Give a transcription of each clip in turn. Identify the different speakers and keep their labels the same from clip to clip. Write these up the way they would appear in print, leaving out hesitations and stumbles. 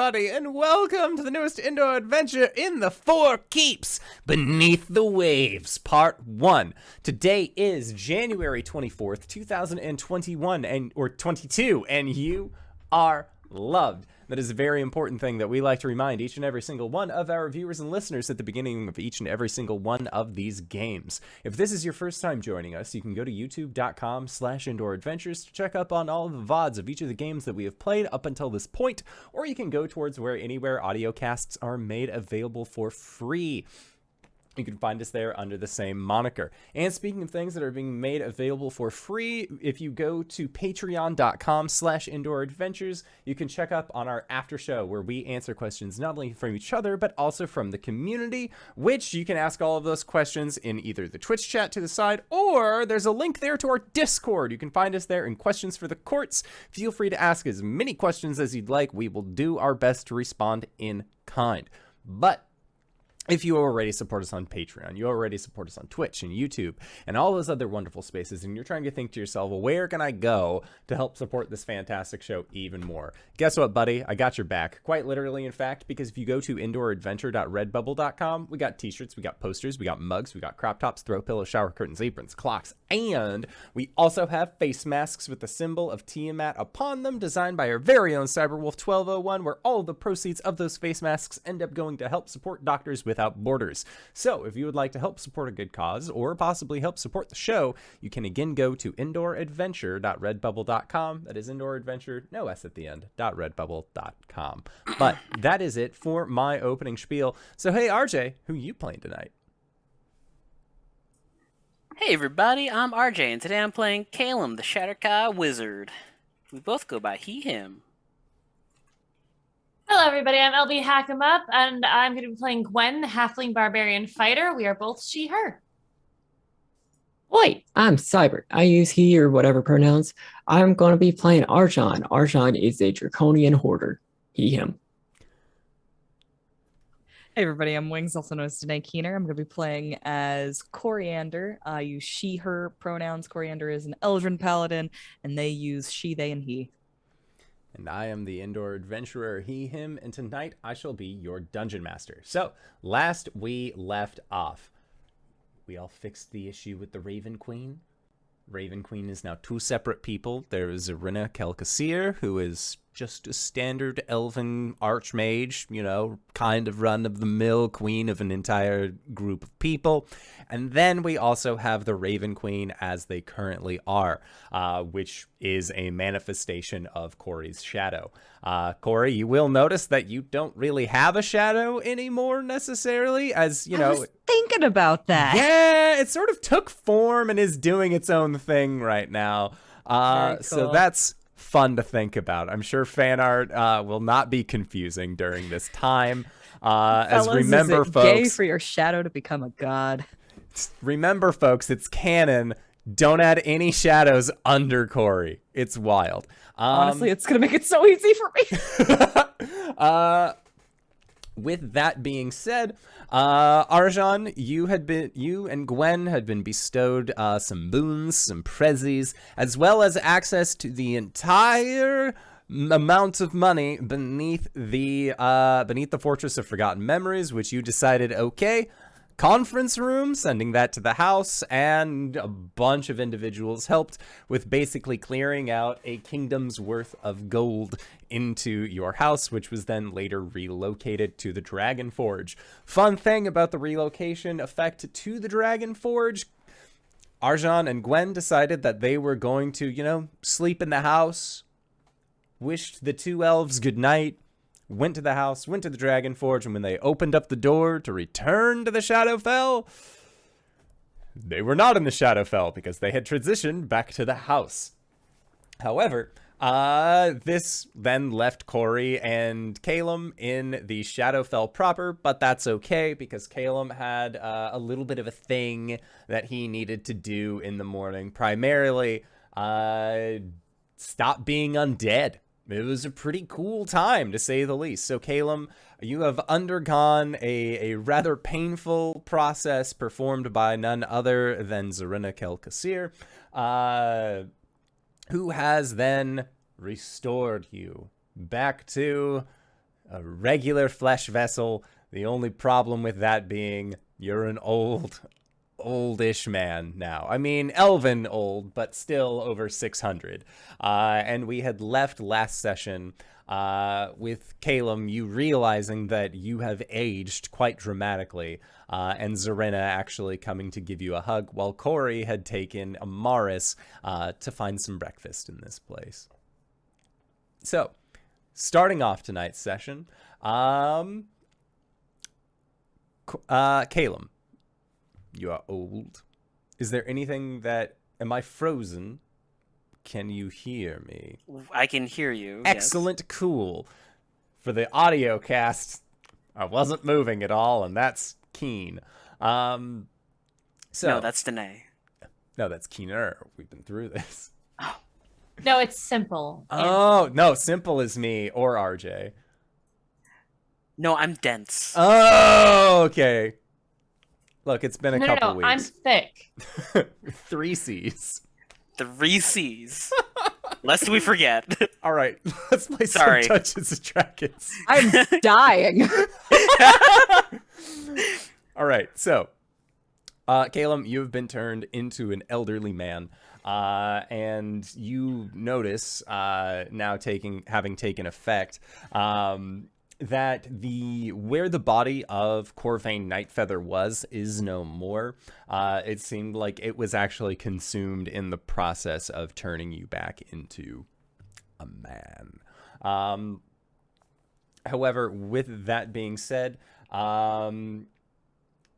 Speaker 1: everybody, and welcome to the newest indoor adventure in the Four Keeps, Beneath the Waves, Part 1. Today is January 24th, 2021, or 22, and you are loved. That is a very important thing that we like to remind each and every single one of our viewers and listeners at the beginning of each and every single one of these games. If this is your first time joining us, you can go to youtube.com/indooradventures to check up on all of the VODs of each of the games that we have played up until this point, or you can go towards anywhere audio casts are made available for free. You can find us there under the same moniker. And speaking of things that are being made available for free, if you go to patreon.com/indooradventures, you can check up on our after show where we answer questions not only from each other, but also from the community, which you can ask all of those questions in either the Twitch chat to the side, or there's a link there to our Discord. You can find us there in Questions for the Courts. Feel free to ask as many questions as you'd like. We will do our best to respond in kind. But if you already support us on Patreon, you already support us on Twitch and YouTube and all those other wonderful spaces, and you're trying to think to yourself, well, where can I go to help support this fantastic show even more? Guess what, buddy? I got your back. Quite literally, in fact, because if you go to indooradventure.redbubble.com, we got t-shirts, we got posters, we got mugs, we got crop tops, throw pillows, shower curtains, aprons, clocks, and we also have face masks with the symbol of Tiamat upon them, designed by our very own Cyberwolf 1201, where all the proceeds of those face masks end up going to help support Doctors Without Borders. So if you would like to help support a good cause or possibly help support the show, you can again go to indooradventure.redbubble.com. That is indooradventure, no S at the end, .redbubble.com. But that is it for my opening spiel. So hey, RJ, who you playing tonight?
Speaker 2: Hey everybody, I'm RJ, and today I'm playing Caelum, the Shatterkai Wizard. We both go by he, him.
Speaker 3: Hello everybody, I'm LBHackEmUp, and I'm going to be playing Gwen, the Halfling Barbarian Fighter. We are both she, her.
Speaker 4: Oi, I'm Cyber. I use he or whatever pronouns. I'm going to be playing Arjhan. Arjhan is a draconian hoarder. He, him.
Speaker 5: Hey everybody, I'm Wings, also known as Danae Keener. I'm going to be playing as Coriander. I use she, her pronouns. Coriander is an Eldrin Paladin, and they use she, they, and he.
Speaker 1: And I am the indoor adventurer, he, him, and tonight I shall be your dungeon master. So, last we left off, we all fixed the issue with the Raven Queen. Raven Queen is now two separate people. There is Zarina Kelkasir, who is just a standard elven archmage, you know, kind of run-of-the-mill queen of an entire group of people. And then we also have the Raven Queen as they currently are, which is a manifestation of Cori's shadow. Cori, you will notice that you don't really have a shadow anymore necessarily, as, you know...
Speaker 5: I was thinking about that.
Speaker 1: Yeah, it sort of took form and is doing its own thing right now.
Speaker 5: Very cool.
Speaker 1: So that's fun to think about. I'm sure fan art will not be confusing during this time. As remember,
Speaker 5: is it
Speaker 1: folks,
Speaker 5: gay for your shadow to become a god?
Speaker 1: Remember, folks, it's canon. Don't add any shadows under Cori. It's wild.
Speaker 5: Honestly, it's gonna make it so easy for me.
Speaker 1: With that being said, Arjhan, you and Gwen had been bestowed some boons, some prezzies, as well as access to the entire amount of money beneath the Fortress of Forgotten Memories, which you decided, okay, conference room, sending that to the house, and a bunch of individuals helped with basically clearing out a kingdom's worth of gold into your house, which was then later relocated to the Dragon Forge. Fun thing about the relocation effect to the Dragon Forge, Arjhan and Gwen decided that they were going to, you know, sleep in the house, wished the two elves goodnight, went to the house, went to the Dragon Forge, and when they opened up the door to return to the Shadowfell, they were not in the Shadowfell because they had transitioned back to the house. However, this then left Cori and Caelum in the Shadowfell proper, but that's okay because Caelum had a little bit of a thing that he needed to do in the morning. Primarily, stop being undead. It was a pretty cool time, to say the least. So, Caelum, you have undergone a rather painful process performed by none other than Zarina Kelkasir, who has then restored you back to a regular flesh vessel. The only problem with that being you're an oldish man now. I mean, elven old, but still over 600. And we had left last session with Caelum, you realizing that you have aged quite dramatically, and Zarina actually coming to give you a hug, while Cori had taken Amaris to find some breakfast in this place. So, starting off tonight's session, Caelum, you are old. Is there anything that... Am I frozen? Can you hear me?
Speaker 2: I can hear you.
Speaker 1: Excellent,
Speaker 2: yes.
Speaker 1: Cool. For the audio cast, I wasn't moving at all, and that's keen. So
Speaker 2: No, that's Danae.
Speaker 1: No, that's keener. We've been through this.
Speaker 3: No, it's simple.
Speaker 1: Oh, no, simple is me or RJ.
Speaker 2: No, I'm dense.
Speaker 1: Oh, okay. Look, it's been a couple weeks.
Speaker 3: I'm thick.
Speaker 1: 3 C's.
Speaker 2: 3 C's. Lest we forget.
Speaker 1: All right, let's play
Speaker 2: Sorry.
Speaker 1: some Dungeons and Dragons.
Speaker 4: I'm dying.
Speaker 1: All right, so, Caelum, you have been turned into an elderly man, and you notice, now having taken effect, that where the body of Corvain Nightfeather was is no more. It seemed like it was actually consumed in the process of turning you back into a man. However, with that being said,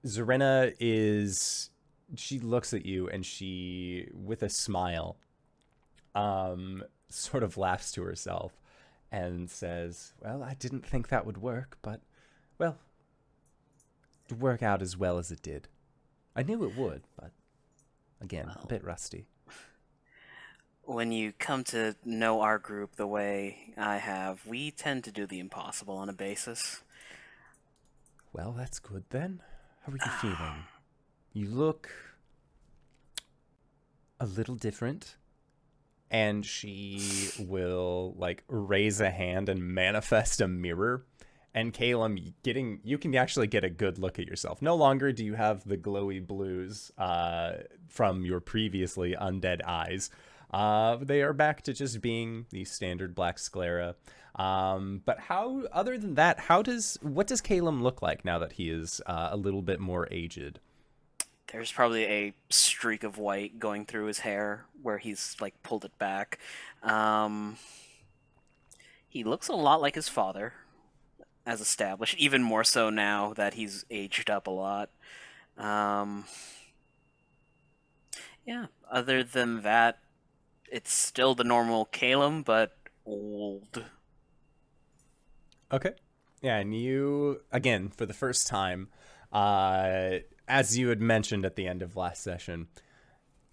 Speaker 1: Zarina she looks at you and she, with a smile, sort of laughs to herself and says, well, I didn't think that would work, but, well, it would work out as well as it did. I knew it would, but, again, a bit rusty.
Speaker 2: When you come to know our group the way I have, we tend to do the impossible on a basis.
Speaker 1: Well, that's good then. How are you feeling? You look a little different. And she will, like, raise a hand and manifest a mirror. And Caelum, you can actually get a good look at yourself. No longer do you have the glowy blues from your previously undead eyes. They are back to just being the standard black sclera. But other than that, what does Caelum look like now that he is a little bit more aged?
Speaker 2: There's probably a streak of white going through his hair where he's, like, pulled it back. He looks a lot like his father, as established, even more so now that he's aged up a lot. Yeah, other than that, it's still the normal Caelum, but old.
Speaker 1: Okay. Yeah, and you, again, for the first time, as you had mentioned at the end of last session,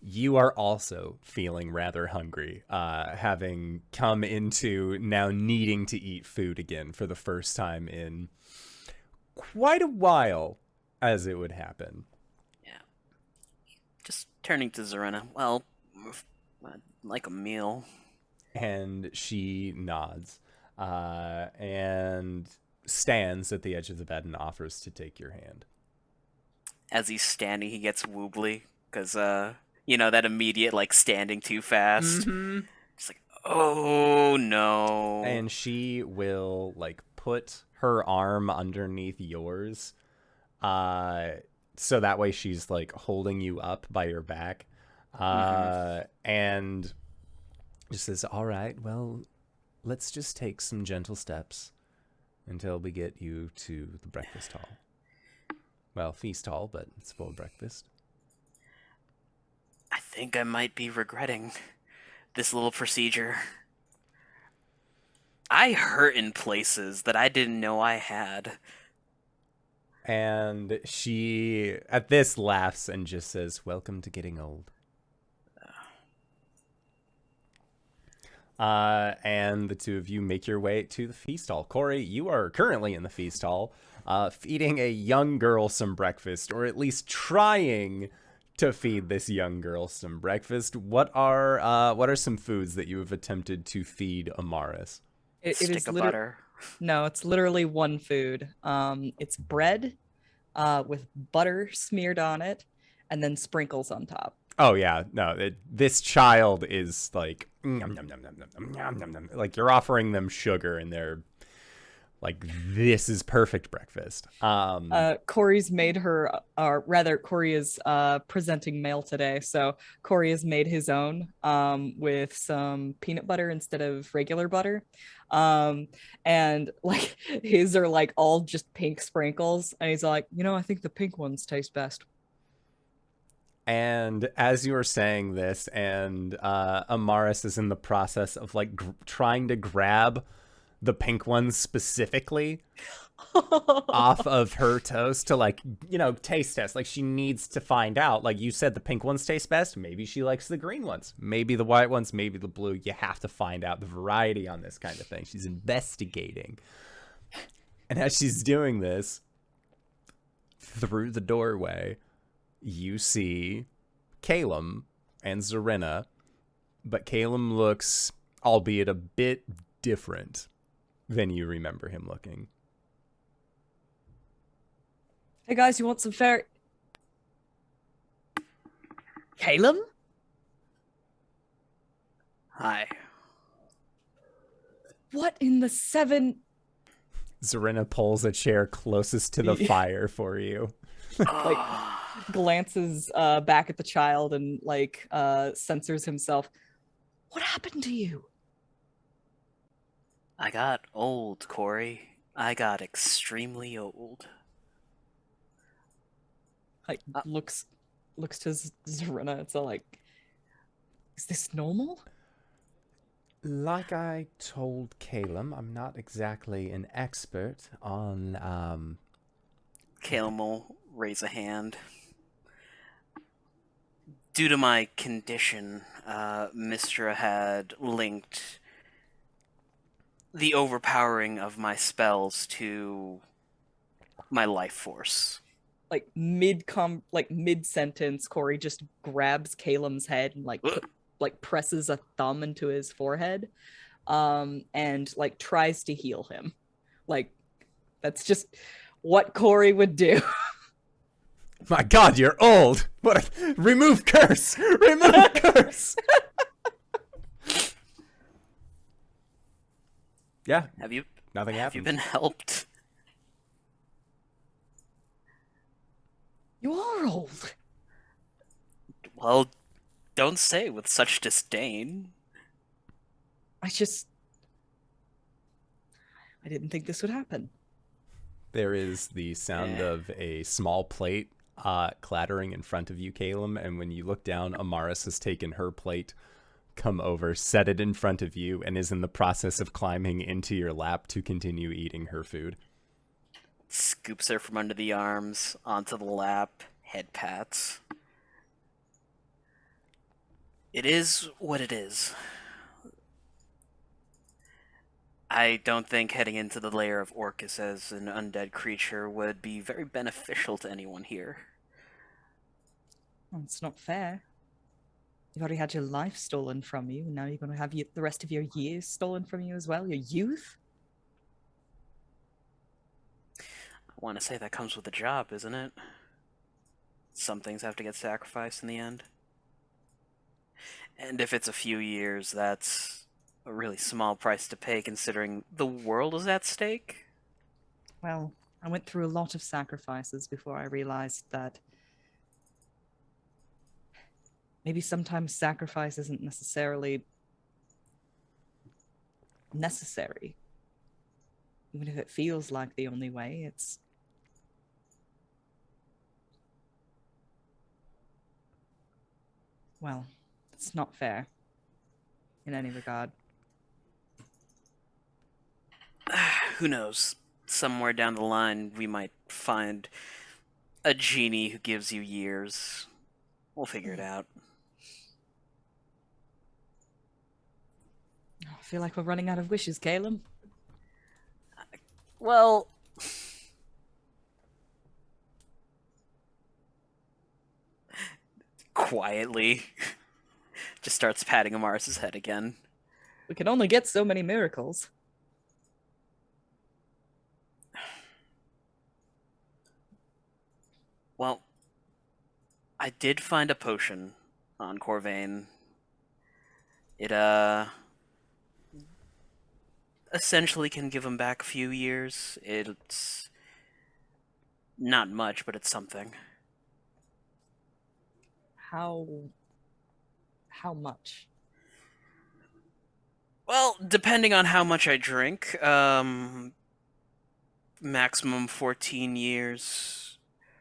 Speaker 1: you are also feeling rather hungry, having come into now needing to eat food again for the first time in quite a while, as it would happen.
Speaker 2: Yeah. Just turning to Zarina. Well, I'd like a meal.
Speaker 1: And she nods, and stands at the edge of the bed and offers to take your hand.
Speaker 2: As he's standing, he gets woobly, because, that immediate, like, standing too fast.
Speaker 1: Mm-hmm.
Speaker 2: It's like, oh, no.
Speaker 1: And she will, like, put her arm underneath yours, so that way she's, like, holding you up by your back, and just says, all right, well, let's just take some gentle steps until we get you to the breakfast hall. Well, feast hall, but it's full breakfast.
Speaker 2: I think I might be regretting this little procedure. I hurt in places that I didn't know I had.
Speaker 1: And she, at this, laughs and just says, welcome to getting old. And the two of you make your way to the feast hall. Cori, you are currently in the feast hall, feeding a young girl some breakfast, or at least trying to feed this young girl some breakfast. What are some foods that you have attempted to feed Amaris?
Speaker 5: It
Speaker 2: Stick
Speaker 5: is
Speaker 2: of
Speaker 5: literally
Speaker 2: butter.
Speaker 5: No, it's literally one food. It's bread with butter smeared on it and then sprinkles on top.
Speaker 1: Oh yeah, no. This child is like, nom, nom, nom, nom, nom, nom, nom, nom. Like you're offering them sugar, and they're like, this is perfect breakfast.
Speaker 5: Cori's made her, or rather, Cori is presenting mail today, so Cori has made his own with some peanut butter instead of regular butter. And like his are like all just pink sprinkles, and he's like, I think the pink ones taste best.
Speaker 1: And as you were saying this, and Amaris is in the process of like trying to grab the pink ones specifically off of her toast to like, taste test. Like she needs to find out. Like you said, the pink ones taste best. Maybe she likes the green ones. Maybe the white ones. Maybe the blue. You have to find out the variety on this kind of thing. She's investigating. And as she's doing this, through the doorway, you see Caelum and Zarina, but Caelum looks, albeit a bit different than you remember him looking.
Speaker 5: Hey guys, you want some fairy? Caelum?
Speaker 2: Hi.
Speaker 5: What in the seven?
Speaker 1: Zarina pulls a chair closest to the fire for you.
Speaker 5: Like glances back at the child and like censors himself. What happened to you?
Speaker 2: I got old, Cori. I got extremely old.
Speaker 5: Like looks to Zarina. It's all like, is this normal?
Speaker 1: Like I told Caelum, I'm not exactly an expert on
Speaker 2: Caelum will raise a hand. Due to my condition, Mistra had linked the overpowering of my spells to my life force.
Speaker 5: Like mid sentence, Cori just grabs Caelum's head and like presses a thumb into his forehead, and like tries to heal him. Like that's just what Cori would do.
Speaker 1: My God, you're old. Remove curse. Remove curse. Yeah. Nothing happened.
Speaker 2: Have you been helped?
Speaker 5: You are old.
Speaker 2: Well, don't say with such disdain.
Speaker 5: I didn't think this would happen.
Speaker 1: There is the sound of a small plate clattering in front of you, Caelum, and when you look down, Amaris has taken her plate, come over, set it in front of you, and is in the process of climbing into your lap to continue eating her food.
Speaker 2: Scoops her from under the arms, onto the lap, head pats. It is what it is. I don't think heading into the lair of Orcus as an undead creature would be very beneficial to anyone here.
Speaker 5: Well, it's not fair. You've already had your life stolen from you, and now you're going to have the rest of your years stolen from you as well, your youth?
Speaker 2: I want to say that comes with the job, isn't it? Some things have to get sacrificed in the end. And if it's a few years, that's a really small price to pay considering the world is at stake.
Speaker 5: Well, I went through a lot of sacrifices before I realized that maybe sometimes sacrifice isn't necessarily necessary. Even if it feels like the only way, it's... Well, it's not fair in any regard.
Speaker 2: Who knows? Somewhere down the line, we might find a genie who gives you years. We'll figure it out.
Speaker 5: I feel like we're running out of wishes, Caelum.
Speaker 2: Well... quietly, just starts patting Amaris' head again.
Speaker 5: We can only get so many miracles.
Speaker 2: I did find a potion on Corvain. It, essentially can give him back a few years. It's not much, but it's something.
Speaker 5: How much?
Speaker 2: Well, depending on how much I drink, maximum 14 years.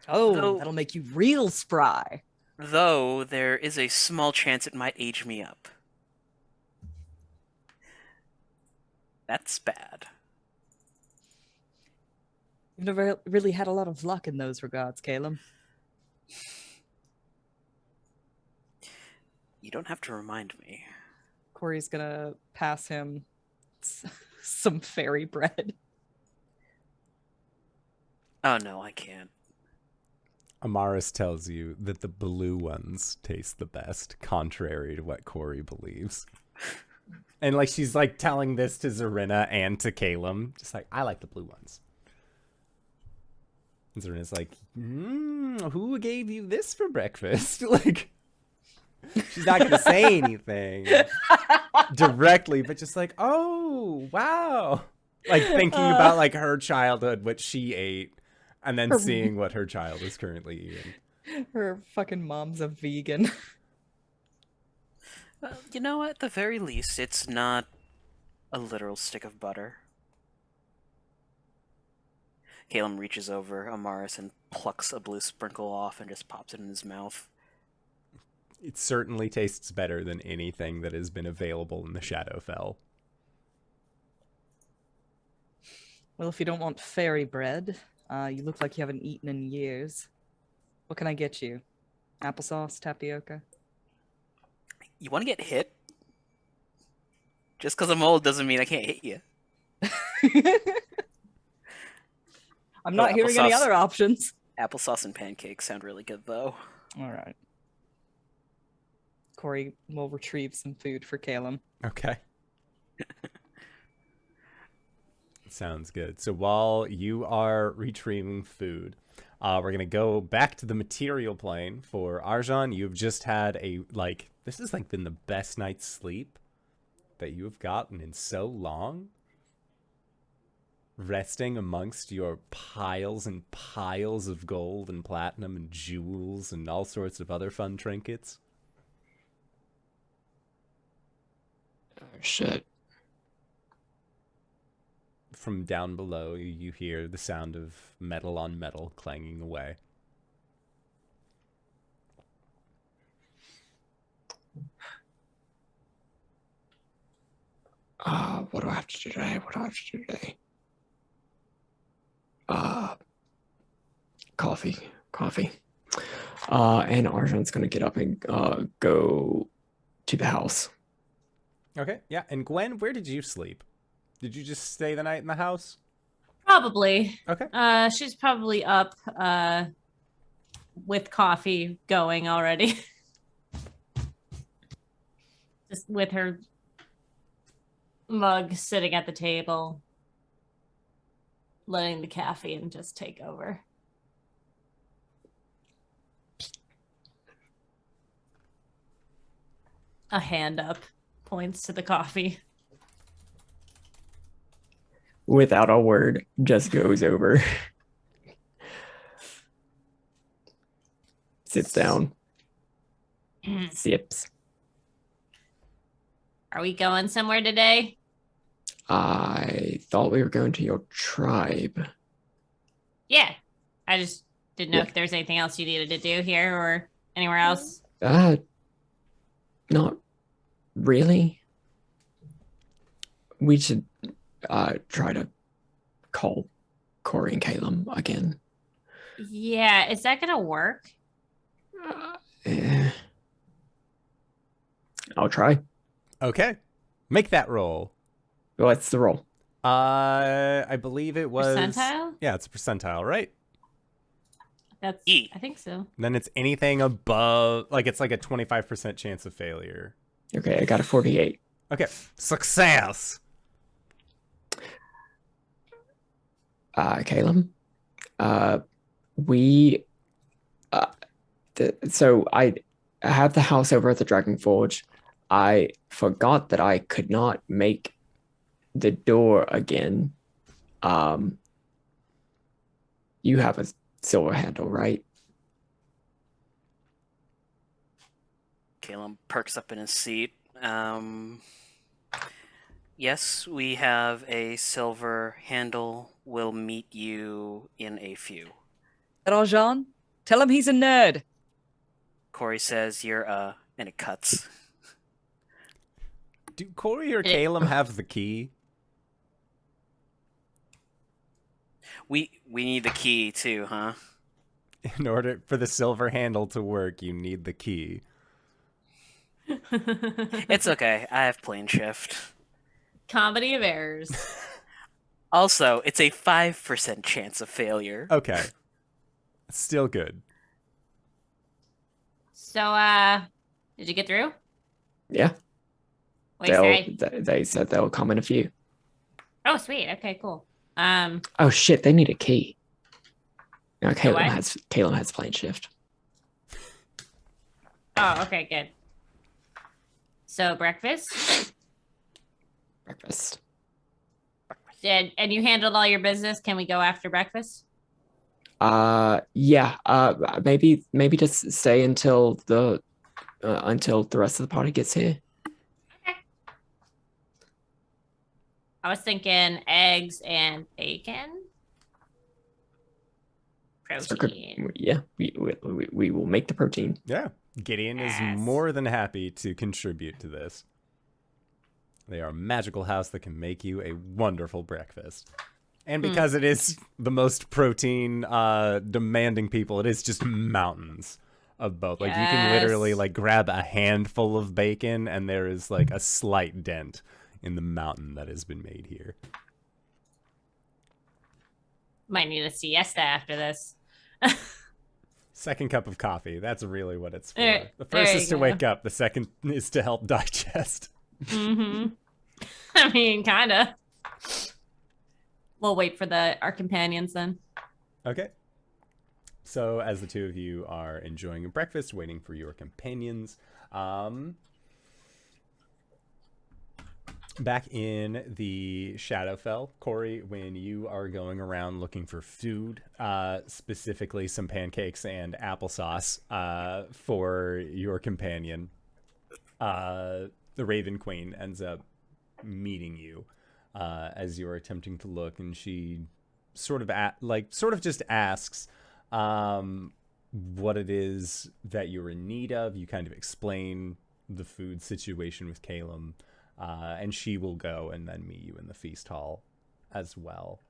Speaker 5: Oh,
Speaker 2: Though-
Speaker 5: that'll make you real spry.
Speaker 2: Though there is a small chance it might age me up. That's bad.
Speaker 5: You've never really had a lot of luck in those regards, Caelum.
Speaker 2: You don't have to remind me.
Speaker 5: Cori's gonna pass him some fairy bread.
Speaker 2: Oh no, I can't.
Speaker 1: Amaris tells you that the blue ones taste the best, contrary to what Cori believes. And like she's like telling this to Zarina and to Caelum, just like, I like the blue ones. And Zarina's like, who gave you this for breakfast? Like, she's not gonna say anything directly, but just like, oh wow, like thinking about like her childhood, what she ate, and then seeing what her child is currently eating.
Speaker 5: Her fucking mom's a vegan.
Speaker 2: Well, you know, at the very least, it's not a literal stick of butter. Caelum reaches over Amaris and plucks a blue sprinkle off and just pops it in his mouth.
Speaker 1: It certainly tastes better than anything that has been available in the Shadowfell.
Speaker 5: Well, if you don't want fairy bread, you look like you haven't eaten in years. What can I get you? Applesauce, tapioca?
Speaker 2: You want to get hit? Just because I'm old doesn't mean I can't hit you.
Speaker 5: I'm not hearing any
Speaker 2: applesauce.
Speaker 5: other options.
Speaker 2: Applesauce and pancakes sound really good, though.
Speaker 5: All right. Cori will retrieve some food for Caelum.
Speaker 1: Okay. Sounds good. So while you are retrieving food, we're going to go back to the material plane for Arjhan. You've just had this has like been the best night's sleep that you have gotten in so long. Resting amongst your piles and piles of gold and platinum and jewels and all sorts of other fun trinkets.
Speaker 4: Oh, shit.
Speaker 1: From down below, you hear the sound of metal on metal clanging away.
Speaker 4: What do I have to do today? Coffee. And Arjun's gonna get up and go to the house.
Speaker 1: Okay, yeah. And Gwen, where did you sleep? Did you just stay the night in the house?
Speaker 3: Probably.
Speaker 1: Okay.
Speaker 3: She's probably up with coffee going already. Just with her mug sitting at the table, letting the caffeine just take over. A hand up points to the coffee.
Speaker 4: Without a word, just goes over. Sits down. Sips.
Speaker 3: Are we going somewhere today?
Speaker 4: I thought we were going to your tribe.
Speaker 3: Yeah. I just didn't know
Speaker 4: Yeah.
Speaker 3: if there's anything else you needed to do here or anywhere else.
Speaker 4: Not really. We should try to call Cori and Caelum again.
Speaker 3: Yeah, is that gonna work?
Speaker 4: I'll try.
Speaker 1: Okay. Make that roll.
Speaker 4: What's the roll?
Speaker 1: I believe it was...
Speaker 3: Percentile?
Speaker 1: Yeah, it's a percentile, right?
Speaker 3: That's
Speaker 2: E.
Speaker 3: I think so.
Speaker 1: Then it's anything above... Like, it's like a 25% chance of failure.
Speaker 4: Okay, I got a 48.
Speaker 1: Okay. Success!
Speaker 4: Caelum, we So I have the house over at the Dragon Forge. I forgot that I could not make the door again. You have a silver handle, right?
Speaker 2: Caelum perks up in his seat. Yes, we have a silver handle. We'll meet you in a few.
Speaker 5: Arjhan, tell him he's a nerd.
Speaker 2: Cori says you're and it cuts.
Speaker 1: Do Cori or Caelum have the key?
Speaker 2: We need the key too, huh?
Speaker 1: In order for the silver handle to work, you need the key.
Speaker 2: It's okay. I have plane shift.
Speaker 3: Comedy of errors.
Speaker 2: Also, it's a 5% chance of failure.
Speaker 1: Okay. Still good.
Speaker 3: So, did you get through?
Speaker 4: Yeah.
Speaker 3: Wait, sorry.
Speaker 4: They said they'll come in a few.
Speaker 3: Oh, sweet. Okay, cool.
Speaker 4: Oh shit, they need a key. No,
Speaker 3: what?
Speaker 4: Caelum has plane shift.
Speaker 3: Oh, okay, good. So breakfast.
Speaker 4: Breakfast.
Speaker 3: And you handled all your business. Can we go after breakfast?
Speaker 4: Yeah. Maybe just stay until the rest of the party gets here.
Speaker 3: Okay. I was thinking eggs and bacon. Protein.
Speaker 4: Yeah, we will make the protein.
Speaker 1: Yeah. Gideon is
Speaker 3: Yes.
Speaker 1: more than happy to contribute to this. They are a magical house that can make you a wonderful breakfast. And because it is the most protein demanding people, it is just mountains of both. Like you can literally
Speaker 3: Yes.
Speaker 1: like grab a handful of bacon and there is like a slight dent in the mountain that has been made here.
Speaker 3: Might need a siesta after this.
Speaker 1: Second cup of coffee. That's really what it's for.
Speaker 3: There-
Speaker 1: The first
Speaker 3: there
Speaker 1: is
Speaker 3: you
Speaker 1: to
Speaker 3: go.
Speaker 1: wake up. The second is to help digest.
Speaker 3: Mm-hmm. I mean, kind of. We'll wait for our companions then.
Speaker 1: Okay. So as the two of you are enjoying your breakfast, waiting for your companions, back in the Shadowfell, Cori, when you are going around looking for food, specifically some pancakes and applesauce for your companion, the Raven Queen ends up meeting you as you're attempting to look, and she sort of just asks what it is that you're in need of. You kind of explain the food situation with Caelum. And she will go and then meet you in the feast hall as well,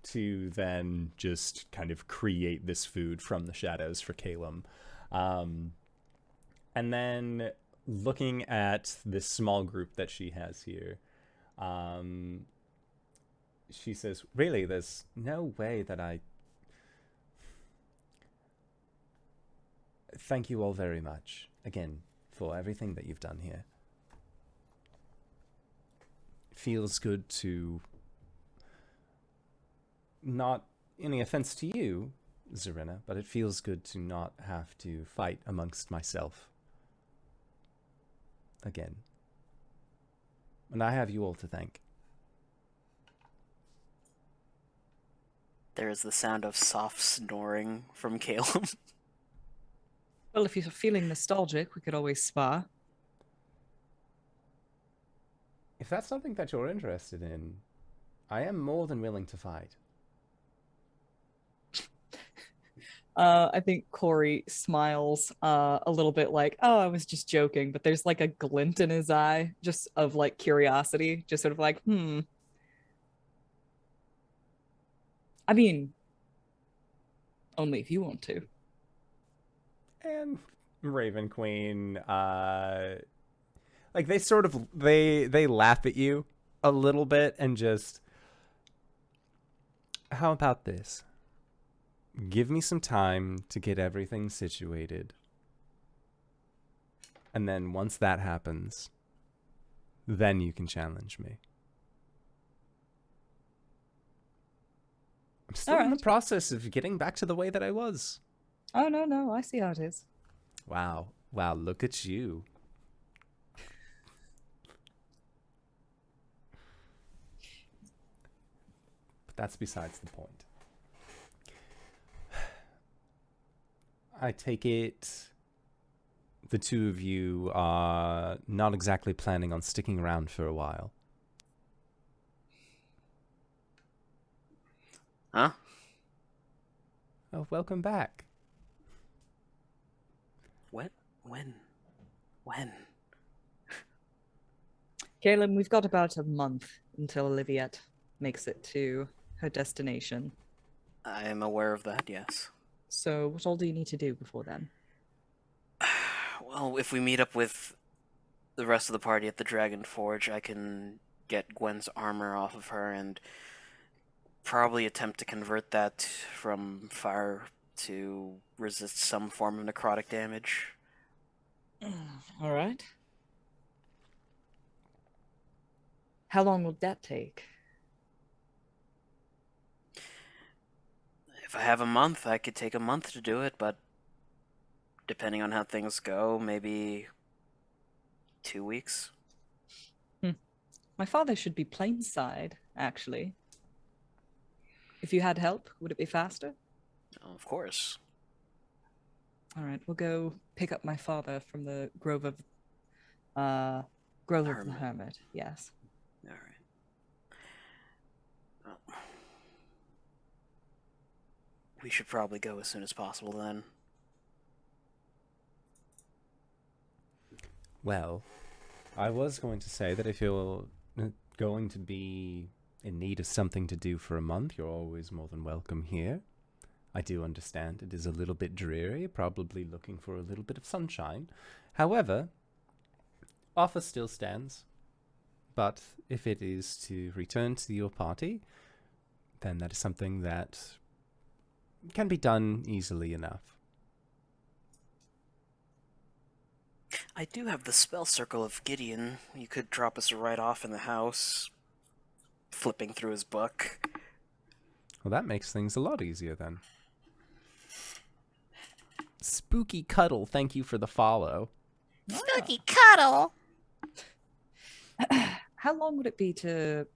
Speaker 1: to then just kind of create this food from the shadows for Caelum. And then looking at this small group that she has here, she says, really, there's no way that I... Thank you all very much, again, for everything that you've done here. Feels good to, not any offense to you, Zarina, but it feels good to not have to fight amongst myself again. And I have you all to thank.
Speaker 2: There is the sound of soft snoring from Caelum.
Speaker 5: Well, if you're feeling nostalgic, we could always spar.
Speaker 1: If that's something that you're interested in, I am more than willing to fight.
Speaker 5: I think Cori smiles a little bit like, oh, I was just joking, but there's like a glint in his eye, just of like curiosity, just sort of like, I mean, only if you want to.
Speaker 1: And Raven Queen, like they sort of, they laugh at you a little bit and just, how about this? Give me some time to get everything situated. And then once that happens, then you can challenge me. I'm still in the process of getting back to the way that I was.
Speaker 5: Oh, no, I see how it is.
Speaker 1: Wow. Wow, look at you. But that's besides the point. I take it the two of you are not exactly planning on sticking around for a while.
Speaker 2: Huh?
Speaker 1: Oh, welcome back.
Speaker 2: What? When?
Speaker 5: Caelum, we've got about a month until Oliviette makes it to her destination.
Speaker 2: I am aware of that, yes.
Speaker 5: So what all do you need to do before then?
Speaker 2: Well, if we meet up with the rest of the party at the Dragon Forge, I can get Gwen's armor off of her and probably attempt to convert that from fire to resist some form of necrotic damage.
Speaker 5: All right. How long will that take?
Speaker 2: If I have a month, I could take a month to do it, but depending on how things go, maybe 2 weeks.
Speaker 5: My father should be plainside, actually. If you had help, would it be faster?
Speaker 2: Of course.
Speaker 5: All right, we'll go pick up my father from the Grove of the Hermit. Yes.
Speaker 2: All right. Well, we should probably go as soon as possible then.
Speaker 1: Well, I was going to say that if you're going to be in need of something to do for a month, you're always more than welcome here. I do understand it is a little bit dreary, probably looking for a little bit of sunshine. However, offer still stands. But if it is to return to your party, then that is something that can be done easily enough.
Speaker 2: I do have the spell circle of Gideon. You could drop us right off in the house, flipping through his book.
Speaker 1: Well, that makes things a lot easier then. Spooky Cuddle, thank you for the follow.
Speaker 2: Spooky cuddle!
Speaker 5: How long would it be to,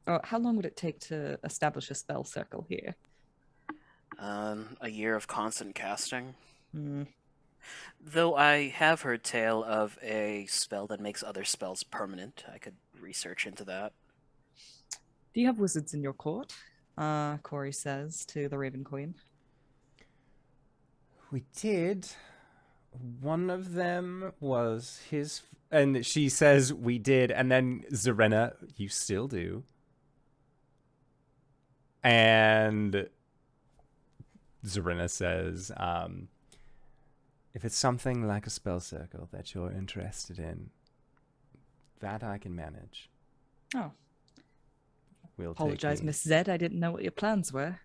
Speaker 5: or how long would it take to establish a spell circle here?
Speaker 2: A year of constant casting.
Speaker 5: Hmm.
Speaker 2: Though I have heard tale of a spell that makes other spells permanent. I could research into that.
Speaker 5: Do you have wizards in your court? Cori says to the Raven Queen.
Speaker 1: We did. One of them was his... And she says, we did. And then Zarena, you still do. And Zarena says, if it's something like a spell circle that you're interested in, that I can manage.
Speaker 5: Oh.
Speaker 1: We'll
Speaker 5: Apologize,
Speaker 1: take
Speaker 5: Miss Zed. I didn't know what your plans were.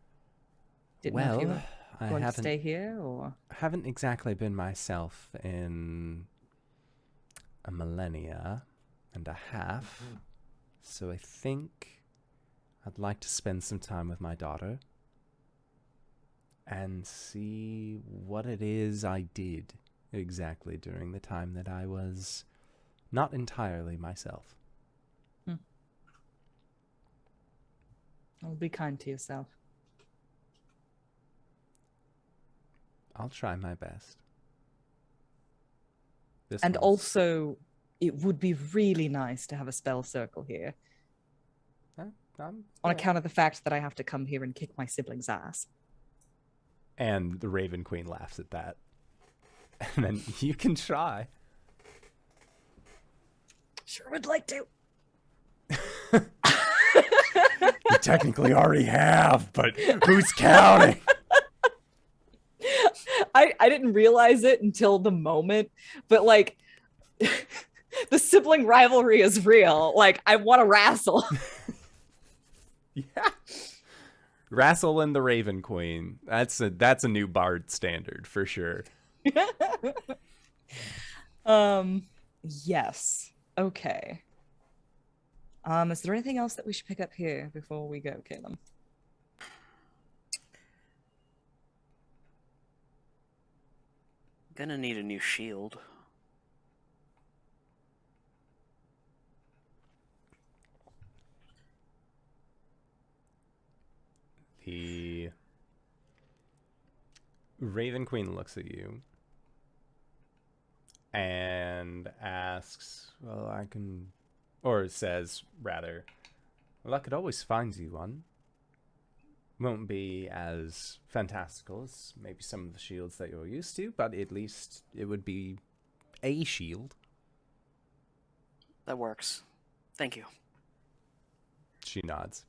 Speaker 5: Didn't know if you were
Speaker 1: I
Speaker 5: going to stay here or...
Speaker 1: haven't exactly been myself in a millennia and a half, so I think I'd like to spend some time with my daughter and see what it is I did exactly during the time that I was not entirely myself.
Speaker 5: I'll be kind to yourself.
Speaker 1: I'll try my best.
Speaker 5: And also, it would be really nice to have a spell circle here. On account of the fact that I have to come here and kick my sibling's ass.
Speaker 1: And the Raven Queen laughs at that. And then you can try.
Speaker 5: Sure would like to.
Speaker 1: You technically already have, but who's counting?
Speaker 5: I didn't realize it until the moment, but like the sibling rivalry is real. Like I want to wrestle.
Speaker 1: Yeah. Wrestle and the Raven Queen. That's a new bard standard for sure.
Speaker 5: Yes. Okay. Is there anything else that we should pick up here before we go, Caelum?
Speaker 2: Gonna need a new shield.
Speaker 1: The Raven Queen looks at you and asks, well, I can, or says, rather, well, I could always find you one. Won't be as fantastical as maybe some of the shields that you're used to, but at least it would be a shield.
Speaker 2: That works. Thank you.
Speaker 1: She nods.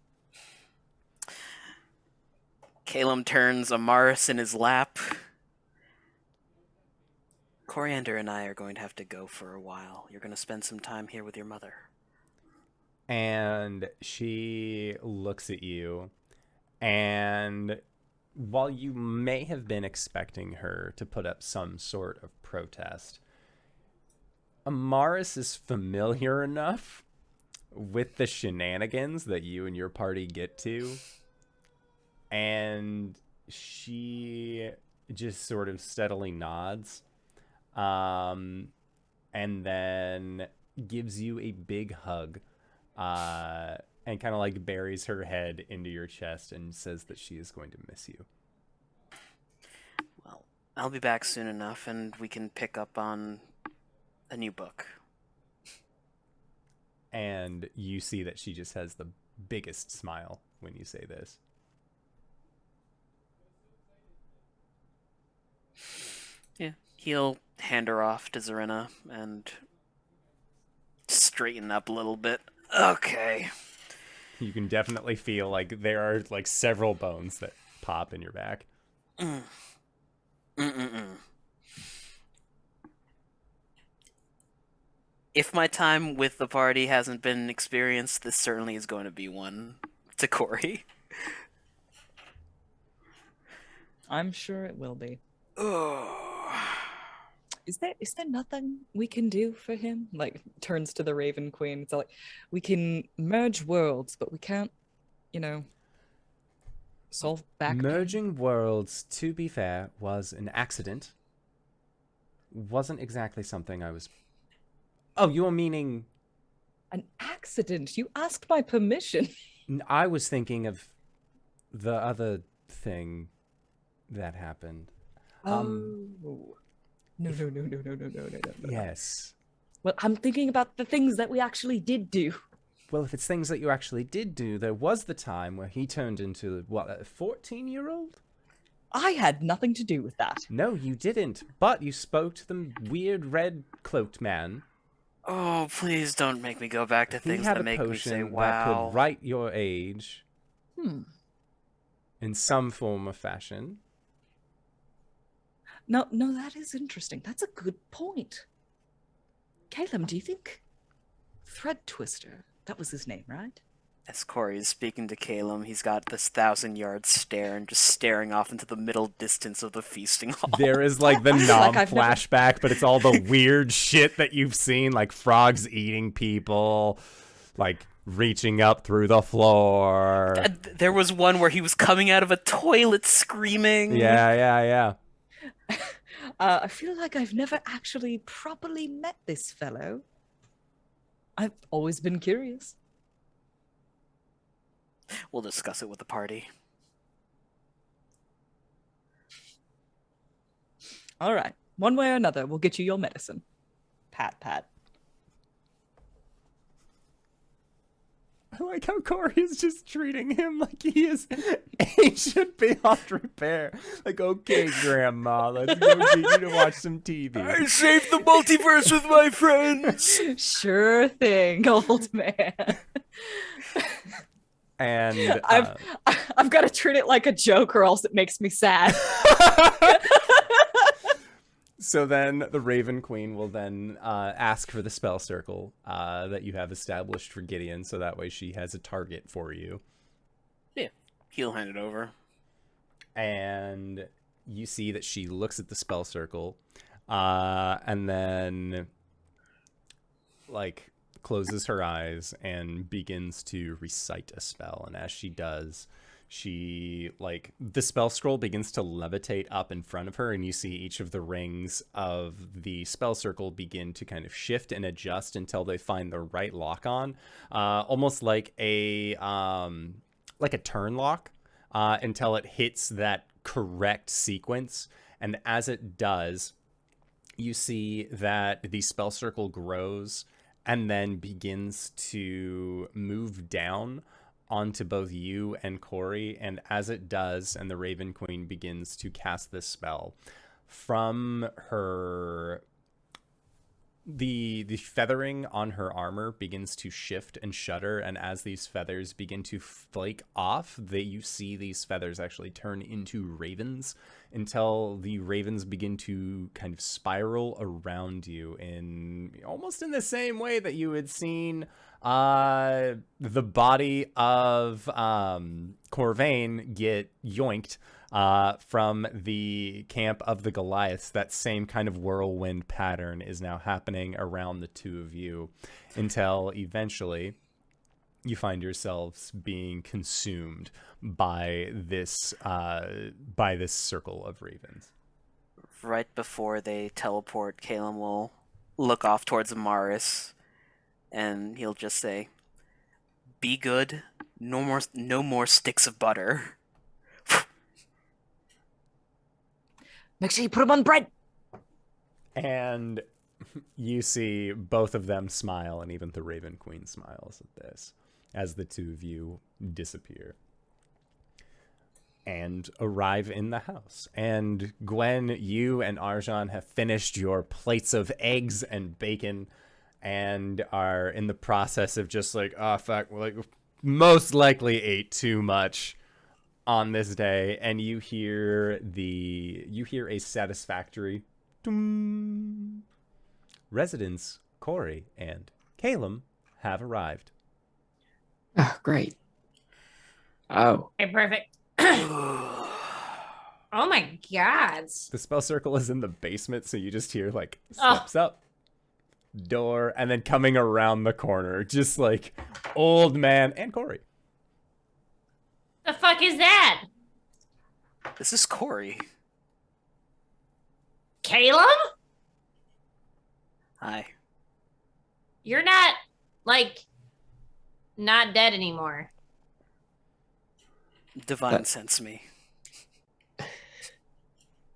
Speaker 2: Caelum turns Amaris in his lap. Coriander and I are going to have to go for a while. You're going to spend some time here with your mother.
Speaker 1: And she looks at you, and while you may have been expecting her to put up some sort of protest, Amaris is familiar enough with the shenanigans that you and your party get to, and she just sort of steadily nods, and then gives you a big hug, and kind of like buries her head into your chest and says that she is going to miss you.
Speaker 2: Well, I'll be back soon enough, and we can pick up on a new book.
Speaker 1: And you see that she just has the biggest smile when you say this.
Speaker 2: Yeah, he'll hand her off to Zarina and straighten up a little bit. Okay.
Speaker 1: You can definitely feel like there are like several bones that pop in your back.
Speaker 2: If my time with the party hasn't been experienced, this certainly is going to be one. To Cori.
Speaker 5: I'm sure it will be.
Speaker 2: Oh.
Speaker 5: Is there nothing we can do for him? Like, turns to the Raven Queen. It's like, we can merge worlds, but we can't, solve back pain.
Speaker 1: Merging worlds, to be fair, was an accident. Wasn't exactly something I was... Oh, you're meaning...
Speaker 5: An accident? You asked my permission.
Speaker 1: I was thinking of the other thing that happened.
Speaker 5: No. No.
Speaker 1: Yes.
Speaker 5: Well, I'm thinking about the things that we actually did do.
Speaker 1: Well, if it's things that you actually did do, there was the time where he turned into, what, a 14-year-old?
Speaker 5: I had nothing to do with that.
Speaker 1: No, you didn't. But you spoke to the weird red-cloaked man.
Speaker 2: Oh, please don't make me go back to things that make me say,
Speaker 1: that
Speaker 2: wow.
Speaker 1: could write your age.
Speaker 5: Hmm.
Speaker 1: In some form or fashion.
Speaker 5: No, that is interesting. That's a good point. Caelum, do you think Thread Twister, that was his name, right?
Speaker 2: As Cori is speaking to Caelum, he's got this 1,000-yard stare and just staring off into the middle distance of the feasting hall.
Speaker 1: There is like the Nom flashback, but it's all the weird shit that you've seen, like frogs eating people, like reaching up through the floor.
Speaker 2: There was one where he was coming out of a toilet screaming.
Speaker 1: Yeah.
Speaker 5: I feel like I've never actually properly met this fellow. I've always been curious.
Speaker 2: We'll discuss it with the party.
Speaker 5: All right. One way or another, we'll get you your medicine. Pat.
Speaker 1: I like how Cori is just treating him like he is ancient beyond repair. Like, okay, Grandma, let's go get you to watch some TV.
Speaker 2: I saved the multiverse with my friends.
Speaker 5: Sure thing, old man.
Speaker 1: And
Speaker 5: I've got to treat it like a joke, or else it makes me sad.
Speaker 1: So then the Raven Queen will then ask for the spell circle that you have established for Gideon, so that way she has a target for you.
Speaker 2: Yeah, he'll hand it over.
Speaker 1: And you see that she looks at the spell circle and then like closes her eyes and begins to recite a spell. And as she does, She, like, the spell scroll begins to levitate up in front of her, and you see each of the rings of the spell circle begin to kind of shift and adjust until they find the right lock on, almost like a turn lock, until it hits that correct sequence. And as it does, you see that the spell circle grows and then begins to move down onto both you and Cori. And as it does, and the Raven Queen begins to cast this spell, from her, the feathering on her armor begins to shift and shudder, and as these feathers begin to flake off, you see these feathers actually turn into ravens, until the ravens begin to kind of spiral around you in almost in the same way that you had seen the body of Corvain get yoinked from the camp of the Goliaths. That same kind of whirlwind pattern is now happening around the two of you, until eventually you find yourselves being consumed by this circle of ravens.
Speaker 2: Right before they teleport, Caelum will look off towards Amaris, and he'll just say, "Be good. No more sticks of butter."
Speaker 5: Make sure you put them on bread.
Speaker 1: And you see both of them smile, and even the Raven Queen smiles at this, as the two of you disappear and arrive in the house. And Gwen, you and Arjhan have finished your plates of eggs and bacon and are in the process of just like, oh fuck, like most likely ate too much on this day. And you hear a satisfactory dum. Residents Cori and Caelum have arrived.
Speaker 4: Oh, great. Oh,
Speaker 3: Okay, perfect. Oh my god.
Speaker 1: The spell circle is in the basement, so you just hear like steps up, door, and then coming around the corner, just like old man and Cori.
Speaker 3: The fuck is that?
Speaker 2: This is Cori.
Speaker 3: Caelum?
Speaker 2: Hi.
Speaker 3: You're not, like, not dead anymore.
Speaker 2: Divine sense me.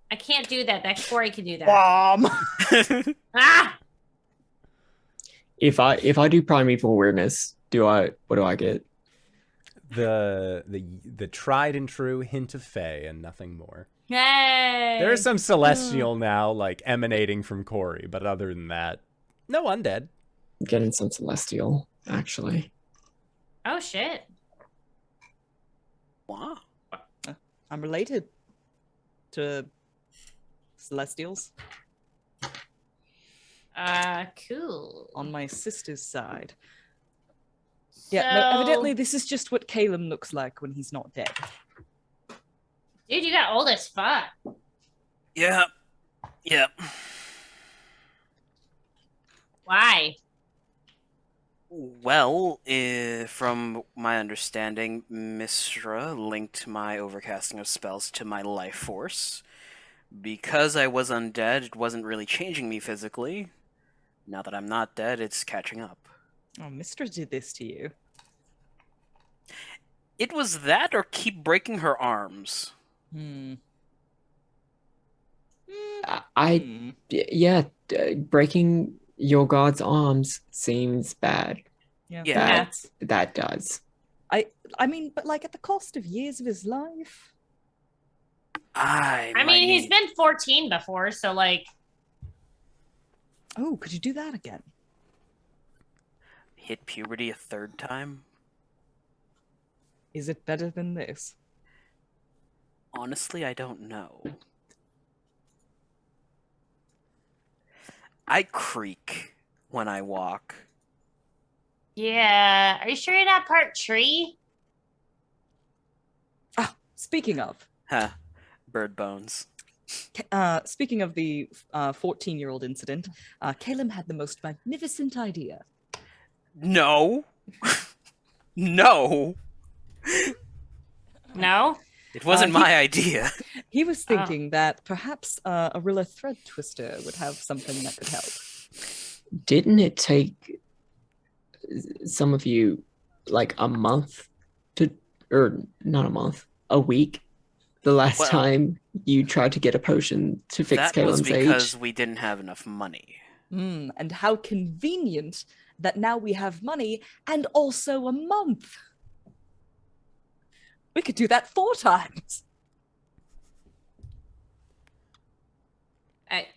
Speaker 3: I can't do that. That Cori can do that.
Speaker 5: Bomb.
Speaker 3: Ah!
Speaker 4: if I do primeval awareness, what do I get?
Speaker 1: The tried and true hint of Fae and nothing more.
Speaker 3: Yay!
Speaker 1: There is some celestial now, like emanating from Cori, but other than that, no undead.
Speaker 4: Getting some celestial, actually.
Speaker 3: Oh shit.
Speaker 2: Wow.
Speaker 5: I'm related to Celestials
Speaker 3: Cool.
Speaker 5: on my sister's side. Yeah, no, evidently this is just what Caelum looks like when he's not dead.
Speaker 3: Dude, you got old as fuck.
Speaker 2: Yeah. Yeah.
Speaker 3: Why?
Speaker 2: Well, from my understanding, Mistra linked my overcasting of spells to my life force. Because I was undead, it wasn't really changing me physically. Now that I'm not dead, it's catching up.
Speaker 5: Oh, Mistra did this to you.
Speaker 2: It was that or keep breaking her arms.
Speaker 4: Yeah, breaking your god's arms seems bad.
Speaker 2: Yeah.
Speaker 4: That does.
Speaker 5: I mean, but like at the cost of years of his life.
Speaker 3: I mean, he's been 14 before, so like.
Speaker 5: Oh, could you do that again?
Speaker 2: Hit puberty a third time?
Speaker 5: Is it better than this?
Speaker 2: Honestly, I don't know. I creak when I walk.
Speaker 3: Yeah. Are you sure you're not part tree?
Speaker 5: Ah, speaking of.
Speaker 2: Huh. Bird bones.
Speaker 5: Speaking of the 14-year-old incident, Caelum had the most magnificent idea.
Speaker 2: No. No.
Speaker 3: No?
Speaker 2: It wasn't
Speaker 5: he-
Speaker 2: my idea.
Speaker 5: He was
Speaker 3: Oh.
Speaker 5: thinking that perhaps Arilla Thread Twister would have something that could help.
Speaker 4: Didn't it take some of you like a month or not a month, a week, the last
Speaker 2: Well,
Speaker 4: time you tried to get a potion to fix
Speaker 2: That was
Speaker 4: Caelum's
Speaker 2: because
Speaker 4: age?
Speaker 2: we didn't have enough money.
Speaker 5: And how convenient that now we have money and also a month. We could do that 4 times.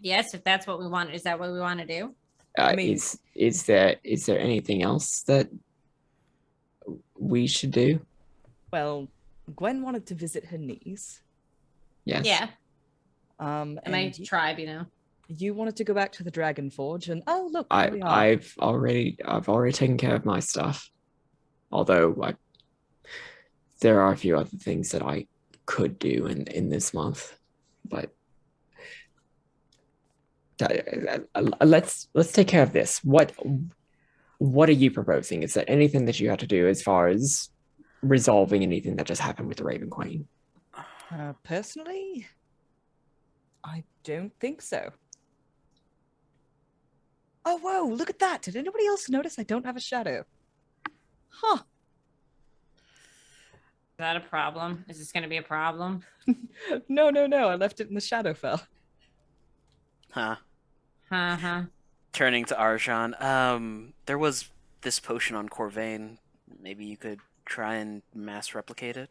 Speaker 3: Yes, if that's what we want. Is that what we want to do?
Speaker 5: I mean-
Speaker 4: Is there anything else that we should do?
Speaker 5: Well, Gwen wanted to visit her niece.
Speaker 4: Yes.
Speaker 3: Yeah.
Speaker 5: And
Speaker 3: My tribe, you know.
Speaker 5: you wanted to go back to the Dragon Forge, and oh look, there we are.
Speaker 4: I've already taken care of my stuff. Although there are a few other things that I could do in this month, but let's take care of this. What are you proposing? Is there anything that you have to do as far as resolving anything that just happened with the Raven Queen?
Speaker 5: Personally, I don't think so. Oh, whoa, look at that. Did anybody else notice I don't have a shadow? Huh.
Speaker 3: Is that a problem? Is this going to be a problem?
Speaker 5: No, I left it in the Shadowfell.
Speaker 2: Huh.
Speaker 3: Uh-huh.
Speaker 2: Turning to Arjhan, there was this potion on Corvain. Maybe you could try and mass replicate it.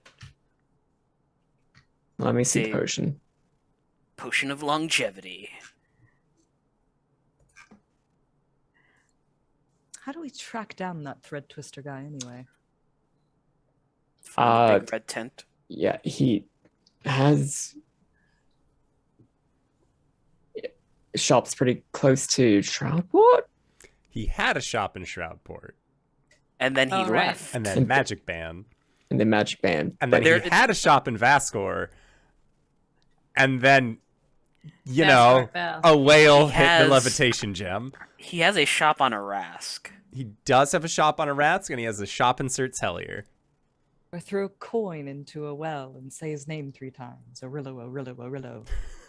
Speaker 4: Let me see the
Speaker 2: Hey.
Speaker 4: potion.
Speaker 2: Potion of longevity.
Speaker 5: How do we track down that thread twister guy anyway?
Speaker 2: Find the big red tent.
Speaker 4: Yeah, he has shops pretty close to Shroudport.
Speaker 1: He had a shop in Shroudport,
Speaker 2: And then he
Speaker 3: Oh, right.
Speaker 2: left.
Speaker 1: and then Magic Band,
Speaker 4: And the Magic Band.
Speaker 1: and then
Speaker 2: But there-
Speaker 1: he had a shop in Vascor, and then you
Speaker 3: That's
Speaker 1: know
Speaker 3: Mark Bell.
Speaker 1: a whale
Speaker 2: He
Speaker 1: hit
Speaker 2: has-
Speaker 1: the levitation gem.
Speaker 2: He has a shop on Arask.
Speaker 1: He does have a shop on Arask, and he has a shop in Sertelier.
Speaker 5: Or throw a coin into a well and say his name 3 times. Orillo, Orillo, Orillo.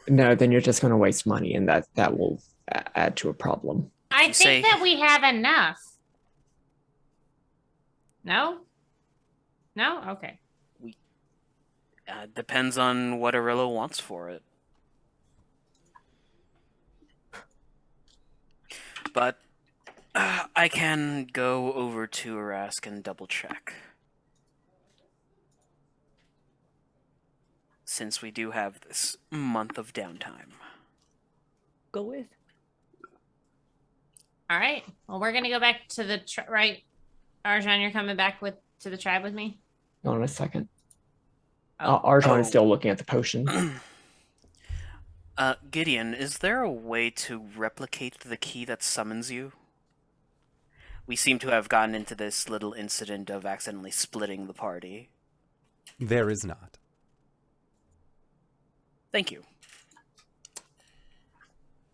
Speaker 4: No, then you're just going to waste money, and that will add to a problem.
Speaker 3: I
Speaker 2: You
Speaker 3: think
Speaker 2: say-
Speaker 3: that we have enough. No? No? Okay.
Speaker 2: Depends on what Arillo wants for it. But I can go over to Arask and double check. Since we do have this month of downtime.
Speaker 5: Go with.
Speaker 3: All right. Well, we're going to go back to the right. Arjhan, you're coming back to the tribe with me?
Speaker 4: Hold on a second.
Speaker 3: Oh.
Speaker 4: Arjhan is
Speaker 2: Oh.
Speaker 4: still looking at the potion.
Speaker 2: Gideon, is there a way to replicate the key that summons you? We seem to have gotten into this little incident of accidentally splitting the party.
Speaker 1: There is not.
Speaker 2: Thank you.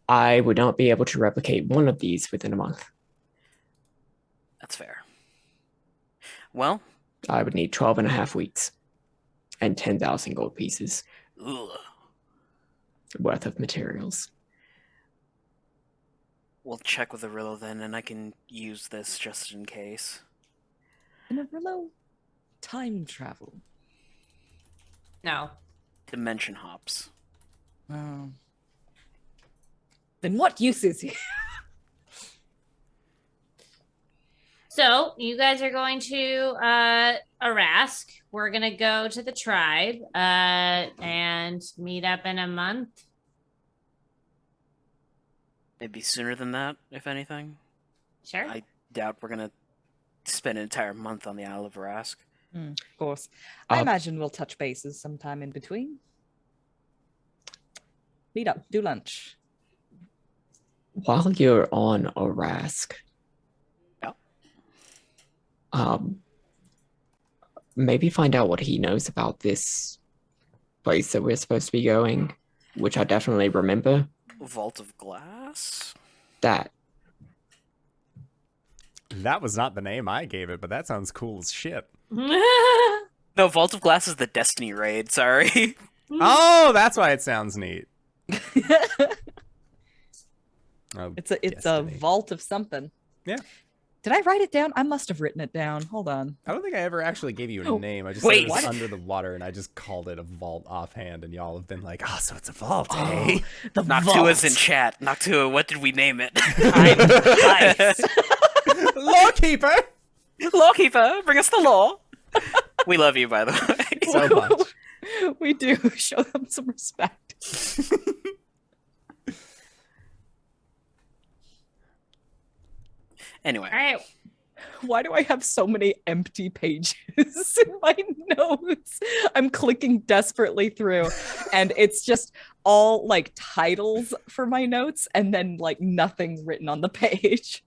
Speaker 4: I would not be able to replicate one of these within a month.
Speaker 2: That's fair. Well,
Speaker 4: I would need 12 and a half weeks and 10,000 gold pieces
Speaker 2: ugh.
Speaker 4: worth of materials.
Speaker 2: We'll check with Arillo then, and I can use this just in case.
Speaker 5: In Orillo, time travel.
Speaker 3: No.
Speaker 2: Dimension hops.
Speaker 5: Oh. Then what use is he?
Speaker 3: So you guys are going to Arask. We're going to go to the tribe and meet up in a month.
Speaker 2: Maybe sooner than that, if anything.
Speaker 3: Sure.
Speaker 2: I doubt we're gonna spend an entire month on the Isle of Rask.
Speaker 5: Of course. I
Speaker 4: Uh,
Speaker 5: imagine we'll touch bases sometime in between. Meet up, do lunch.
Speaker 4: While you're on Arask,
Speaker 2: Yep.
Speaker 4: Maybe find out what he knows about this place that we're supposed to be going, which I definitely remember.
Speaker 2: Vault of Glass?
Speaker 4: That
Speaker 1: That was not the name I gave it, but that sounds cool as shit.
Speaker 2: No, Vault of Glass is the Destiny raid. Sorry.
Speaker 1: Oh, that's why it sounds neat. Oh,
Speaker 5: It's a
Speaker 1: Destiny.
Speaker 5: vault of something.
Speaker 1: Yeah.
Speaker 5: Did I write it down? I must have written it down. Hold on.
Speaker 1: I don't think I ever actually gave you a name. I just
Speaker 2: Wait,
Speaker 1: said it was
Speaker 2: what?
Speaker 1: under the water, and I just called it a vault offhand, and y'all have been like, "Oh, so it's a vault, eh?"
Speaker 5: The
Speaker 2: Noctua's in chat. Noctua, what did we name it?
Speaker 5: Nice.
Speaker 1: Lawkeeper.
Speaker 2: Lawkeeper, bring us the law. We love you, by the way.
Speaker 1: So much.
Speaker 5: We do show them some respect.
Speaker 2: Anyway,
Speaker 3: All right.
Speaker 5: Why do I have so many empty pages in my notes? I'm clicking desperately through, and it's just all like titles for my notes and then like nothing written on the page.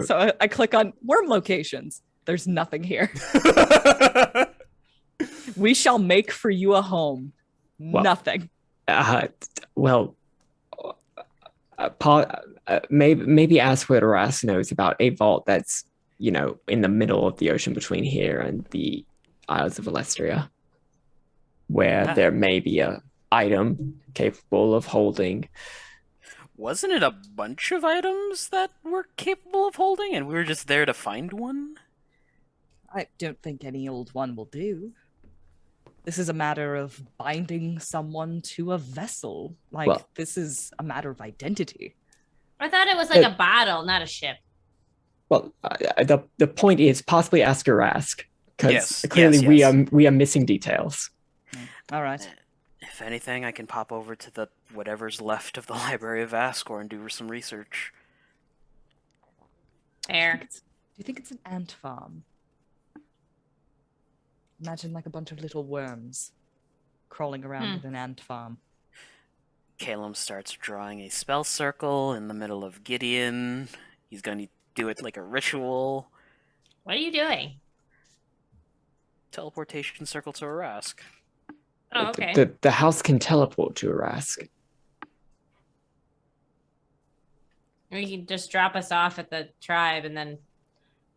Speaker 5: So I click on worm locations. There's nothing here. We shall make for you a home.
Speaker 4: Well,
Speaker 5: Nothing.
Speaker 4: Maybe ask what Aras knows about a vault that's, in the middle of the ocean between here and the Isles of Alestria, where there may be a item capable of holding.
Speaker 2: wasn't it a bunch of items that were capable of holding, and we were just there to find one?
Speaker 5: I don't think any old one will do. This is a matter of binding someone to a vessel. This is a matter of identity.
Speaker 3: I thought it was like a bottle, not a ship.
Speaker 4: Well, the point is possibly ask or ask, because
Speaker 2: Yes,
Speaker 4: clearly
Speaker 2: yes.
Speaker 4: we are missing details.
Speaker 5: All right.
Speaker 2: If anything, I can pop over to the whatever's left of the Library of Ascor and do some research.
Speaker 3: Fair.
Speaker 5: Do you think it's an ant farm? Imagine like a bunch of little worms crawling around in an ant farm.
Speaker 2: Caelum starts drawing a spell circle in the middle of Gideon. He's going to do it like a ritual.
Speaker 3: What are you doing?
Speaker 2: Teleportation circle to Arask.
Speaker 3: Oh, okay.
Speaker 4: The house can teleport to Arask.
Speaker 3: You can just drop us off at the tribe and then...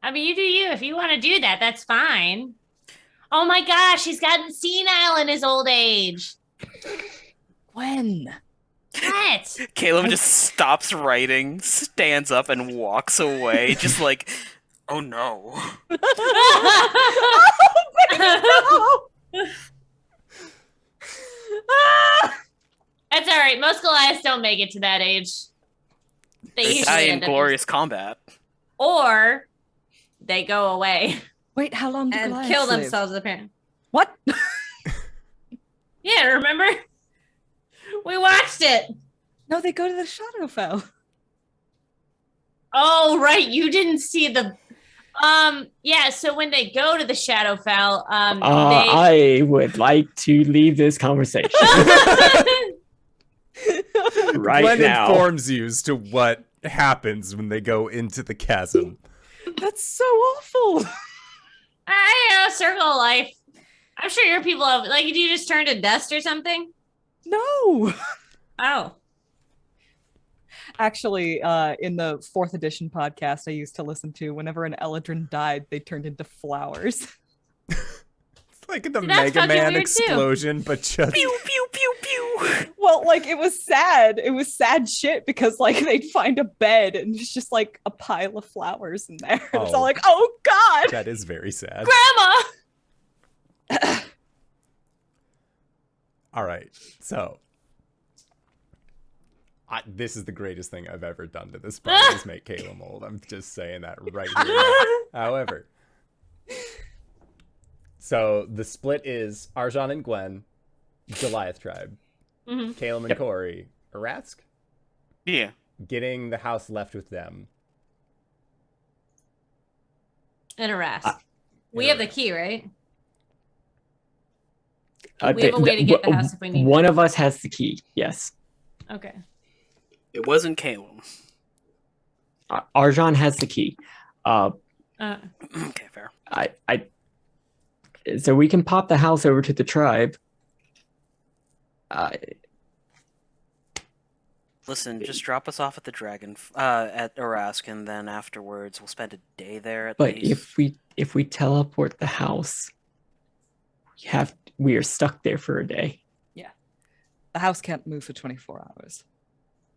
Speaker 3: I mean, you do you. If you want to do that, that's fine. Oh my gosh, he's gotten senile in his old age.
Speaker 5: When?
Speaker 3: What?
Speaker 2: Caelum just stops writing, stands up, and walks away, just like, oh no.
Speaker 3: That's all right. Most Goliaths don't make it to that age. They
Speaker 2: They
Speaker 3: usually
Speaker 2: die in
Speaker 3: end up
Speaker 2: glorious combat.
Speaker 3: or they go away
Speaker 5: Wait, how long do
Speaker 3: and
Speaker 5: Goliaths
Speaker 3: kill
Speaker 5: live?
Speaker 3: themselves. Apparently,
Speaker 5: What?
Speaker 3: yeah. Remember, we watched it.
Speaker 5: No, they go to the Shadowfell.
Speaker 3: Oh, right. You didn't see the. Yeah. So when they go to the Shadowfell,
Speaker 4: I would like to leave this conversation right
Speaker 1: Gwen
Speaker 4: now.
Speaker 1: informs you as to what happens when they go into the chasm.
Speaker 5: That's so awful.
Speaker 3: I know, circle of life. I'm sure your people have, like, do you just turn to dust or something?
Speaker 5: No.
Speaker 3: Oh.
Speaker 5: Actually, in the 4th edition podcast I used to listen to, whenever an Eladrin died, they turned into flowers.
Speaker 1: It's like the
Speaker 3: See, that's
Speaker 1: Mega
Speaker 3: fucking
Speaker 1: Man
Speaker 3: weird, too.
Speaker 1: explosion, but just
Speaker 2: Pew, pew, pew, pew.
Speaker 5: Well, like, it was sad. It was sad shit because, like, they'd find a bed and it's just, like, a pile of flowers in there. And it's all
Speaker 1: Oh.
Speaker 5: like, oh, God!
Speaker 1: that is very sad.
Speaker 3: Grandma!
Speaker 1: All right, so this is the greatest thing I've ever done to this party is make Caelum old. I'm just saying that right here. However, so the split is Arjhan and Gwen, Goliath tribe, Caelum and Cori, Arask,
Speaker 2: Yeah.
Speaker 1: getting the house left with them.
Speaker 3: And a rest. We have the key, right? We
Speaker 4: The-
Speaker 3: have a way to get the house if we need
Speaker 4: One of us has the key. Yes,
Speaker 3: Okay.
Speaker 2: It wasn't Caelum.
Speaker 4: Arjhan has the key.
Speaker 2: Okay, fair.
Speaker 4: So we can pop the house over to the tribe.
Speaker 2: Listen, just drop us off at the dragon, at Arask, and then afterwards we'll spend a day there at
Speaker 4: But
Speaker 2: least.
Speaker 4: if we teleport the house, We are stuck there for a day.
Speaker 5: The house can't move for 24 hours.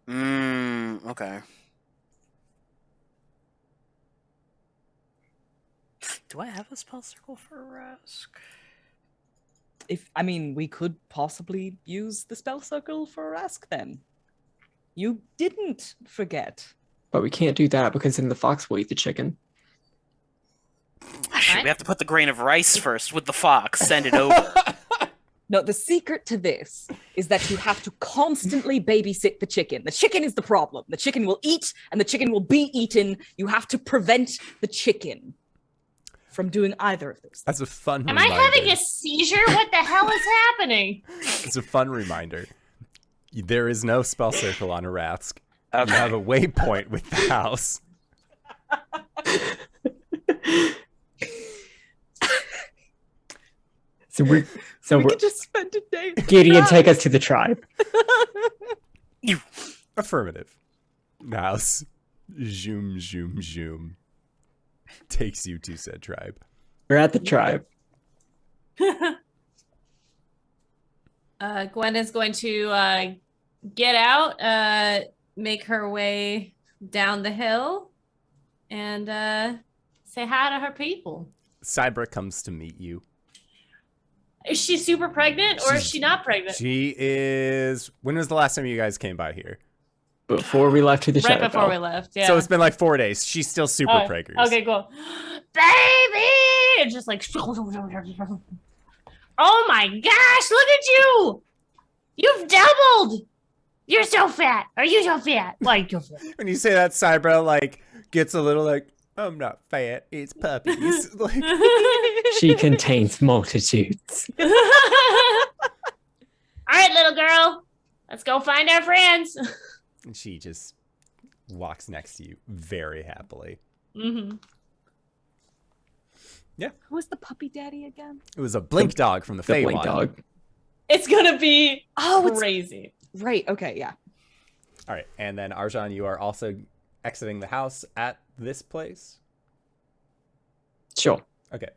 Speaker 2: Okay. Do I have a spell circle for Rask?
Speaker 5: We could possibly use the spell circle for Rask then. You didn't forget.
Speaker 4: But we can't do that because then the fox will eat the chicken.
Speaker 2: Shit, we have to put the grain of rice first with the fox. Send it over.
Speaker 5: No, the secret to this is that you have to constantly babysit the chicken. The chicken is the problem. The chicken will eat and the chicken will be eaten. You have to prevent the chicken from doing either of those.
Speaker 1: That's a fun
Speaker 3: Am
Speaker 1: reminder.
Speaker 3: I having a seizure? What the hell is happening?
Speaker 1: It's a fun reminder. There is no spell circle on a Rask.
Speaker 2: Okay.
Speaker 1: You have a waypoint with the house.
Speaker 5: We
Speaker 4: we're
Speaker 5: could just spend a day.
Speaker 4: Gideon, take us to the tribe.
Speaker 1: Affirmative. House. Zoom, zoom, zoom. Takes you to said tribe.
Speaker 4: We're at the tribe.
Speaker 3: Gwen is going to get out, make her way down the hill, and say hi to her people.
Speaker 1: Cybra comes to meet you.
Speaker 3: Is she super pregnant or is she not pregnant?
Speaker 1: She is. When was the last time you guys came by here?
Speaker 4: Before we left to the
Speaker 3: Right
Speaker 4: shadow.
Speaker 3: before we left, yeah.
Speaker 1: So it's been like 4 days. She's still super preggers.
Speaker 3: Okay, cool. Baby! It's just like, oh my gosh, look at you! You've doubled! You're so fat. Are you so fat? Like, you're fat.
Speaker 1: When you say that, Cybra like gets a little like, I'm not fat. It's puppies. Like,
Speaker 4: She contains multitudes.
Speaker 3: All right, little girl. Let's go find our friends.
Speaker 1: and she just walks next to you very happily.
Speaker 3: Mm-hmm.
Speaker 5: Who was the puppy daddy again?
Speaker 1: It was a blink dog from the
Speaker 4: The blink
Speaker 1: Feywild.
Speaker 4: dog.
Speaker 3: It's gonna be
Speaker 5: It's
Speaker 3: crazy.
Speaker 5: right. Okay, yeah.
Speaker 1: All right, and then Arjhan, you are also exiting the house at this place.
Speaker 4: Sure.
Speaker 1: Okay.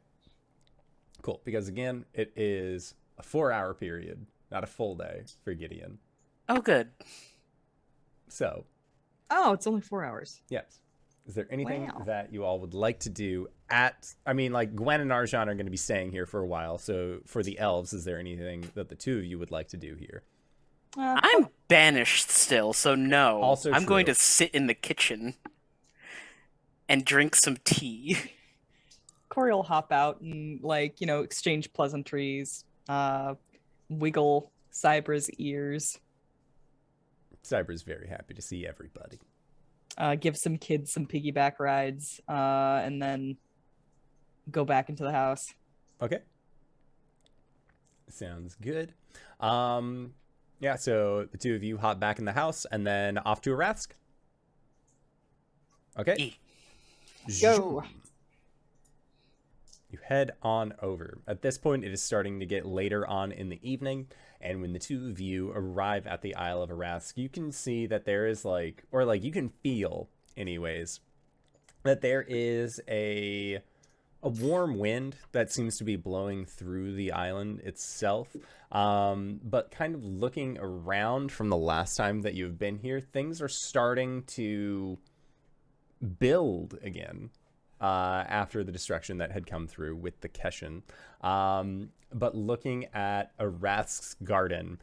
Speaker 1: Cool. Because again, it is a 4-hour period, not a full day for Gideon.
Speaker 2: Oh, good.
Speaker 1: So,
Speaker 5: Oh, it's only 4 hours.
Speaker 1: yes. Is there anything
Speaker 5: Wow.
Speaker 1: that you all would like to do at, I mean, like Gwen and Arjhan are going to be staying here for a while. So for the elves, is there anything that the two of you would like to do here?
Speaker 2: I'm banished still, so no.
Speaker 1: Also
Speaker 2: I'm going
Speaker 1: true.
Speaker 2: to sit in the kitchen and drink some tea.
Speaker 5: Cori will hop out and exchange pleasantries, wiggle Cybra's ears,
Speaker 1: Cyber's very happy to see everybody.
Speaker 5: give some kids some piggyback rides, and then go back into the house.
Speaker 1: Okay. Sounds good. Yeah, so the two of you hop back in the house and then off to a Rask. Okay.
Speaker 2: E.
Speaker 5: Go.
Speaker 1: You head on over. At this point, it is starting to get later on in the evening, and when the two of you arrive at the Isle of Arask, you can see that there is you can feel, anyways, that there is a warm wind that seems to be blowing through the island itself. But kind of looking around from the last time that you've been here, things are starting to build again. After the destruction that had come through with the Keshin. But looking at Arask's garden,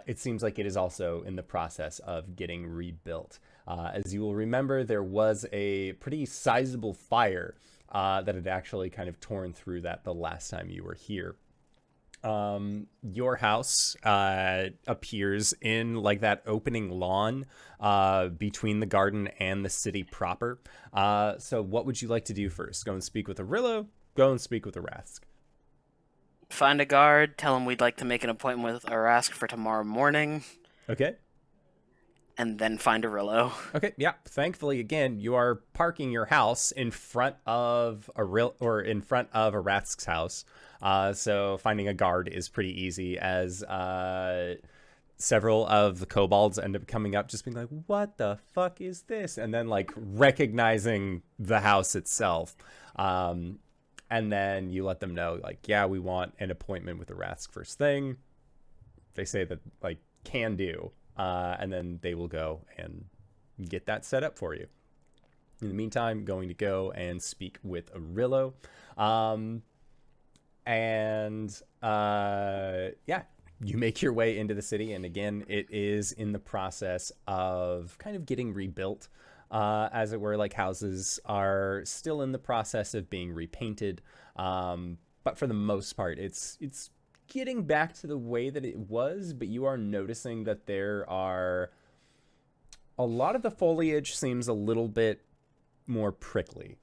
Speaker 1: it seems like it is also in the process of getting rebuilt. As you will remember, there was a pretty sizable fire that had actually kind of torn through that the last time you were here. Your house appears in like that opening lawn between the garden and the city proper. So what would you like to do first? Go and speak with Arillo? Go and speak with Arask.
Speaker 2: Find a guard, tell him we'd like to make an appointment with Arask for tomorrow morning,
Speaker 1: Okay.
Speaker 2: and then find Arillo.
Speaker 1: Okay, yeah. Thankfully, again, you are parking your house in front of Arask's house. So finding a guard is pretty easy, as several of the kobolds end up coming up just being like, what the fuck is this? And then like recognizing the house itself. And then you let them know, like, yeah, we want an appointment with the Rask first thing. They say that, like, can do. And then they will go and get that set up for you. In the meantime, going to go and speak with Arillo. Yeah, you make your way into the city. And again, it is in the process of kind of getting rebuilt. As it were, like houses are still in the process of being repainted. But for the most part, it's getting back to the way that it was, but you are noticing that there are a lot of the foliage seems a little bit more prickly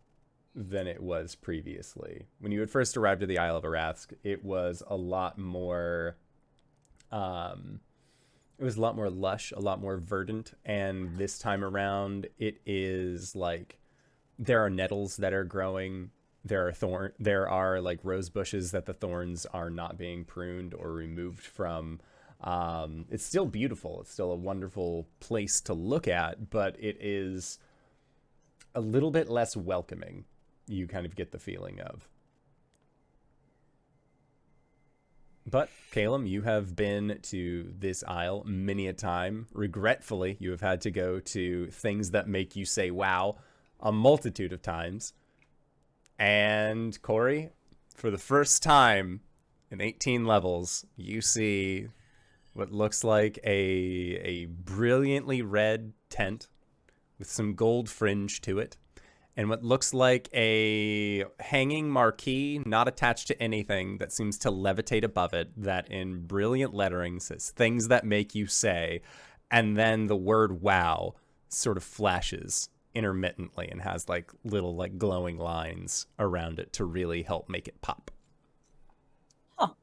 Speaker 1: than it was previously. When you had first arrived at the Isle of Arask, it was a lot more lush, a lot more verdant, and this time around it is like there are nettles that are growing. There are like rose bushes that the thorns are not being pruned or removed from. It's still beautiful. It's still a wonderful place to look at, but it is a little bit less welcoming. You kind of get the feeling of. But, Caelum, you have been to this isle many a time. Regretfully, you have had to go to things that make you say, wow, a multitude of times. And, Cori, for the first time in 18 levels, you see what looks like a brilliantly red tent with some gold fringe to it. And what looks like a hanging marquee, not attached to anything, that seems to levitate above it, that in brilliant lettering says things that make you say, and then the word wow sort of flashes intermittently and has like little like glowing lines around it to really help make it pop.
Speaker 5: Huh.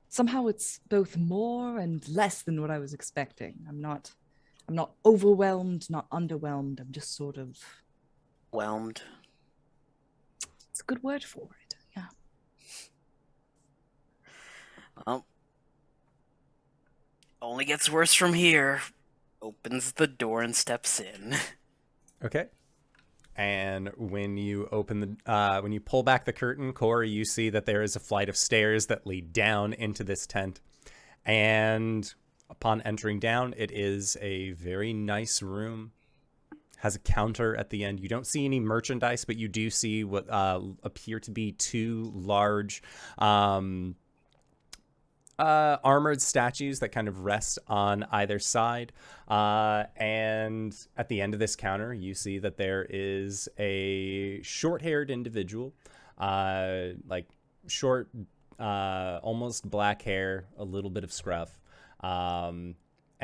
Speaker 5: Somehow it's both more and less than what I was expecting. I'm not overwhelmed, not underwhelmed. I'm just sort of
Speaker 2: Whelmed.
Speaker 5: It's a good word for it. Yeah.
Speaker 2: Well, only gets worse from here. Opens the door and steps in.
Speaker 1: Okay. And when you when you pull back the curtain, Cori, you see that there is a flight of stairs that lead down into this tent. And upon entering down, it is a very nice room. Has a counter at the end. You don't see any merchandise, but you do see what appear to be two large armored statues that kind of rest on either side. And at the end of this counter, you see that there is a short-haired individual, like short, almost black hair, a little bit of scruff.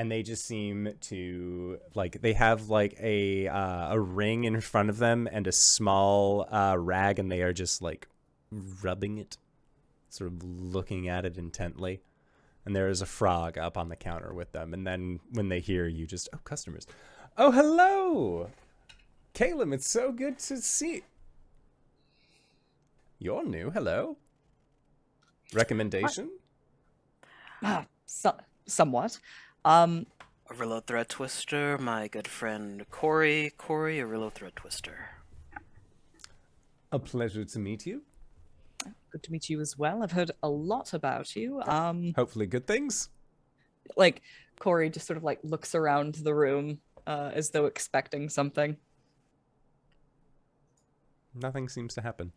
Speaker 1: And they just seem to, like, they have like a ring in front of them and a small rag, and they are just like rubbing it, sort of looking at it intently. And there is a frog up on the counter with them. And then when they hear you, just, oh, customers. Oh, hello! Caelum, it's so good to see. You're new. Hello. Recommendation?
Speaker 5: Somewhat.
Speaker 2: Arillo Thread Twister, my good friend Cori, Arillo Thread Twister.
Speaker 1: A pleasure to meet you.
Speaker 5: Good to meet you as well. I've heard a lot about you.
Speaker 1: Hopefully good things.
Speaker 5: Like Cori just sort of like looks around the room as though expecting something.
Speaker 1: Nothing seems to happen.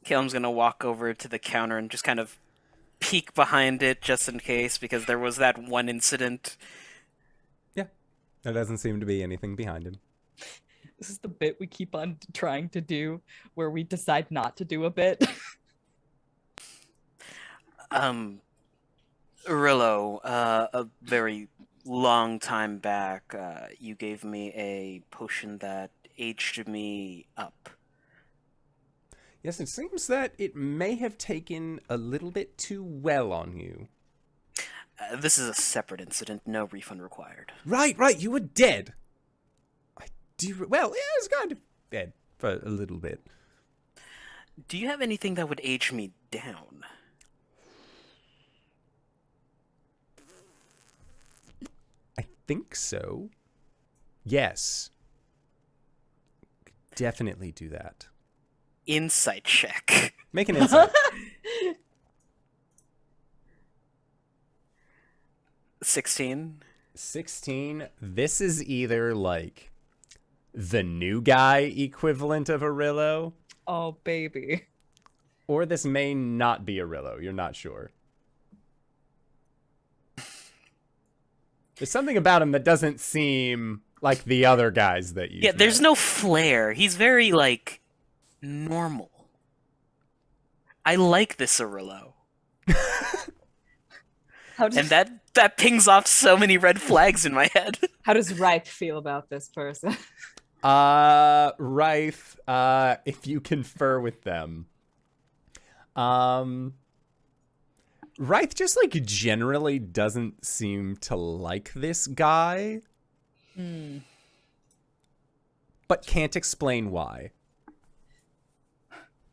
Speaker 2: Caelum's gonna walk over to the counter and just kind of peek behind it just in case, because there was that one incident.
Speaker 1: Yeah, there doesn't seem to be anything behind him.
Speaker 5: This is the bit we keep on trying to do where we decide not to do a bit.
Speaker 2: Arillo, a very long time back, you gave me a potion that aged me up.
Speaker 1: Yes, it seems that it may have taken a little bit too well on you.
Speaker 2: This is a separate incident, no refund required.
Speaker 1: Right, you were dead. Well, yeah, I was kind of dead for a little bit.
Speaker 2: Do you have anything that would age me down?
Speaker 1: I think so. Yes. Definitely do that.
Speaker 2: Insight check.
Speaker 1: Make an insight.
Speaker 2: 16.
Speaker 1: 16. This is either like the new guy equivalent of Arillo,
Speaker 5: Oh, baby.
Speaker 1: or this may not be Arillo. You're not sure. There's something about him that doesn't seem like the other guys that you.
Speaker 2: Yeah, there's no flair. He's very, like, normal. I like this Arillo.
Speaker 5: How does,
Speaker 2: And that pings off so many red flags in my head.
Speaker 5: how does Ripe feel about this person?
Speaker 1: Rife, if you confer with them. Rife just like generally doesn't seem to like this guy, but can't explain why.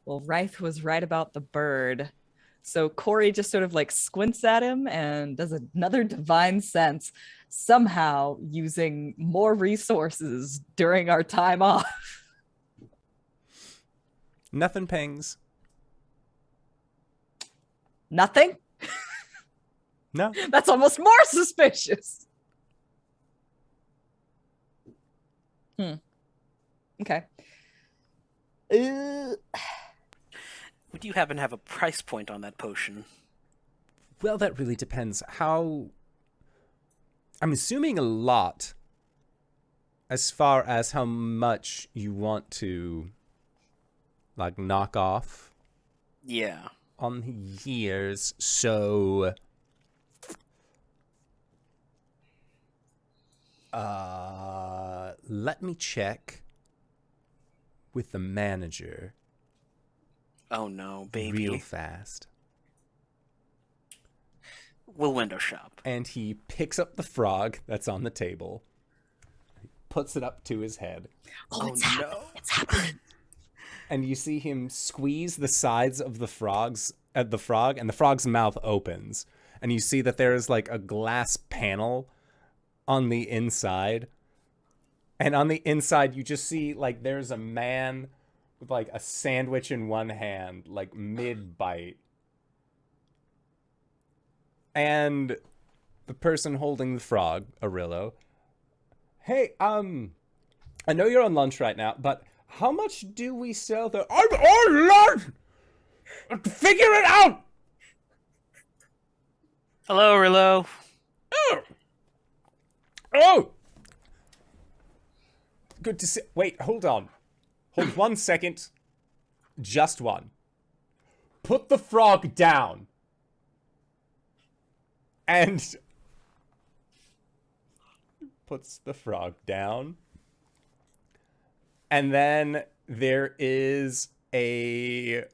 Speaker 5: Well, Rife was right about the bird. So Cori just sort of like squints at him and does another divine sense, somehow using more resources during our time off.
Speaker 1: Nothing pings.
Speaker 5: Nothing?
Speaker 1: No.
Speaker 5: That's almost more suspicious. Okay.
Speaker 2: Would you happen to have a price point on that potion?
Speaker 1: Well, that really depends. I'm assuming a lot as far as how much you want to, like, knock off
Speaker 2: Yeah.
Speaker 1: on the years. So, let me check with the manager
Speaker 2: Oh no, baby.
Speaker 1: real fast.
Speaker 2: We'll window shop.
Speaker 1: And he picks up the frog that's on the table, puts it up to his head,
Speaker 2: Oh no.
Speaker 5: It's happening.
Speaker 1: and you see him squeeze the sides of the frog, and the frog's mouth opens, and you see that there is like a glass panel on the inside, and on the inside you just see like there's a man with like a sandwich in one hand, like mid-bite. And the person holding the frog, Arillo, hey, I know you're on lunch right now, but how much do we sell the... I'm on lunch! Figure it out!
Speaker 2: Hello, Rillo.
Speaker 1: Oh! Good to see... Wait, hold on. Hold 1 second. Just one. Put the frog down. And puts the frog down. And then there is a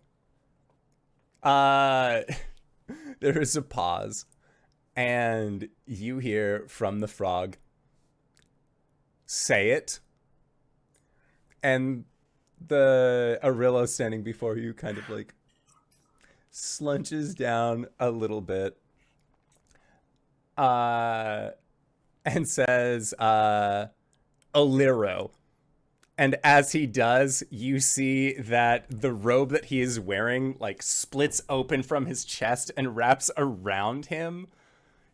Speaker 1: there is a pause, and you hear from the frog, "Say it." And the Arillo standing before you kind of like slunches down a little bit. And says, Oliro. And as he does, you see that the robe that he is wearing, like, splits open from his chest and wraps around him.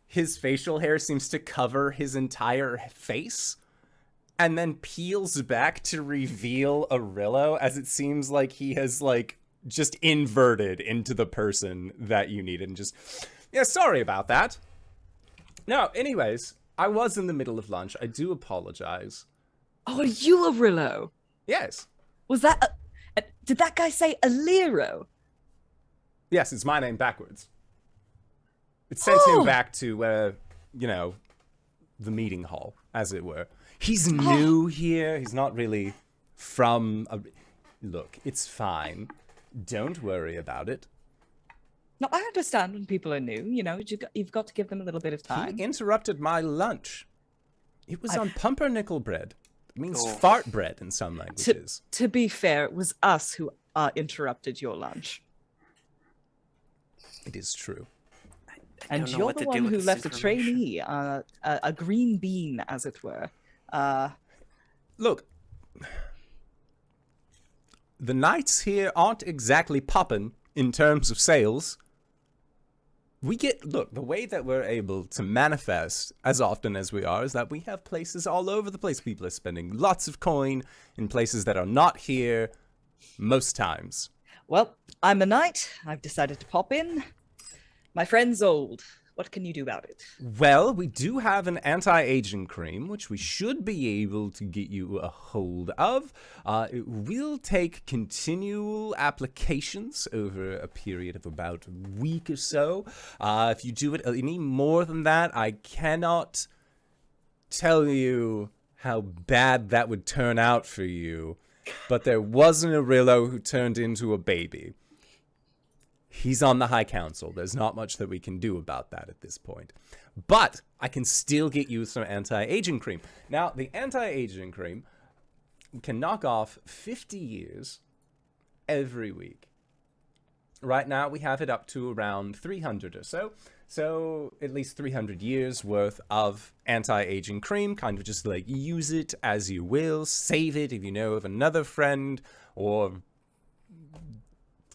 Speaker 1: His facial hair seems to cover his entire face, and then peels back to reveal Arillo, as it seems like he has, like, just inverted into the person that you needed. And just, yeah, sorry about that. No, anyways, I was in the middle of lunch. I do apologize.
Speaker 5: Oh, are you a Rillo?
Speaker 1: Yes.
Speaker 5: Was that did that guy say Aliro?
Speaker 1: Yes, it's my name backwards. It sent him back to, the meeting hall, as it were. He's new here. He's not really from... Look, it's fine. Don't worry about it.
Speaker 5: No, I understand when people are new. You know, you've got to give them a little bit of time.
Speaker 1: He interrupted my lunch. It was on pumpernickel bread. It means
Speaker 2: Oh.
Speaker 1: fart bread in some languages.
Speaker 5: To be fair, it was us who interrupted your lunch.
Speaker 1: It is true.
Speaker 2: I
Speaker 5: And
Speaker 2: don't know
Speaker 5: you're
Speaker 2: what
Speaker 5: the
Speaker 2: to do
Speaker 5: one
Speaker 2: with
Speaker 5: who
Speaker 2: this
Speaker 5: left a
Speaker 2: information.
Speaker 5: trainee, a green bean, as it were.
Speaker 1: Look, the nights here aren't exactly popping in terms of sales. Look, the way that we're able to manifest as often as we are is that we have places all over the place. People are spending lots of coin in places that are not here most times.
Speaker 5: Well, I'm a knight. I've decided to pop in. My friend's old. What can you do about it?
Speaker 1: Well, we do have an anti-aging cream, which we should be able to get you a hold of. It will take continual applications over a period of about a week or so. If you do it any more than that, I cannot tell you how bad that would turn out for you. But there was an Arillo who turned into a baby. He's on the High Council. There's not much that we can do about that at this point. But I can still get you some anti-aging cream. Now, the anti-aging cream can knock off 50 years every week. Right now, we have it up to around 300 or so. So, at least 300 years worth of anti-aging cream. Kind of just like use it as you will. Save it if you know of another friend or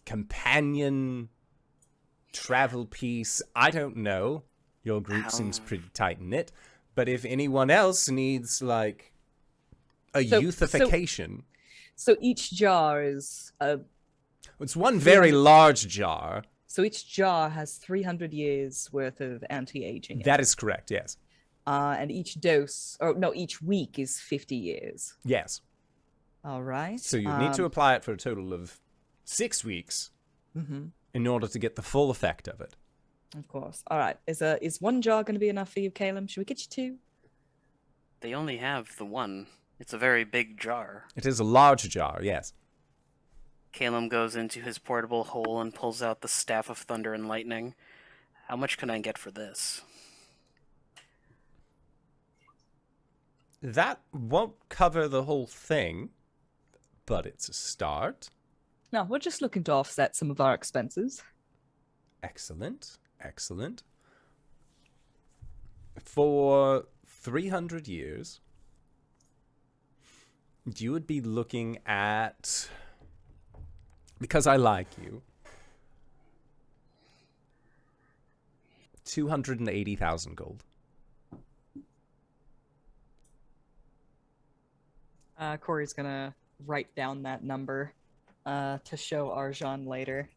Speaker 1: companion travel piece. I don't know. Your group seems pretty tight-knit. But if anyone else needs, like, a youthification...
Speaker 5: So each jar is...
Speaker 1: It's one very large jar.
Speaker 5: So each jar has 300 years worth of anti-aging.
Speaker 1: That is correct, yes.
Speaker 5: And each dose... Or no, each week is 50 years.
Speaker 1: Yes.
Speaker 5: All right.
Speaker 1: So you need to apply it for a total of 6 weeks in order to get the full effect of it.
Speaker 5: Of course. All right. Is one jar going to be enough for you, Caelum? Should we get you two?
Speaker 2: They only have the one. It's a very big jar.
Speaker 1: It is a large jar, yes.
Speaker 2: Caelum goes into his portable hole and pulls out the Staff of Thunder and Lightning. How much can I get for this?
Speaker 1: That won't cover the whole thing, but it's a start.
Speaker 5: No, we're just looking to offset some of our expenses.
Speaker 1: Excellent, excellent. For 300 years, you would be looking at, because I like you, 280,000 gold.
Speaker 5: Cori's gonna write down that number to show Arjhan later.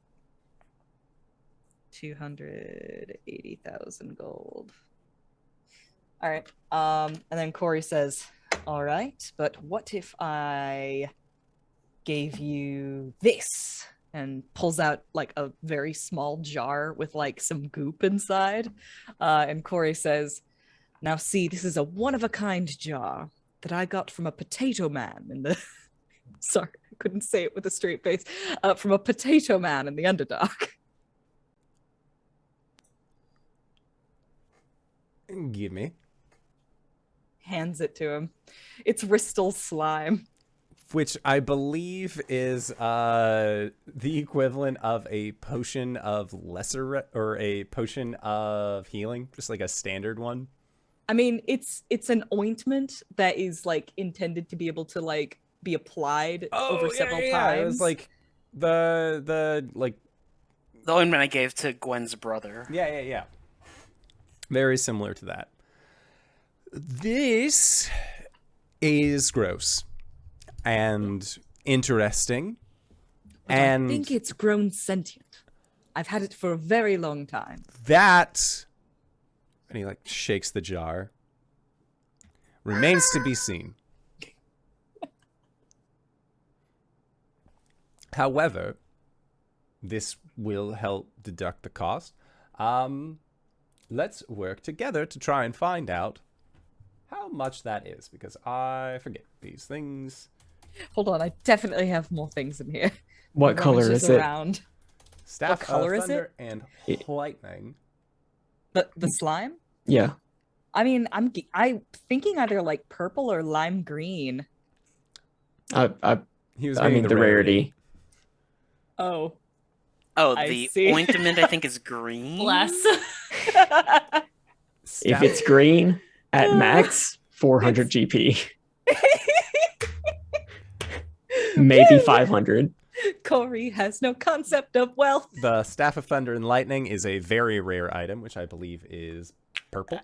Speaker 5: 280,000 gold. All right. And then Cori says, all right, but what if I gave you this? And pulls out like a very small jar with like some goop inside. And Cori says, now see, this is a one-of-a-kind jar that I got from a potato man in the... Sorry, I couldn't say it with a straight face. From a potato man in the Underdark.
Speaker 1: Give me.
Speaker 5: Hands it to him. It's Ristal slime.
Speaker 1: Which I believe is the equivalent of a potion of or a potion of healing, just like a standard one.
Speaker 5: I mean, it's an ointment that is like intended to be able to like be applied over several times.
Speaker 1: It was like the
Speaker 2: ointment I gave to Gwen's brother.
Speaker 1: Yeah. Very similar to that. This is gross and interesting.
Speaker 5: But
Speaker 1: and
Speaker 5: I think it's grown sentient. I've had it for a very long time.
Speaker 1: That, and he like shakes the jar, remains to be seen. However, this will help deduct the cost. Let's work together to try and find out how much that is, because I forget these things.
Speaker 5: Hold on, I definitely have more things in here.
Speaker 4: What color is it?
Speaker 5: Around.
Speaker 1: Staff
Speaker 5: What color
Speaker 1: of
Speaker 5: is
Speaker 1: Thunder and Lightning.
Speaker 5: The slime?
Speaker 4: Yeah.
Speaker 5: I mean, I'm thinking either like purple or lime green.
Speaker 1: He was getting
Speaker 4: the rarity.
Speaker 5: Oh.
Speaker 2: Oh,
Speaker 5: I
Speaker 2: the
Speaker 5: see.
Speaker 2: ointment I think is green.
Speaker 3: Bless.
Speaker 4: If it's green at max, 400 GP. maybe 500.
Speaker 5: Cori has no concept of wealth.
Speaker 1: The Staff of Thunder and Lightning is a very rare item, which I believe is purple.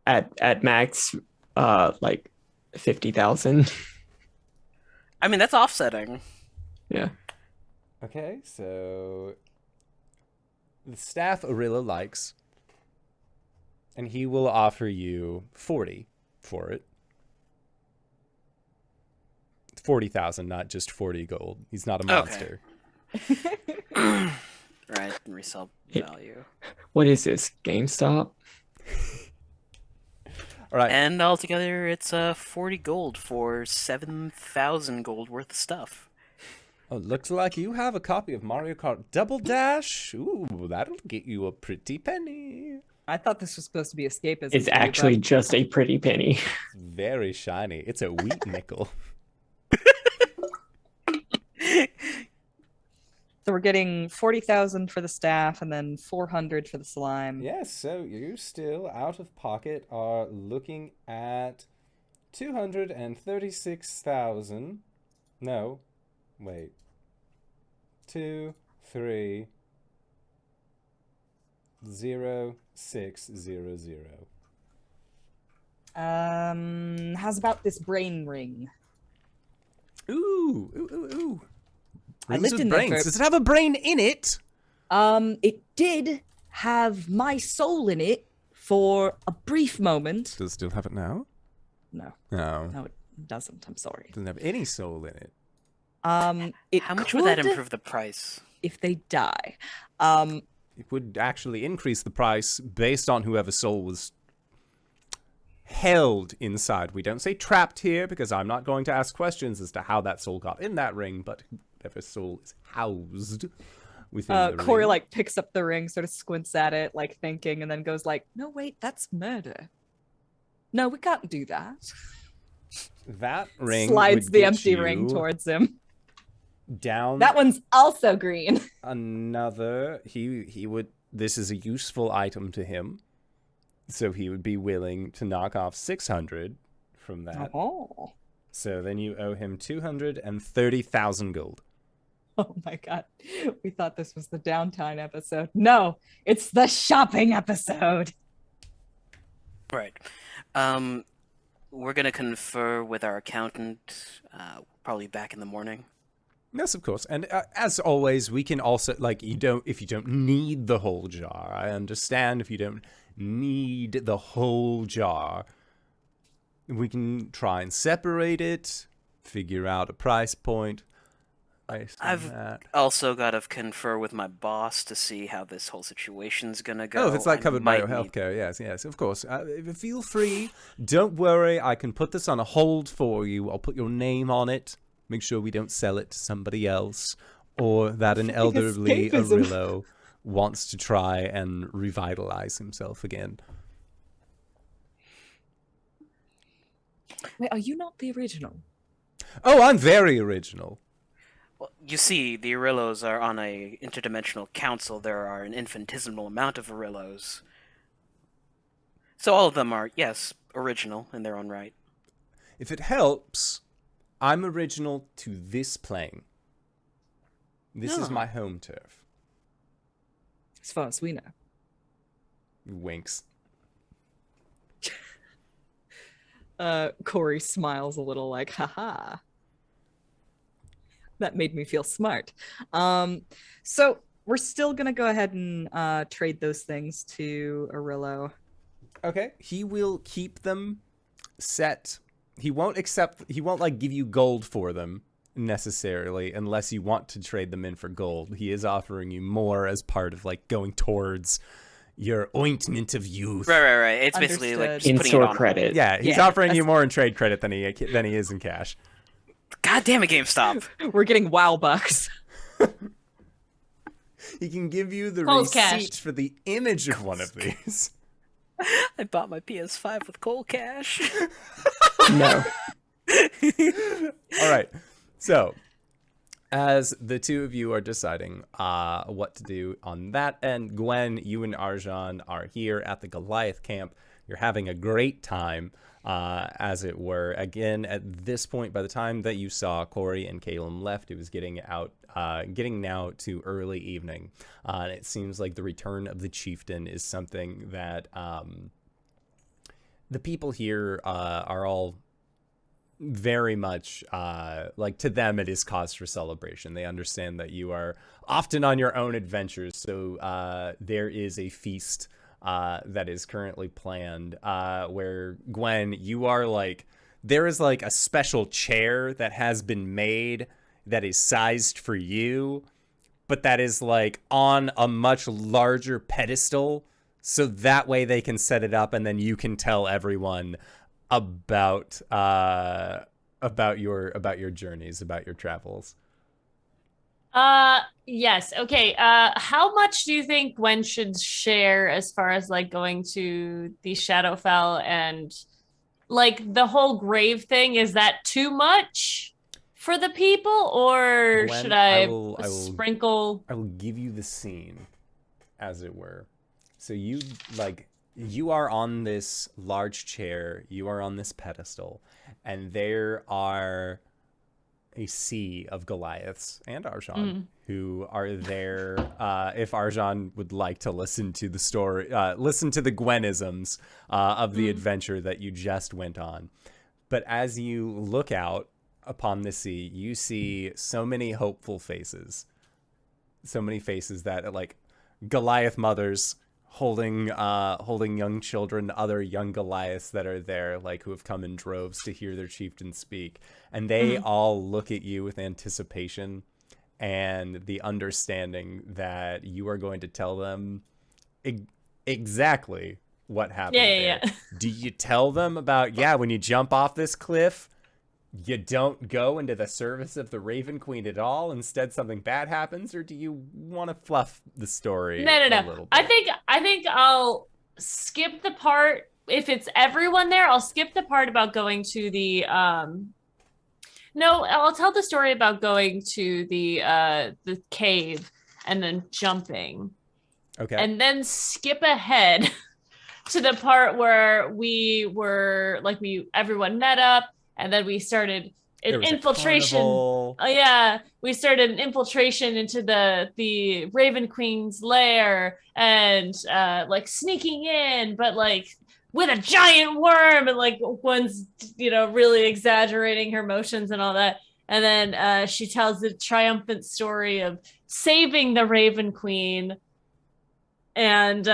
Speaker 4: At max, like 50,000.
Speaker 2: I mean, that's offsetting.
Speaker 4: Yeah.
Speaker 1: Okay, so the staff Arilla likes, and he will offer you 40 for it. 40,000, not just 40 gold. He's not a monster.
Speaker 2: Right, resale value.
Speaker 4: What is this? GameStop?
Speaker 1: All right.
Speaker 2: And altogether, it's 40 gold for 7,000 gold worth of stuff.
Speaker 1: Oh, looks like you have a copy of Mario Kart Double Dash. Ooh, that'll get you a pretty penny.
Speaker 5: I thought this was supposed to be escapism.
Speaker 4: It's
Speaker 5: for you,
Speaker 4: actually
Speaker 5: but-
Speaker 4: just a pretty penny.
Speaker 1: It's very shiny. It's a wheat nickel.
Speaker 5: So we're getting 40,000 for the staff and then 400 for the slime.
Speaker 1: Yes, so you still out of pocket are looking at 236,000. No, wait. 2, 3, 0, 6, 0, 0.
Speaker 5: How's about this brain ring?
Speaker 1: Ooh, ooh, ooh, ooh.
Speaker 5: I
Speaker 1: Rings
Speaker 5: lived
Speaker 1: with
Speaker 5: in there
Speaker 1: brains.
Speaker 5: for-
Speaker 1: Does it have a brain in it?
Speaker 5: It did have my soul in it for a brief moment.
Speaker 1: Does it still have it now?
Speaker 5: No,
Speaker 1: No.
Speaker 5: no, it doesn't. I'm sorry.
Speaker 1: Doesn't have any soul in it.
Speaker 5: It
Speaker 2: How much would that
Speaker 5: could
Speaker 2: improve the price?
Speaker 5: if they die?
Speaker 1: It would actually increase the price based on whoever's soul was held inside. We don't say trapped here because I'm not going to ask questions as to how that soul got in that ring, but whoever's soul is housed within the
Speaker 5: Cori
Speaker 1: ring.
Speaker 5: like picks up the ring, sort of squints at it, like thinking, and then goes like, "No, wait, that's murder. No, we can't do that."
Speaker 1: That ring
Speaker 5: Slides
Speaker 1: would
Speaker 5: the
Speaker 1: get
Speaker 5: empty ring
Speaker 1: you
Speaker 5: towards him.
Speaker 1: down
Speaker 5: That one's also green.
Speaker 1: another. He would. This is a useful item to him, so he would be willing to knock off 600 from that.
Speaker 5: Oh.
Speaker 1: So then you owe him 230,000 gold.
Speaker 5: Oh my god. We thought this was the downtime episode. No, it's the shopping episode.
Speaker 2: Right. We're gonna confer with our accountant, probably back in the morning.
Speaker 1: Yes, of course. And as always, we can also, like, if you don't need the whole jar, I understand if you don't need the whole jar, we can try and separate it, figure out a price point. Based on
Speaker 2: I've
Speaker 1: that.
Speaker 2: also got to confer with my boss to see how this whole situation's gonna go.
Speaker 1: Oh, if it's like
Speaker 2: I
Speaker 1: covered by your
Speaker 2: might need-
Speaker 1: healthcare, yes, of course. Feel free. Don't worry. I can put this on a hold for you. I'll put your name on it. Make sure we don't sell it to somebody else, or that an elderly
Speaker 5: escapism.
Speaker 1: Arillo wants to try and revitalize himself again.
Speaker 5: Wait, are you not the original?
Speaker 1: Oh, I'm very original.
Speaker 2: Well, you see, the Arillos are on a interdimensional council. There are an infinitesimal amount of Arillos. So all of them are, yes, original in their own right.
Speaker 1: If it helps, I'm original to this plane. This is
Speaker 2: Oh.
Speaker 1: my home turf.
Speaker 5: As far as we know.
Speaker 1: Winks.
Speaker 5: Cori smiles a little like, haha. That made me feel smart. So we're still gonna go ahead and trade those things to Arillo.
Speaker 1: Okay, he will keep them set. He won't like give you gold for them necessarily unless you want to trade them in for gold. He is offering you more as part of like going towards your ointment of youth.
Speaker 2: Right. It's basically like
Speaker 5: Understood.
Speaker 2: just putting it
Speaker 4: In-store
Speaker 2: on
Speaker 4: credit.
Speaker 1: Yeah, he's
Speaker 5: Yeah,
Speaker 1: offering you
Speaker 5: that's-
Speaker 1: more in trade credit than he is in cash.
Speaker 2: hold. God damn it, GameStop!
Speaker 5: We're getting WoW bucks.
Speaker 1: He can give you the
Speaker 3: Cold cash.
Speaker 1: receipt for the image of one of these.
Speaker 2: I bought my PS5 with cold cash.
Speaker 4: No.
Speaker 1: All right. So, as the two of you are deciding what to do on that end, Gwen, you and Arjhan are here at the Goliath camp. You're having a great time. as it were. Again, at this point, by the time that you saw Cori and Caelum left, it was getting now to early evening. And it seems like the return of the chieftain is something that the people here are all very much like, to them it is cause for celebration. They understand that you are often on your own adventures, so there is a feast that is currently planned where, Gwen, you are like, there is like a special chair that has been made that is sized for you, but that is like on a much larger pedestal, so that way they can set it up and then you can tell everyone about your journeys, about your travels.
Speaker 3: Yes. Okay. How much do you think Gwen should share as far as like going to the Shadowfell and like the whole grave thing? Is that too much for the people, or
Speaker 1: Gwen,
Speaker 3: should I
Speaker 1: will
Speaker 3: sprinkle?
Speaker 1: I will give you the scene, as it were. So you are on this large chair, you are on this pedestal, and there are a sea of Goliaths and Arjhan who are there. If Arjhan would like to listen to the story, listen to the Gwenisms of the adventure that you just went on. But as you look out upon the sea, you see so many hopeful faces. So many faces that, like, Goliath mothers holding young children, other young Goliaths that are there, like, who have come in droves to hear their chieftain speak. And they all look at you with anticipation and the understanding that you are going to tell them exactly what happened there.
Speaker 3: Yeah.
Speaker 1: Do you tell them about, when you jump off this cliff, you don't go into the service of the Raven Queen at all? Instead, something bad happens? Or do you want to fluff the story
Speaker 3: No.
Speaker 1: a little bit?
Speaker 3: I think I'll skip the part. If it's everyone there, I'll skip the part about going to the no, I'll tell the story about going to the cave and then jumping.
Speaker 1: Okay.
Speaker 3: And then skip ahead to the part where everyone met up, and then we started an infiltration. We started an infiltration into the Raven Queen's lair, and like sneaking in, but like with a giant worm, and like one's really exaggerating her motions and all that. And then she tells the triumphant story of saving the Raven Queen and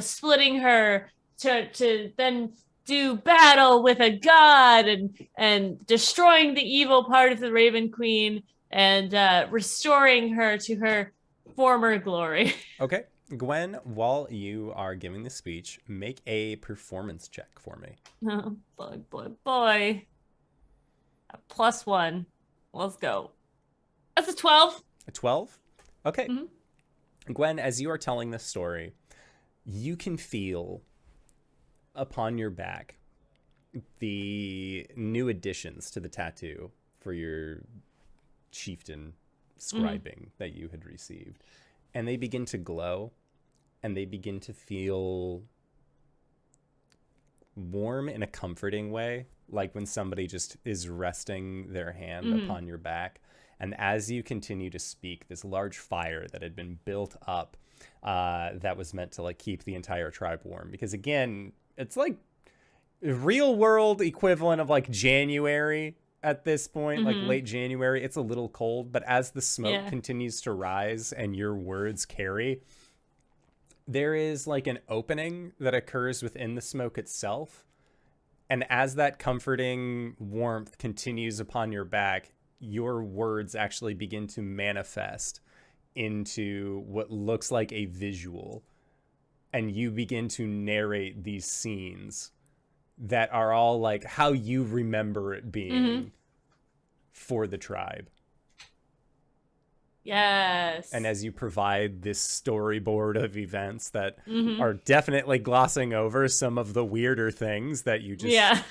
Speaker 3: splitting her to then do battle with a god and destroying the evil part of the Raven Queen and restoring her to her former glory.
Speaker 1: Okay. Gwen, while you are giving the speech, make a performance check for me.
Speaker 3: Oh, boy. A +1. Let's go. That's a 12.
Speaker 1: A 12? Okay. Gwen, as you are telling this story, you can feel upon your back the new additions to the tattoo for your chieftain scribing that you had received. And they begin to glow, and they begin to feel warm in a comforting way, like when somebody just is resting their hand upon your back. And as you continue to speak, this large fire that had been built up that was meant to like keep the entire tribe warm. Because again, it's like real world equivalent of like January at this point, like late January. It's a little cold, but as the smoke continues to rise and your words carry, there is like an opening that occurs within the smoke itself. And as that comforting warmth continues upon your back, your words actually begin to manifest into what looks like a visual. And you begin to narrate these scenes that are all like how you remember it being for the tribe.
Speaker 3: Yes.
Speaker 1: And as you provide this storyboard of events that are definitely glossing over some of the weirder things that you just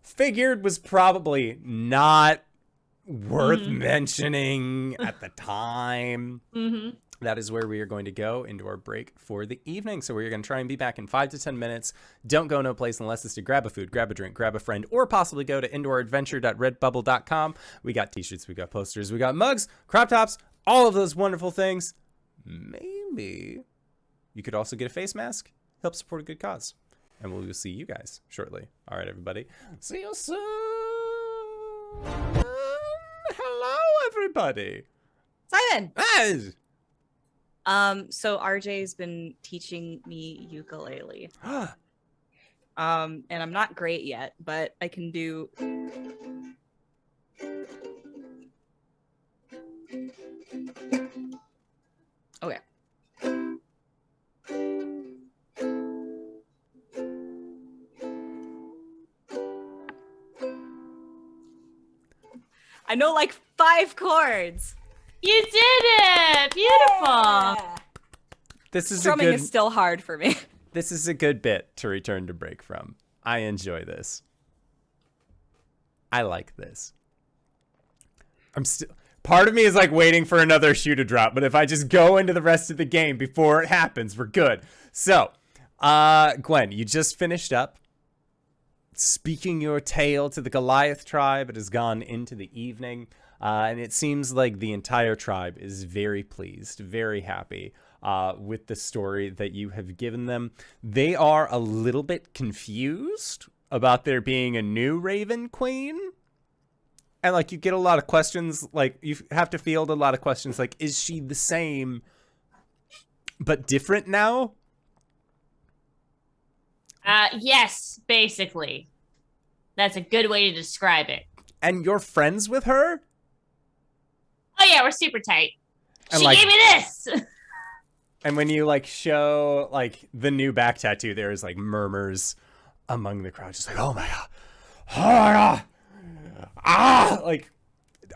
Speaker 1: figured was probably not worth mentioning at the time.
Speaker 3: Mm-hmm.
Speaker 1: That is where we are going to go into our break for the evening. So we're going to try and be back in 5 to 10 minutes. Don't go no place unless it's to grab a food, grab a drink, grab a friend, or possibly go to indooradventure.redbubble.com. We got t-shirts, we got posters, we got mugs, crop tops, all of those wonderful things. Maybe you could also get a face mask, help support a good cause. And we'll see you guys shortly. All right, everybody. See you soon. Hello, everybody.
Speaker 5: Simon.
Speaker 1: Hey.
Speaker 5: So RJ's been teaching me ukulele. And I'm not great yet, but I can do. Okay. I know like 5 chords.
Speaker 3: You did it! Beautiful.
Speaker 5: Yeah.
Speaker 1: This is
Speaker 5: Strumming
Speaker 1: a good.
Speaker 5: is still hard for me.
Speaker 1: This is a good bit to return to break from. I enjoy this. I like this. I'm still. Part of me is like waiting for another shoe to drop, but if I just go into the rest of the game before it happens, we're good. So, Gwen, you just finished up speaking your tale to the Goliath tribe. It has gone into the evening, and it seems like the entire tribe is very pleased, very happy with the story that you have given them. They are a little bit confused about there being a new Raven Queen. And, like, you get a lot of questions, like, you have to field a lot of questions, like, is she the same but different now?
Speaker 3: Yes, basically. That's a good way to describe it.
Speaker 1: And you're friends with her?
Speaker 3: Oh yeah, we're super tight.
Speaker 1: And
Speaker 3: she
Speaker 1: like,
Speaker 3: gave me this!
Speaker 1: And when you, like, show, like, the new back tattoo, there is, like, murmurs among the crowd, just like, oh my god. Oh my god. Like,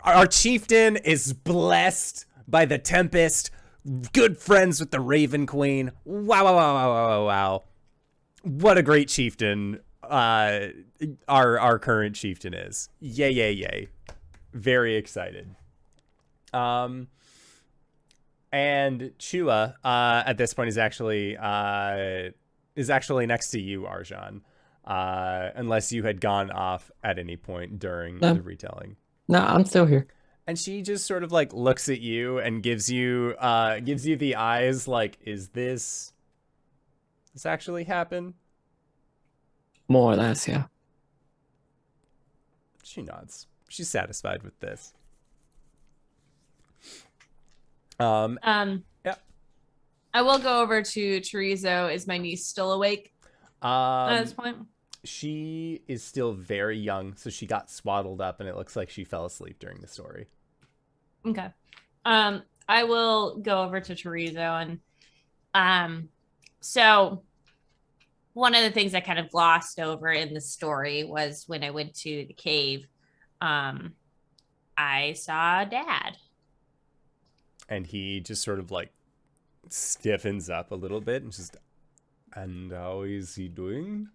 Speaker 1: our chieftain is blessed by the Tempest, good friends with the Raven Queen. Wow, wow, wow, wow, wow, wow. What a great chieftain our current chieftain is. Yay, yay, yay. Very excited. And Chua, at this point is actually next to you, Arjhan. Unless you had gone off at any point during the retelling.
Speaker 4: No, I'm still here.
Speaker 1: And she just sort of like looks at you and gives you the eyes like, is this actually happen?
Speaker 4: More or less, yeah.
Speaker 1: She nods. She's satisfied with this. Yeah.
Speaker 6: I will go over to Chorizo. Is my niece still awake at this point?
Speaker 1: She is still very young, so she got swaddled up, and it looks like she fell asleep during the story.
Speaker 3: Okay. I will go over to Chorizo and so one of the things I kind of glossed over in the story was when I went to the cave, I saw Dad.
Speaker 1: And he just sort of like stiffens up a little bit and just, and how is he doing?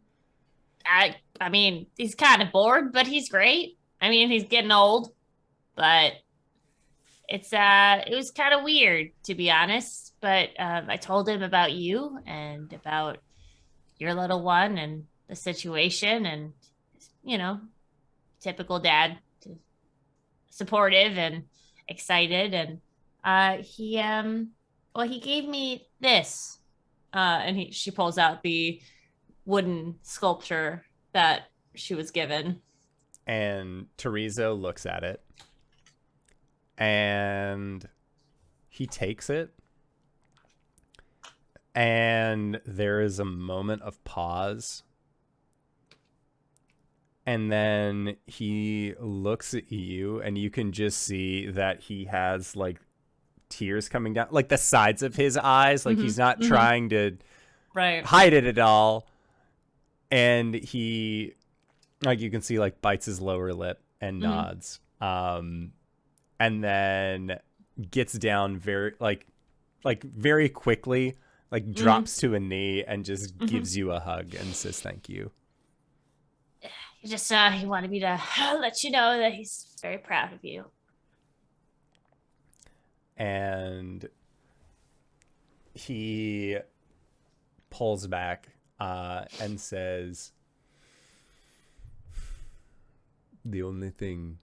Speaker 3: I mean, he's kind of bored, but he's great. I mean, he's getting old, but it was kind of weird, to be honest. But I told him about you and about your little one and the situation, and you know, typical dad, supportive and excited. And he gave me this, and she pulls out the wooden sculpture that she was given.
Speaker 1: And Chorizo looks at it, and he takes it, and there is a moment of pause, and then he looks at you, and you can just see that he has like tears coming down like the sides of his eyes, like he's not trying to hide it at all. And he, like, you can see, like, bites his lower lip and nods. And then gets down very quickly, like, drops to a knee and just gives you a hug and says thank you.
Speaker 3: He wanted me to let you know that he's very proud of you.
Speaker 1: And he pulls back and says, the only thing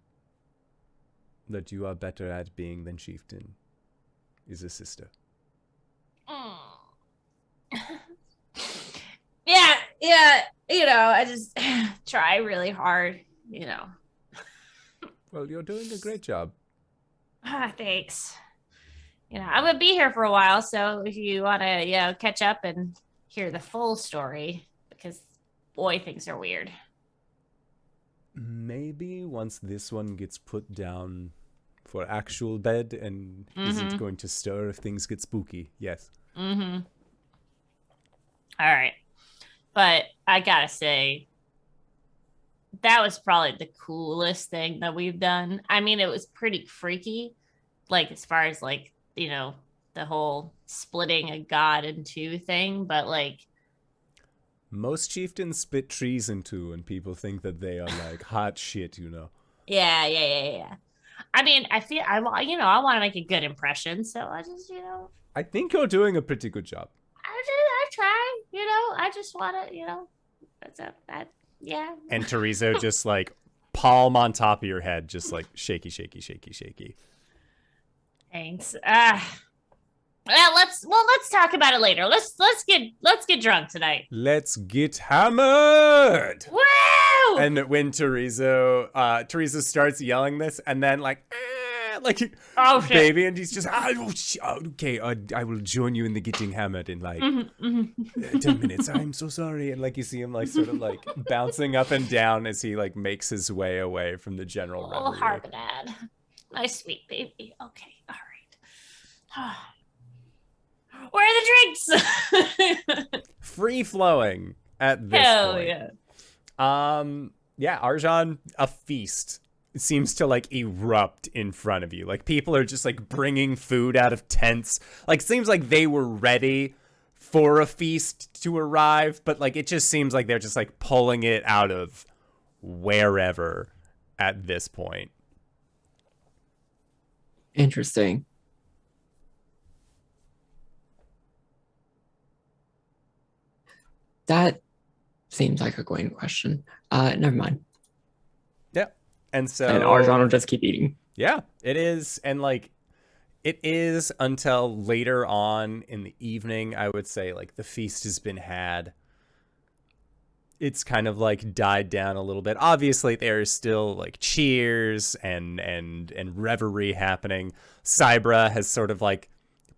Speaker 1: that you are better at being than chieftain is a sister.
Speaker 3: Yeah, I just try really hard,
Speaker 1: Well, you're doing a great job.
Speaker 3: Thanks. I'm gonna be here for a while, so if you want to, catch up and hear the full story, because boy, things are weird.
Speaker 1: Maybe once this one gets put down for actual bed and isn't going to stir if things get spooky. Yes.
Speaker 3: All right. But I gotta say, that was probably the coolest thing that we've done. I mean, it was pretty freaky, like as far as like, the whole splitting a god in two thing, but like
Speaker 1: most chieftains split trees in two and people think that they are like hot shit,
Speaker 3: Yeah. I mean, I want to make a good impression, so I just,
Speaker 1: I think you're doing a pretty good job.
Speaker 3: I try, I just want to, yeah.
Speaker 1: And Teresa just like palm on top of your head, just like shaky, shaky, shaky, shaky.
Speaker 3: Thanks. Well, let's talk about it later. Let's get drunk tonight.
Speaker 1: Let's get hammered.
Speaker 3: Woo!
Speaker 1: And when Teresa starts yelling this, and then like
Speaker 3: oh shit,
Speaker 1: baby, and he's just okay. I will join you in the getting hammered in like 10 minutes. I'm so sorry, and like you see him like sort of like bouncing up and down as he like makes his way away from the general revelry.
Speaker 3: Oh, Harbinad, my sweet baby. Okay, all right. Where are the drinks?
Speaker 1: Free flowing at this
Speaker 3: Hell
Speaker 1: point.
Speaker 3: Yeah.
Speaker 1: Arjhan, a feast seems to like erupt in front of you. Like people are just like bringing food out of tents. Like seems like they were ready for a feast to arrive, but like it just seems like they're just like pulling it out of wherever at this point.
Speaker 4: Interesting. That seems like a Gwen question. Never mind.
Speaker 1: Yeah. And so
Speaker 4: And Arjhan will just keep eating.
Speaker 1: Yeah, it is. And like it is until later on in the evening, I would say, like the feast has been had. It's kind of like died down a little bit. Obviously, there's still like cheers and revelry happening. Cybra has sort of like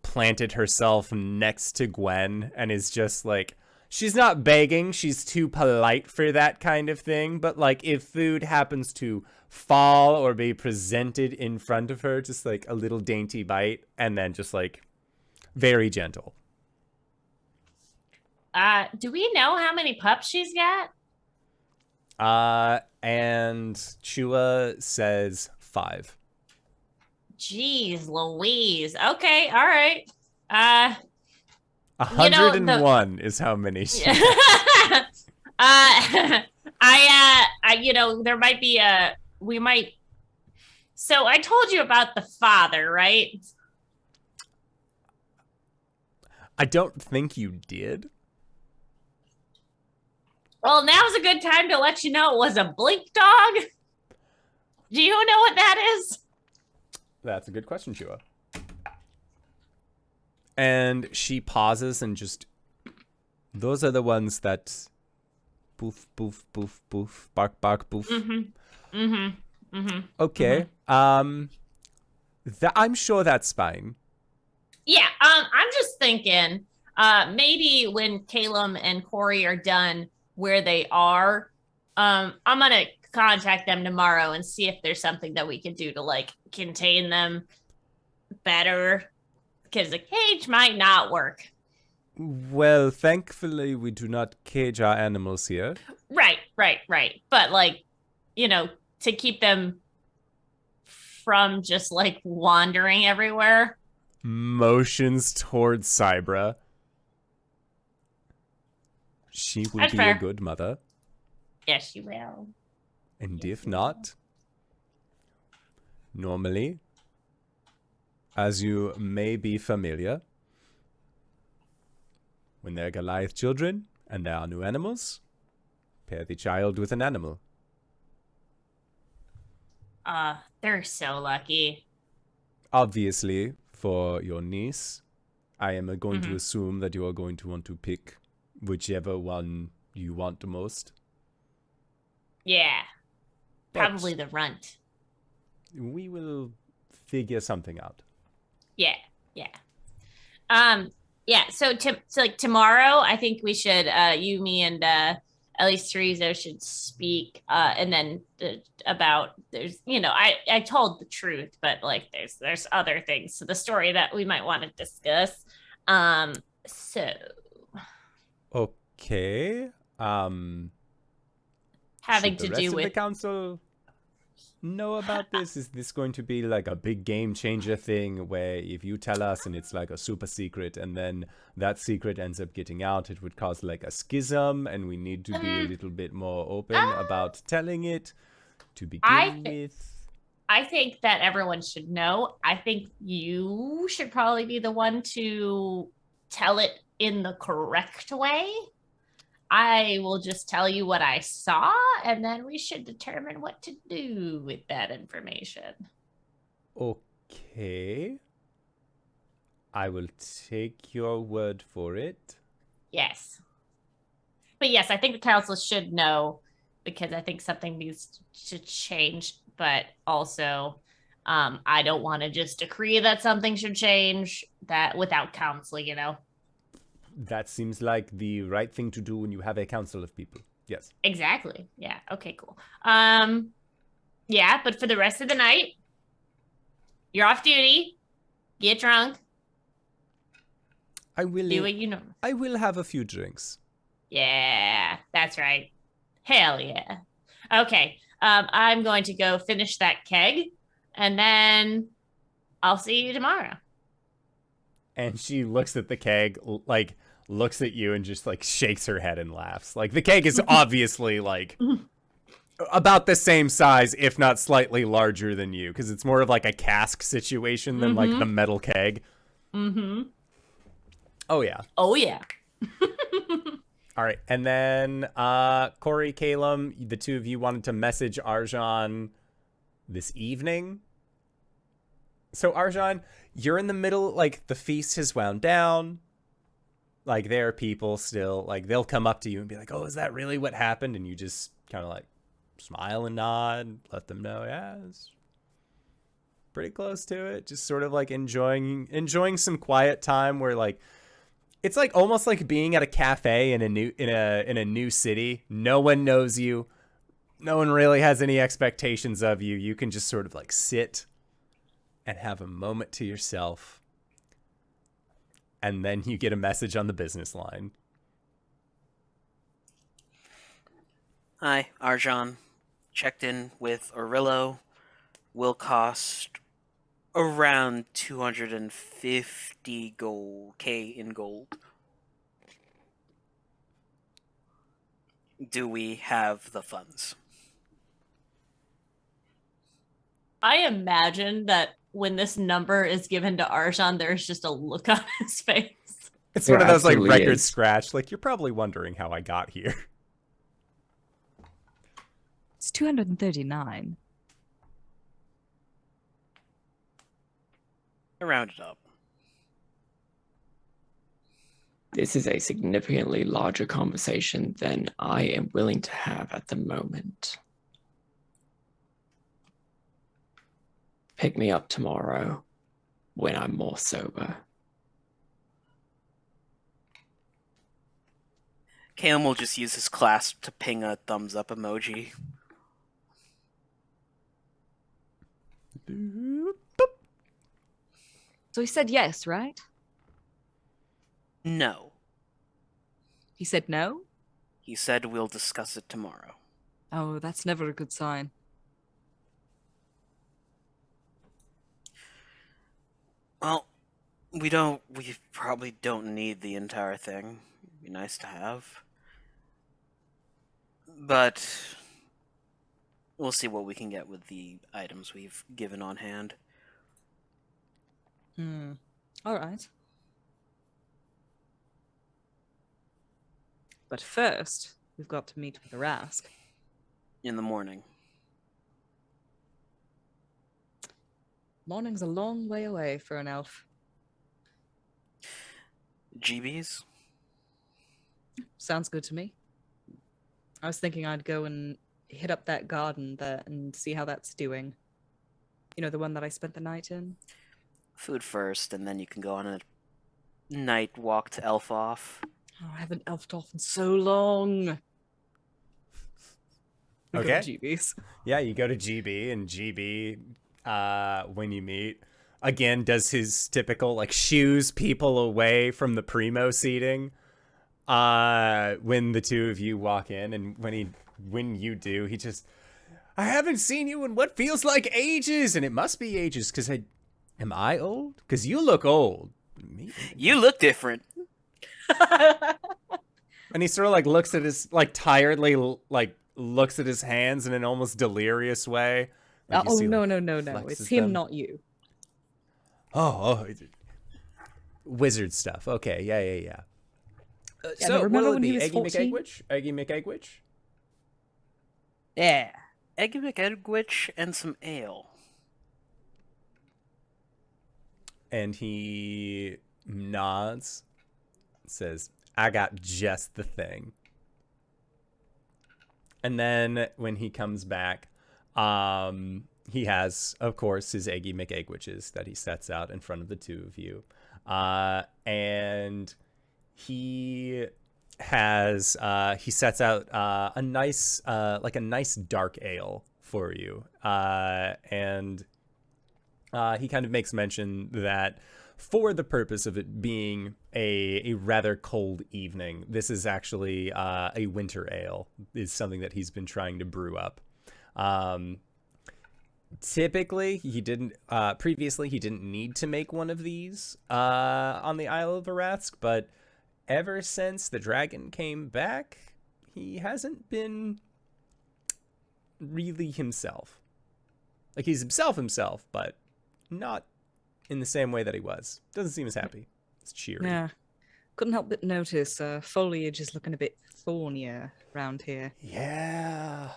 Speaker 1: planted herself next to Gwen and is just like, she's not begging, she's too polite for that kind of thing, but like if food happens to fall or be presented in front of her, just like a little dainty bite, and then just like very gentle.
Speaker 3: Do we know how many pups she's got?
Speaker 1: And Chua says 5.
Speaker 3: Jeez Louise. Okay, all right.
Speaker 1: 101 is how many she
Speaker 3: there might be so I told you about the father, right?
Speaker 1: I don't think you did.
Speaker 3: Well, now's a good time to let you know it was a blink dog. Do you know what that is?
Speaker 1: That's a good question, Chua. And she pauses and just, those are the ones that boof, boof, boof, boof, bark, bark, boof. Okay. I'm sure that's fine.
Speaker 3: Yeah, I'm just thinking, maybe when Caelum and Cori are done where they are, I'm gonna contact them tomorrow and see if there's something that we can do to like contain them better. Because the cage might not work.
Speaker 1: Well, thankfully, we do not cage our animals here.
Speaker 3: Right. But, like, to keep them from just, like, wandering everywhere.
Speaker 1: Motions towards Cybra. She will
Speaker 3: That's
Speaker 1: be
Speaker 3: fair.
Speaker 1: a good mother.
Speaker 3: Yes, she will.
Speaker 1: And if not, Normally, as you may be familiar, when there are Goliath children and there are new animals, pair the child with an animal.
Speaker 3: They're so lucky.
Speaker 1: Obviously, for your niece, I am going to
Speaker 3: Mhm.
Speaker 1: assume that you are going to want to pick whichever one you want the most.
Speaker 3: Yeah.
Speaker 1: But
Speaker 3: Probably the runt.
Speaker 1: we will figure something out.
Speaker 3: Yeah. Yeah, so like tomorrow, I think we should you, me, and at least Teresa should speak and then about there's I told the truth, but like there's other things to the story that we might want to discuss. So
Speaker 1: Okay.
Speaker 3: having
Speaker 1: Should the
Speaker 3: to
Speaker 1: rest
Speaker 3: do
Speaker 1: of the
Speaker 3: with
Speaker 1: council know about this? Is this going to be like a big game changer thing where if you tell us and it's like a super secret and then that secret ends up getting out, it would cause like a schism and we need to be a little bit more open about telling it to begin with?
Speaker 3: I think that everyone should know. I think you should probably be the one to tell it in the correct way. I will just tell you what I saw, and then we should determine what to do with that information.
Speaker 1: Okay. I will take your word for it.
Speaker 3: Yes. But yes, I think the council should know because I think something needs to change, but also I don't want to just decree that something should change that without council,
Speaker 1: That seems like the right thing to do when you have a council of people. Yes.
Speaker 3: Exactly. Yeah. Okay, cool. Yeah, but for the rest of the night, you're off duty. Get drunk.
Speaker 1: I will
Speaker 3: Do what you know.
Speaker 1: I will have a few drinks.
Speaker 3: Yeah, that's right. Hell yeah. Okay. I'm going to go finish that keg and then I'll see you tomorrow.
Speaker 1: And she looks at the keg, like looks at you and just like shakes her head and laughs. Like the keg is obviously like about the same size, if not slightly larger than you, because it's more of like a cask situation than like the metal keg.
Speaker 3: Mm-hmm.
Speaker 1: Oh yeah.
Speaker 3: Oh yeah.
Speaker 1: All right. And then Cori, Caelum, the two of you wanted to message Arjhan this evening. So Arjhan, you're in the middle, like the feast has wound down. Like there are people still, like they'll come up to you and be like, oh, is that really what happened? And you just kind of like smile and nod, let them know, yeah, it's pretty close to it. Just sort of like enjoying some quiet time where like, it's like almost like being at a cafe in a new city. No one knows you. No one really has any expectations of you. You can just sort of like sit and have a moment to yourself. And then you get a message on the business line.
Speaker 2: Hi, Arjhan. Checked in with Orillo. Will cost around 250 K in gold. Do we have the funds?
Speaker 3: I imagine that when this number is given to Arjhan, there's just a look on his face.
Speaker 1: It's
Speaker 4: There
Speaker 1: one of those like
Speaker 4: absolutely
Speaker 1: record
Speaker 4: is.
Speaker 1: scratch. Like you're probably wondering how I got here.
Speaker 5: It's 239.
Speaker 2: I rounded up.
Speaker 4: This is a significantly larger conversation than I am willing to have at the moment. Pick me up tomorrow when I'm more sober.
Speaker 2: Caelum will just use his clasp to ping a thumbs up emoji.
Speaker 5: So he said yes, right?
Speaker 2: No.
Speaker 5: He said no?
Speaker 2: He said we'll discuss it tomorrow.
Speaker 5: Oh, that's never a good sign.
Speaker 2: Well, we probably don't need the entire thing. It'd be nice to have. But we'll see what we can get with the items we've given on hand.
Speaker 5: All right. But first, we've got to meet with the Rask.
Speaker 2: In the morning.
Speaker 5: Morning's a long way away for an elf.
Speaker 2: GBs?
Speaker 5: Sounds good to me. I was thinking I'd go and hit up that garden there and see how that's doing. You know, the one that I spent the night in?
Speaker 2: Food first, and then you can go on a night walk to Elf Off.
Speaker 5: Oh, I haven't elfed off in so long. We go to
Speaker 1: Okay.
Speaker 5: GB's.
Speaker 1: Yeah, you go to GB, and GB, when you meet, again, does his typical, like, shoos people away from the primo seating when the two of you walk in, and when you do, he just, I haven't seen you in what feels like ages, and it must be ages, because am I old? Because you look old.
Speaker 2: You look different.
Speaker 1: And he sort of, like, looks at his, like, tiredly, like, looks at his hands in an almost delirious way. Like you see,
Speaker 5: No.
Speaker 1: like,
Speaker 5: It's
Speaker 1: flexes
Speaker 5: him,
Speaker 1: them.
Speaker 5: not you.
Speaker 1: Oh, wizard stuff. Okay, yeah.
Speaker 5: Yeah,
Speaker 1: So,
Speaker 5: no, remember
Speaker 1: what'll it
Speaker 5: when he
Speaker 1: be?
Speaker 5: was
Speaker 1: Eggy
Speaker 5: 14?
Speaker 1: McEggwitch? Eggy McEggwitch?
Speaker 5: Yeah.
Speaker 2: Eggy McEggwitch and some ale.
Speaker 1: And he nods, says, I got just the thing. And then when he comes back, he has, of course, his Eggy McEggwitches that he sets out in front of the two of you. And he has, he sets out a nice dark ale for you. And he kind of makes mention that for the purpose of it being a rather cold evening, this is actually a winter ale, is something that he's been trying to brew up. Typically, previously he didn't need to make one of these on the Isle of Arask, but ever since the dragon came back, he hasn't been really himself. Like, he's himself, but not in the same way that he was. Doesn't seem as happy. It's cheery.
Speaker 5: Yeah. Couldn't help but notice foliage is looking a bit thornier around here.
Speaker 1: Yeah,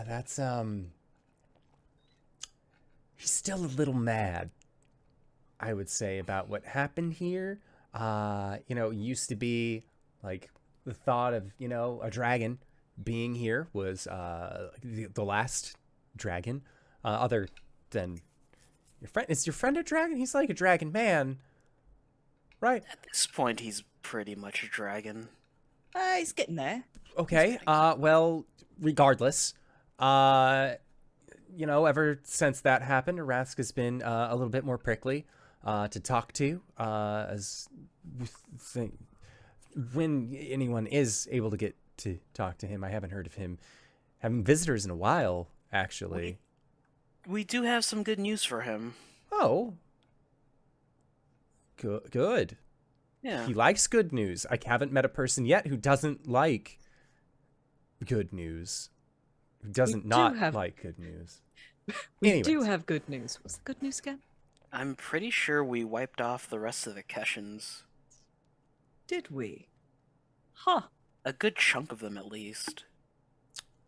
Speaker 1: that's, he's still a little mad, I would say, about what happened here. It used to be, like, the thought of, a dragon being here was the last dragon, other than your friend. Is your friend a dragon? He's like a dragon man, right?
Speaker 2: At this point, he's pretty much a dragon.
Speaker 5: He's getting there.
Speaker 1: Okay, well, regardless, ever since that happened, Arask has been a little bit more prickly to talk to, as we think, when anyone is able to get to talk to him. I haven't heard of him having visitors in a while, actually.
Speaker 2: We do have some good news for him.
Speaker 1: Oh. Good.
Speaker 2: Yeah.
Speaker 1: He likes good news. I haven't met a person yet who doesn't like good news. Who doesn't like good news.
Speaker 5: We do have good news. What's the good news again?
Speaker 2: I'm pretty sure we wiped off the rest of the Keshans.
Speaker 5: Did we? Huh.
Speaker 2: A good chunk of them, at least.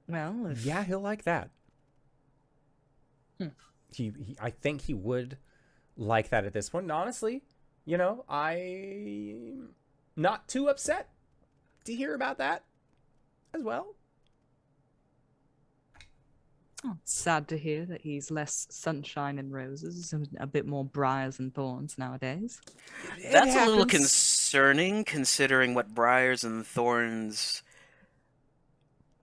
Speaker 5: Well,
Speaker 1: Yeah, he'll like that.
Speaker 5: Hmm.
Speaker 1: I think he would like that at this point. And honestly, I'm not too upset to hear about that as well.
Speaker 5: Oh, it's sad to hear that he's less sunshine and roses and a bit more briars and thorns nowadays.
Speaker 2: That's a little
Speaker 1: happens.
Speaker 2: concerning, considering what briars and thorns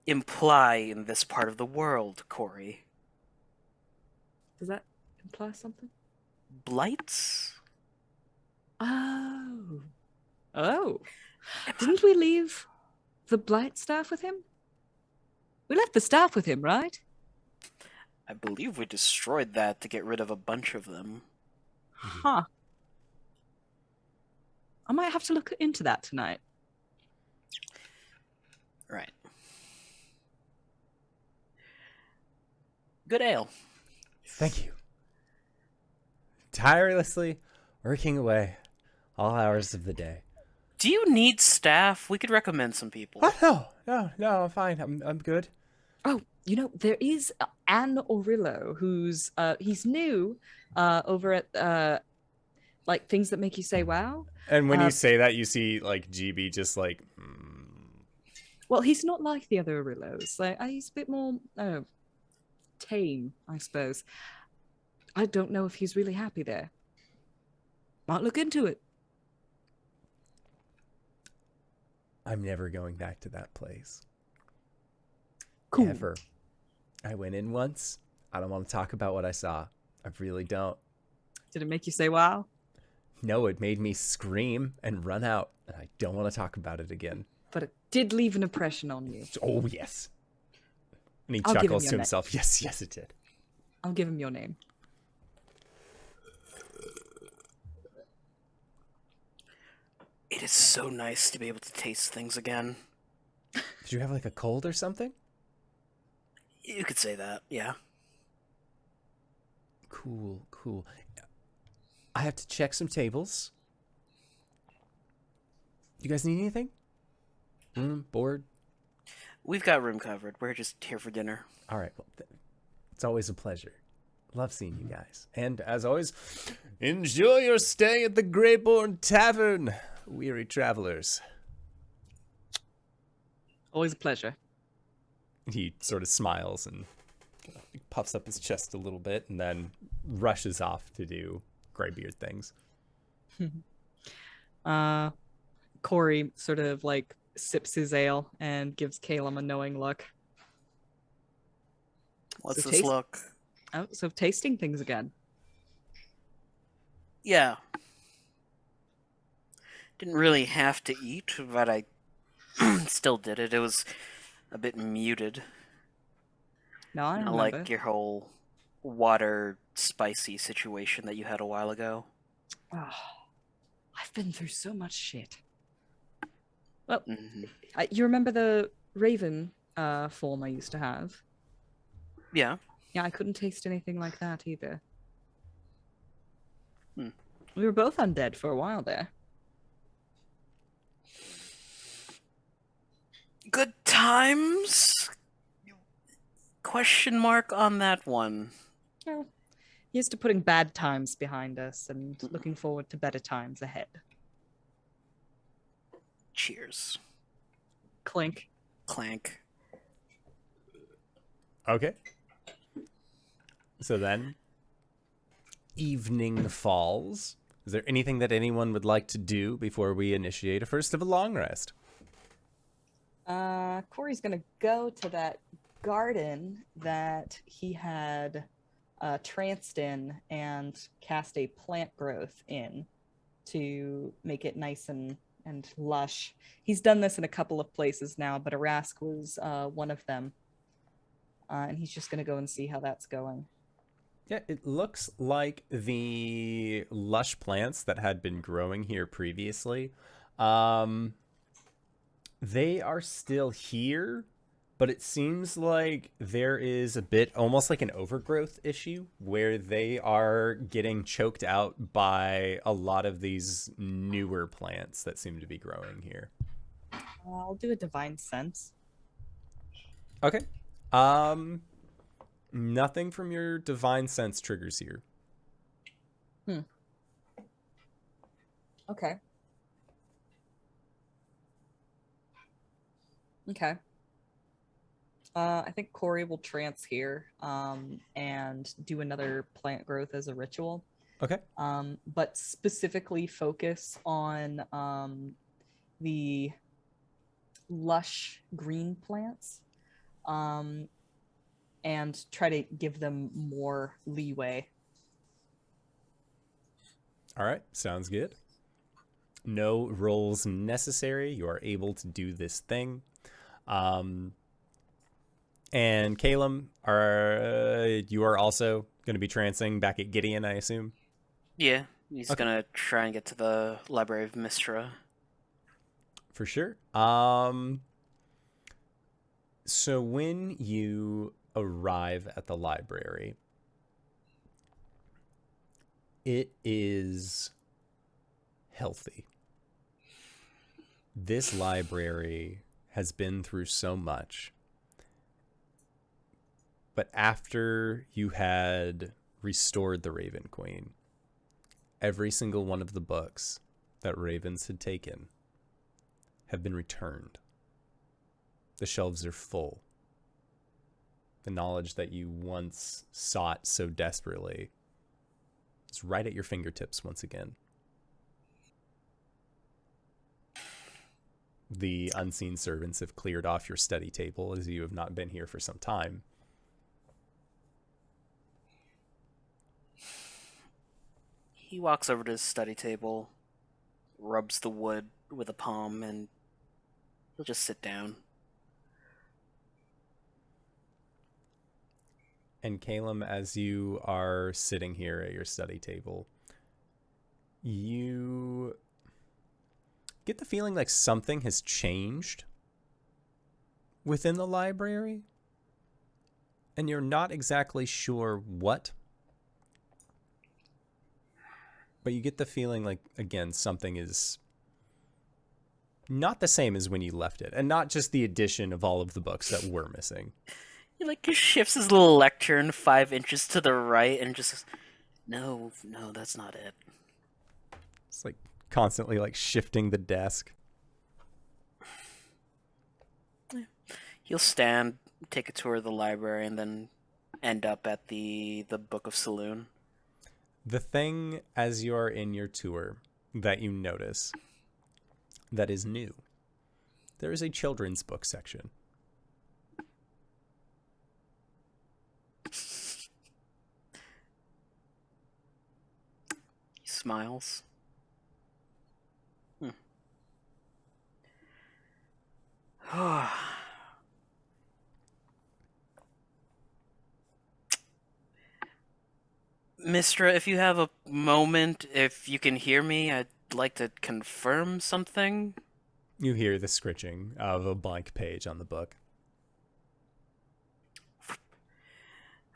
Speaker 2: imply in this part of the world, Cori.
Speaker 5: Does that imply something?
Speaker 2: Blights?
Speaker 5: Oh. Didn't we leave the blight staff with him? We left the staff with him, right?
Speaker 2: I believe we destroyed that to get rid of a bunch of them.
Speaker 5: Huh. I might have to look into that tonight.
Speaker 2: Right. Good ale.
Speaker 1: Thank you. Tirelessly working away all hours of the day.
Speaker 2: Do you need staff? We could recommend some people.
Speaker 1: Oh, no, I'm fine. I'm good.
Speaker 5: Oh, there is Anne Orillo, who's he's new over at like Things That Make You Say Wow.
Speaker 1: And when you say that, you see like GB just like.
Speaker 5: Well, he's not like the other Orillos. Like he's a bit more tame, I suppose. I don't know if he's really happy there. Might look into it.
Speaker 1: I'm never going back to that place.
Speaker 5: Cool.
Speaker 1: Ever. I went in once. I don't want to talk about what I saw. I really don't.
Speaker 5: Did it make you say wow?
Speaker 1: No, it made me scream and run out, and I don't want to talk about it again.
Speaker 5: But it did leave an impression on you.
Speaker 1: Oh, yes. And he
Speaker 5: I'll give him
Speaker 1: chuckles
Speaker 5: your
Speaker 1: to
Speaker 5: name.
Speaker 1: himself. Yes, it did.
Speaker 5: I'll give him your name.
Speaker 2: It is so nice to be able to taste things again.
Speaker 1: Did you have like a cold or something?
Speaker 2: You could say that, yeah.
Speaker 1: Cool. I have to check some tables. You guys need anything? Bored?
Speaker 2: We've got room covered. We're just here for dinner.
Speaker 1: All right. Well, it's always a pleasure. Love seeing you guys. And as always, enjoy your stay at the Greyborn Tavern, weary travelers.
Speaker 5: Always a pleasure.
Speaker 1: He sort of smiles and puffs up his chest a little bit and then rushes off to do Greybeard things.
Speaker 5: Cori sort of like sips his ale and gives Caelum a knowing look.
Speaker 2: What's
Speaker 5: So
Speaker 2: this
Speaker 5: taste-
Speaker 2: look?
Speaker 5: Oh, so tasting things again.
Speaker 2: Yeah. Didn't really have to eat, but I still did it. It was a bit muted.
Speaker 5: No, I
Speaker 2: Not
Speaker 5: remember.
Speaker 2: like your whole water spicy situation that you had a while ago.
Speaker 5: Oh, I've been through so much shit. Well,
Speaker 2: Mhm.
Speaker 5: you remember the raven form I used to have?
Speaker 2: Yeah.
Speaker 5: Yeah, I couldn't taste anything like that either.
Speaker 2: Hmm.
Speaker 5: We were both undead for a while there.
Speaker 2: Good times? Question mark on that one.
Speaker 5: Well, here's to putting bad times behind us and looking forward to better times ahead.
Speaker 2: Cheers.
Speaker 5: Clink.
Speaker 2: Clank.
Speaker 1: Okay. So then, evening falls. Is there anything that anyone would like to do before we initiate a first of a long rest?
Speaker 5: Cori's gonna go to that garden that he had tranced in and cast a plant growth in to make it nice and lush. He's done this in a couple of places now, but Arask was one of them. And he's just gonna go and see how that's going.
Speaker 1: Yeah, it looks like the lush plants that had been growing here previously, they are still here, but it seems like there is a bit almost like an overgrowth issue where they are getting choked out by a lot of these newer plants that seem to be growing here.
Speaker 5: I'll do a divine sense.
Speaker 1: Okay. Nothing from your divine sense triggers here.
Speaker 5: Okay. Okay. I think Cori will trance here and do another plant growth as a ritual.
Speaker 1: Okay.
Speaker 5: But specifically focus on the lush green plants and try to give them more leeway.
Speaker 1: All right, sounds good. No rolls necessary. You are able to do this thing. And Caelum, you are also going to be trancing back at Gideon, I assume?
Speaker 2: Yeah, he's
Speaker 1: Okay.
Speaker 2: gonna try and get to the Library of Mystra.
Speaker 1: For sure. So when you arrive at the library, it is healthy. This library has been through so much. But after you had restored the Raven Queen, every single one of the books that ravens had taken have been returned. The shelves are full. The knowledge that you once sought so desperately is right at your fingertips once again. The unseen servants have cleared off your study table, as you have not been here for some time.
Speaker 2: He walks over to his study table, rubs the wood with a palm, and he'll just sit down.
Speaker 1: And Caelum, as you are sitting here at your study table, you get the feeling like something has changed within the library, and you're not exactly sure what. But you get the feeling like, again, something is not the same as when you left it, and not just the addition of all of the books that were missing.
Speaker 2: He like shifts his little lectern 5 inches to the right and just says, no, that's not it.
Speaker 1: It's like constantly like shifting the desk.
Speaker 2: He'll stand, take a tour of the library, and then end up at the Book of Saloon.
Speaker 1: The thing, as you are in your tour, that you notice that is new, there is a children's book section.
Speaker 2: He smiles. Mistra, if you have a moment, if you can hear me, I'd like to confirm something.
Speaker 1: You hear the scritching of a blank page on the book.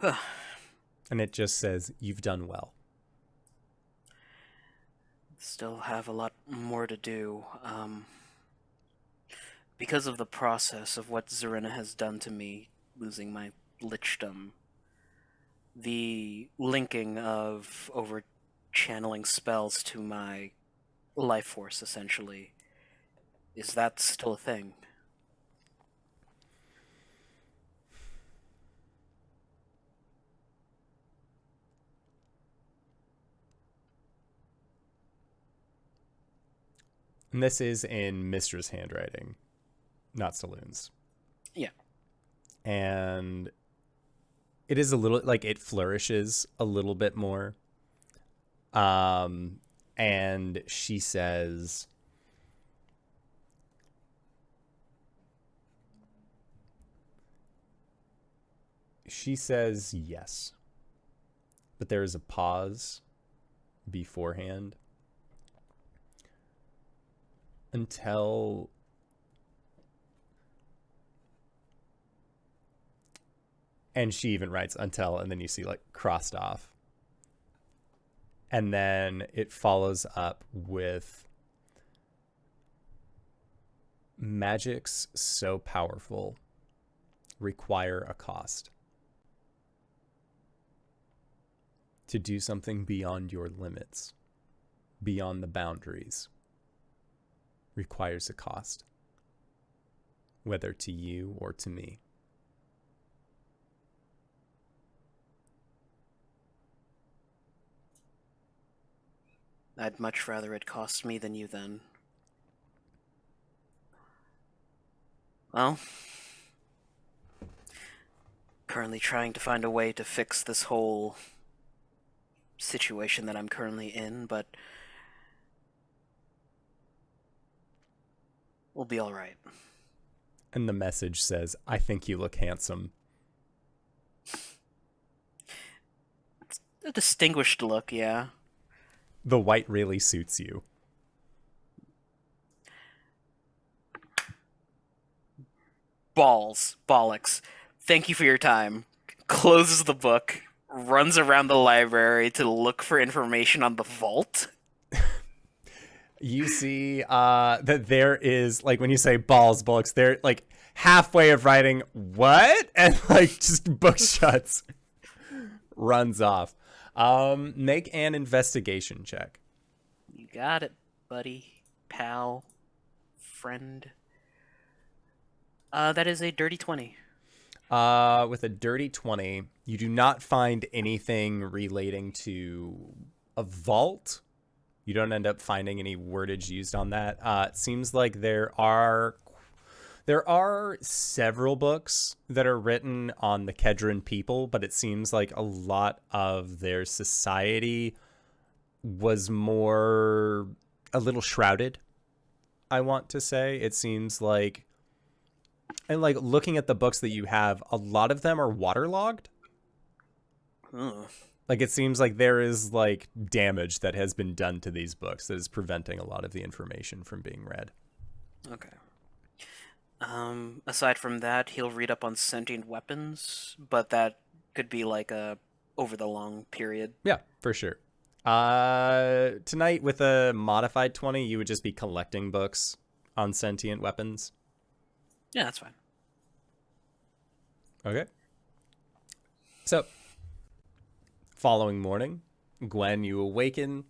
Speaker 1: And it just says, "You've done well."
Speaker 2: Still have a lot more to do. Because of the process of what Zarina has done to me, losing my lichdom, the linking of over-channeling spells to my life force, essentially, is that still a thing?
Speaker 1: And this is in Mistra's handwriting, not Saloon's.
Speaker 2: Yeah.
Speaker 1: And it is a little, like, it flourishes a little bit more. And she says, yes. But there is a pause beforehand until and she even writes until, and then you see like crossed off. And then it follows up with magics so powerful require a cost. To do something beyond your limits, beyond the boundaries, requires a cost, whether to you or to me.
Speaker 2: I'd much rather it cost me than you then. Well, currently trying to find a way to fix this whole situation that I'm currently in, but we'll be all right.
Speaker 1: And the message says, "I think you look handsome."
Speaker 2: It's a distinguished look, yeah.
Speaker 1: The white really suits you.
Speaker 2: Bollocks. Thank you for your time. closes the book, runs around the library to look for information on the vault.
Speaker 1: You see that there is, like, when you say balls books, they're like halfway of writing what, and like just book shuts, runs off. Make an investigation check.
Speaker 2: You got it, buddy, pal, friend. That is a dirty 20.
Speaker 1: With a dirty 20, you do not find anything relating to a vault. You don't end up finding any wordage used on that. It seems like there are several books that are written on the Kedron people, but it seems like a lot of their society was more a little shrouded, I want to say. It seems like, and like looking at the books that you have, a lot of them are waterlogged. Like it seems like there is like damage that has been done to these books that is preventing a lot of the information from being read.
Speaker 2: Okay. Aside from that, he'll read up on sentient weapons, but that could be like over the long period.
Speaker 1: Yeah, for sure. Tonight with a modified 20, you would just be collecting books on sentient weapons.
Speaker 2: Yeah, that's fine.
Speaker 1: Okay. So, following morning, Gwen, you awaken.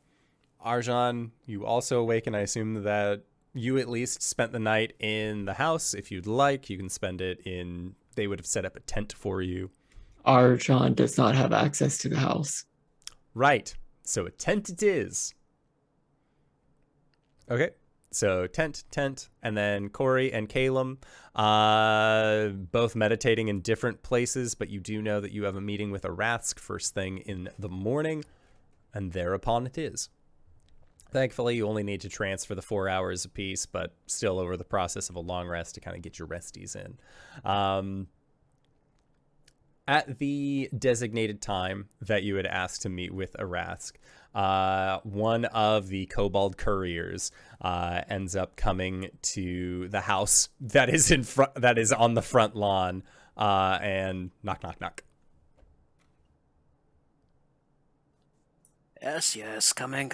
Speaker 1: Arjhan, you also awaken. I assume that you at least spent the night in the house. If you'd like, you can spend it in... They would have set up a tent for you.
Speaker 4: Arjhan does not have access to the house.
Speaker 1: Right. So a tent it is. Okay. So tent, and then Cori and Caelum, both meditating in different places, but you do know that you have a meeting with Arathsk first thing in the morning, and thereupon it is. Thankfully, you only need to transfer the 4 hours apiece, but still over the process of a long rest to kind of get your resties in. At the designated time that you had asked to meet with Arathsk, one of the kobold couriers ends up coming to the house that is in front, that is on the front lawn, and knock, knock, knock.
Speaker 2: Yes, coming.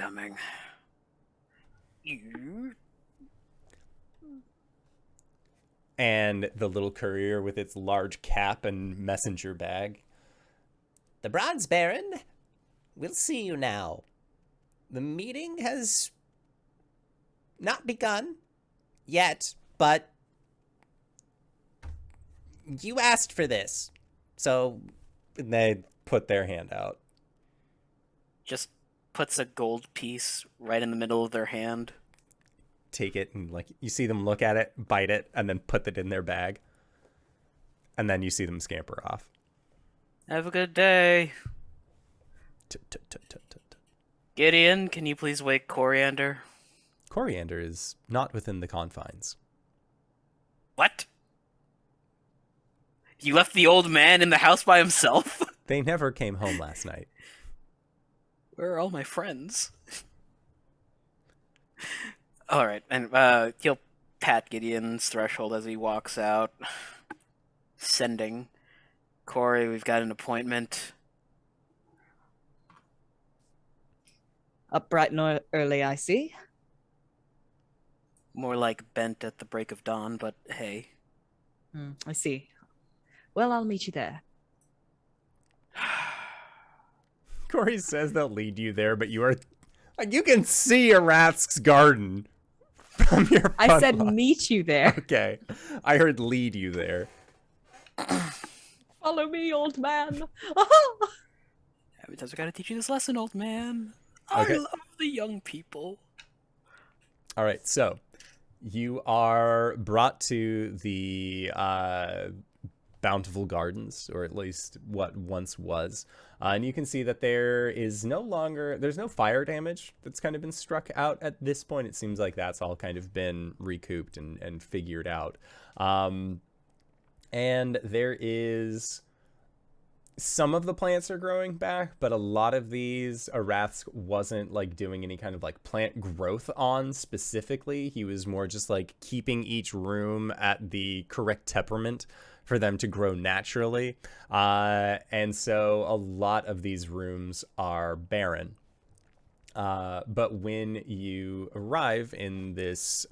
Speaker 1: And the little courier with its large cap and messenger bag. The Bronze Baron, we'll see you now. The meeting has not begun yet, but you asked for this. So they put their hand out.
Speaker 2: Just puts a gold piece right in the middle of their hand.
Speaker 1: Take it, and like you see them look at it, bite it, and then put it in their bag. And then you see them scamper off.
Speaker 2: Have a good day. Gideon, can you please wake Coriander?
Speaker 1: Coriander is not within the confines.
Speaker 2: What? You left the old man in the house by himself?
Speaker 1: They never came home last night.
Speaker 2: Where are all my friends? Alright, and he'll pat Gideon's threshold as he walks out. Sending. Cori, we've got an appointment.
Speaker 5: Up bright and early, I see.
Speaker 2: More like bent at the break of dawn, but hey.
Speaker 5: I see. Well, I'll meet you there.
Speaker 1: Cori says they'll lead you there, but you are... Like, you can see Arathsk's garden from your front
Speaker 5: I said
Speaker 1: lawn.
Speaker 5: meet you there.
Speaker 1: Okay. I heard lead you there.
Speaker 5: Follow me, old man.
Speaker 2: How many times I gotta teach you this lesson, old man?
Speaker 1: Okay.
Speaker 2: I love the young people.
Speaker 1: All right, so you are brought to the Bountiful Gardens, or at least what once was. And you can see that there's no fire damage that's kind of been struck out at this point. It seems like that's all kind of been recouped and figured out. And there is... Some of the plants are growing back, but a lot of these Arathsk wasn't like doing any kind of like plant growth on specifically. He was more just like keeping each room at the correct temperament for them to grow naturally. And so a lot of these rooms are barren. But when you arrive in this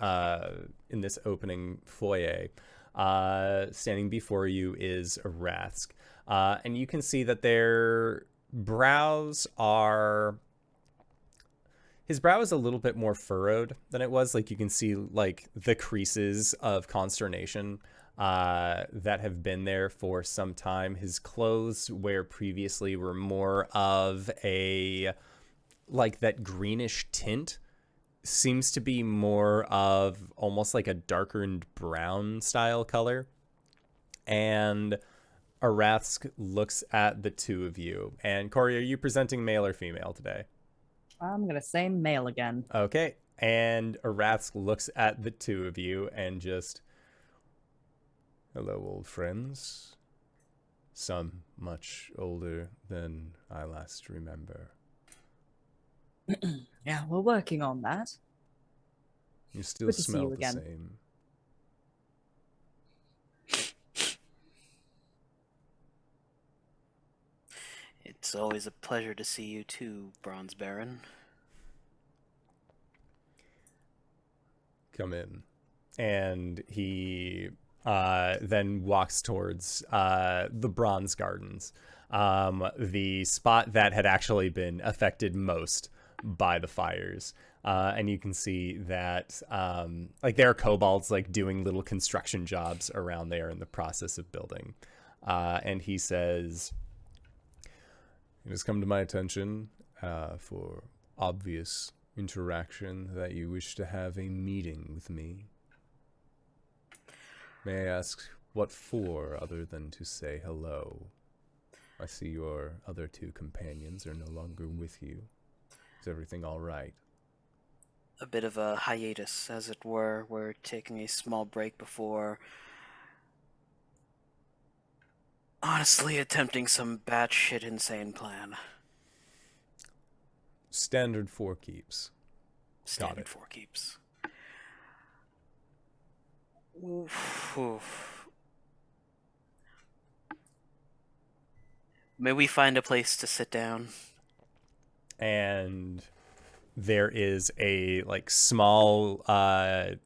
Speaker 1: opening foyer, standing before you is Rask. And you can see that their brows are... His brow is a little bit more furrowed than it was. Like, you can see, like, the creases of consternation that have been there for some time. His clothes, where previously were more of a, like, that greenish tint, seems to be more of almost like a darkened brown style color. And Arathsk looks at the two of you. And Cori, are you presenting male or female today?
Speaker 5: I'm gonna say male again.
Speaker 1: Okay. And Arathsk looks at the two of you and just... Hello, old friends. Some much older than I last remember.
Speaker 5: Yeah, we're working on that.
Speaker 1: You still
Speaker 5: Good to see
Speaker 1: smell
Speaker 5: you
Speaker 1: the
Speaker 5: again.
Speaker 1: same.
Speaker 2: It's always a pleasure to see you too, Bronze Baron.
Speaker 1: Come in. And he then walks towards the Bronze Gardens, the spot that had actually been affected most by the fires. And you can see that like there are kobolds like doing little construction jobs around there in the process of building. And he says, "It has come to my attention for obvious interaction that you wish to have a meeting with me. May I ask what for, other than to say hello? I see your other two companions are no longer with you. Is everything all right?"
Speaker 2: A bit of a hiatus, as it were. We're taking a small break before honestly attempting some batshit insane plan.
Speaker 1: Standard 4 keeps.
Speaker 2: Standard 4 keeps. Oof, oof. May we find a place to sit down?
Speaker 1: And there is a like small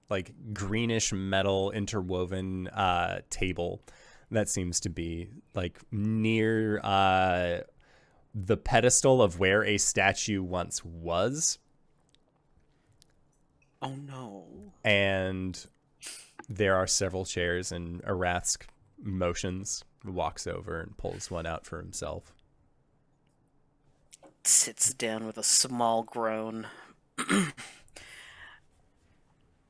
Speaker 1: like greenish metal interwoven table that seems to be like near the pedestal of where a statue once was.
Speaker 2: Oh no.
Speaker 1: And there are several chairs, and Arathsk motions, walks over and pulls one out for himself.
Speaker 2: Sits down with a small groan.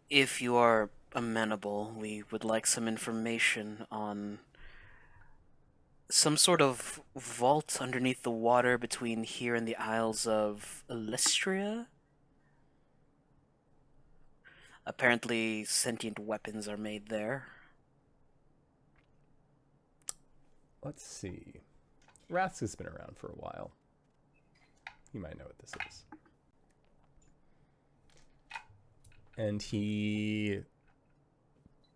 Speaker 2: If you are amenable, we would like some information on some sort of vault underneath the water between here and the Isles of Illustria. Apparently, sentient weapons are made there.
Speaker 1: Let's see. Rathsk has been around for a while. You might know what this is. And he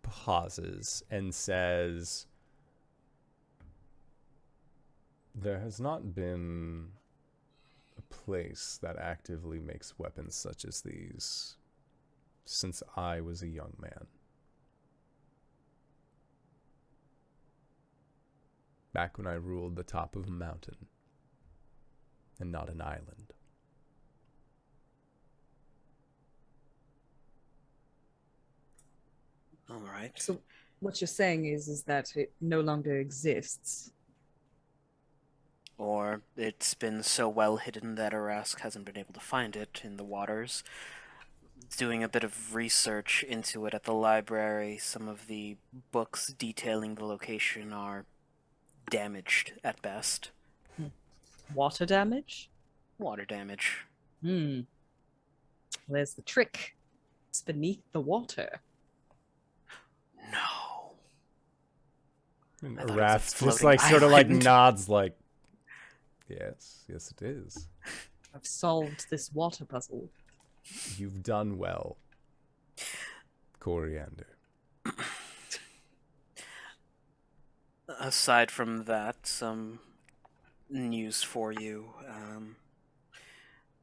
Speaker 1: pauses and says, "There has not been a place that actively makes weapons such as these since I was a young man. Back when I ruled the top of a mountain and not an island."
Speaker 2: All right.
Speaker 5: So what you're saying is that it no longer exists.
Speaker 2: Or it's been so well hidden that Arask hasn't been able to find it in the waters. Doing a bit of research into it at the library, some of the books detailing the location are damaged at best.
Speaker 5: Water damage?
Speaker 2: Water damage.
Speaker 5: There's the trick. It's beneath the water.
Speaker 2: No.
Speaker 1: And
Speaker 2: I thought it was a
Speaker 1: Arathsk just
Speaker 2: floating
Speaker 1: like sort of like
Speaker 2: island.
Speaker 1: nods like, yes, it is.
Speaker 5: I've solved this water puzzle.
Speaker 1: You've done well, Coriander.
Speaker 2: Aside from that, some news for you. A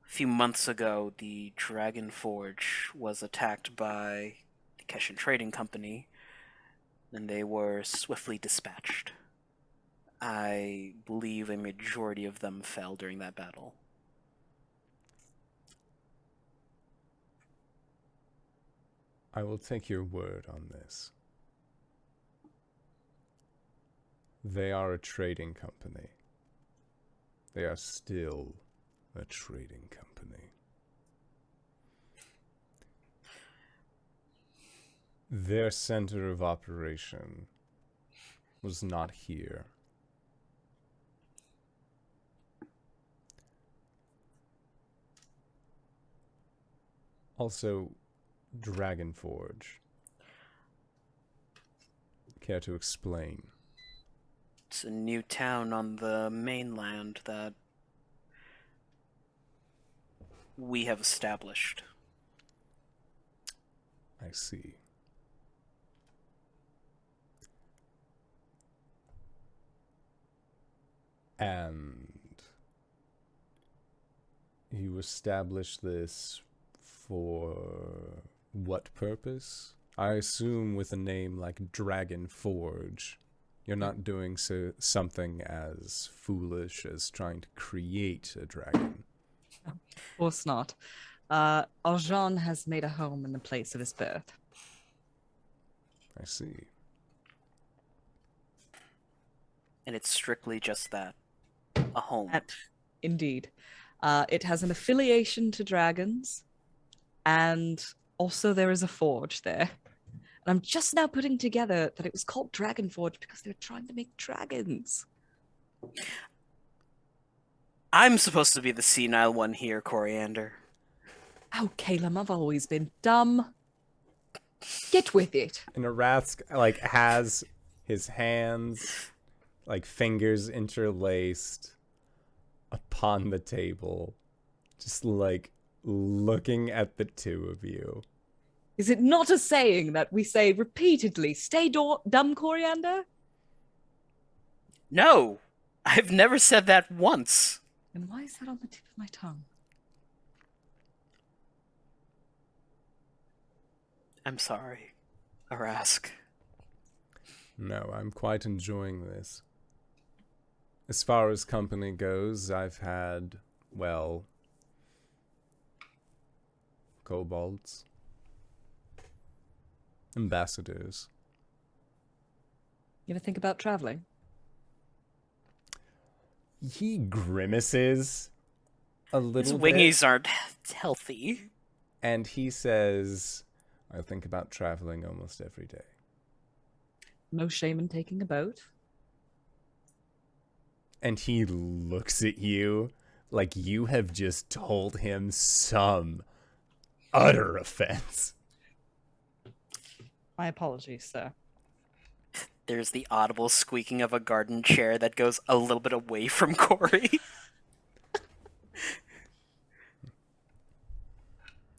Speaker 2: few months ago, the Dragon Forge was attacked by the Keshan Trading Company, and they were swiftly dispatched. I believe a majority of them fell during that battle.
Speaker 1: I will take your word on this. They are a trading company. They are still a trading company. Their center of operation was not here. Also, Dragon Forge. Care to explain?
Speaker 2: It's a new town on the mainland that we have established.
Speaker 1: I see. And you established this for what purpose? I assume with a name like Dragon Forge, you're not doing something as foolish as trying to create a dragon.
Speaker 5: Of course not. Arjhan has made a home in the place of his birth.
Speaker 1: I see.
Speaker 2: And it's strictly just that. A home.
Speaker 5: Indeed. It has an affiliation to dragons, and also there is a forge there. And I'm just now putting together that it was called Dragon Forge because they were trying to make dragons.
Speaker 2: I'm supposed to be the senile one here, Coriander.
Speaker 5: Oh, Caelum, I've always been dumb. Get with it.
Speaker 1: And Arask, like, has his hands, like, fingers interlaced upon the table, just, like, looking at the two of you.
Speaker 5: Is it not a saying that we say repeatedly, stay dumb, Coriander?
Speaker 2: No! I've never said that once.
Speaker 5: And why is that on the tip of my tongue?
Speaker 2: I'm sorry, Arask.
Speaker 1: No, I'm quite enjoying this. As far as company goes, I've had, well, kobolds, ambassadors.
Speaker 5: You ever think about traveling?
Speaker 1: He grimaces a
Speaker 2: His
Speaker 1: little bit,
Speaker 2: wingies aren't healthy.
Speaker 1: and he says, I think about traveling almost every day.
Speaker 5: No shame in taking a boat.
Speaker 1: And he looks at you like you have just told him some utter offense.
Speaker 5: My apologies, sir.
Speaker 2: There's the audible squeaking of a garden chair that goes a little bit away from Cori.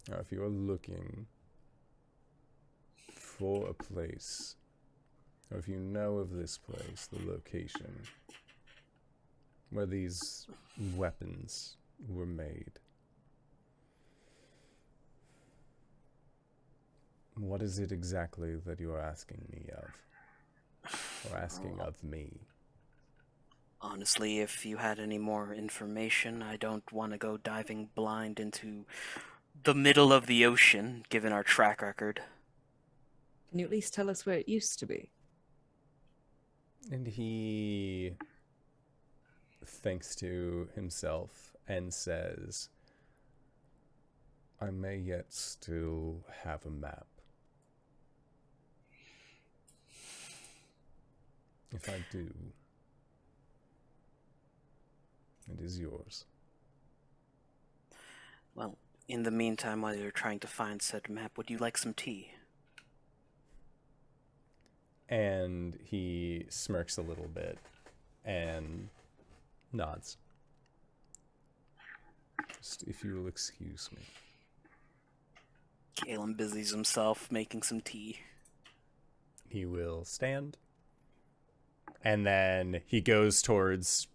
Speaker 1: Now, if you're looking for a place, or if you know of this place, the location where these weapons were made, what is it exactly that you are asking me of? Or asking of me?
Speaker 2: Honestly, if you had any more information, I don't want to go diving blind into the middle of the ocean, given our track record.
Speaker 5: Can you at least tell us where it used to be?
Speaker 1: And he thinks to himself and says, I may yet still have a map. If I do, it is yours.
Speaker 2: Well, in the meantime, while you're trying to find said map, would you like some tea?
Speaker 1: And he smirks a little bit and nods. Just if you will excuse me.
Speaker 2: Caelum busies himself making some tea.
Speaker 1: He will stand And then he goes towards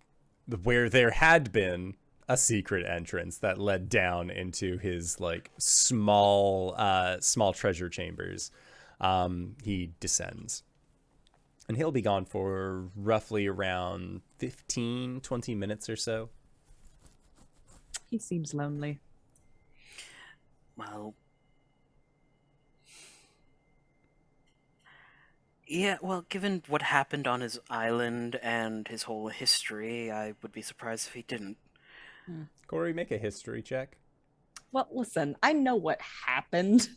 Speaker 1: where there had been a secret entrance that led down into his like small treasure chambers. He descends. And he'll be gone for roughly around 15, 20 minutes or so.
Speaker 5: He seems lonely.
Speaker 2: Well, yeah, well, given what happened on his island and his whole history, I would be surprised if he didn't.
Speaker 1: Cori, make a history check.
Speaker 5: Well, listen, I know what happened.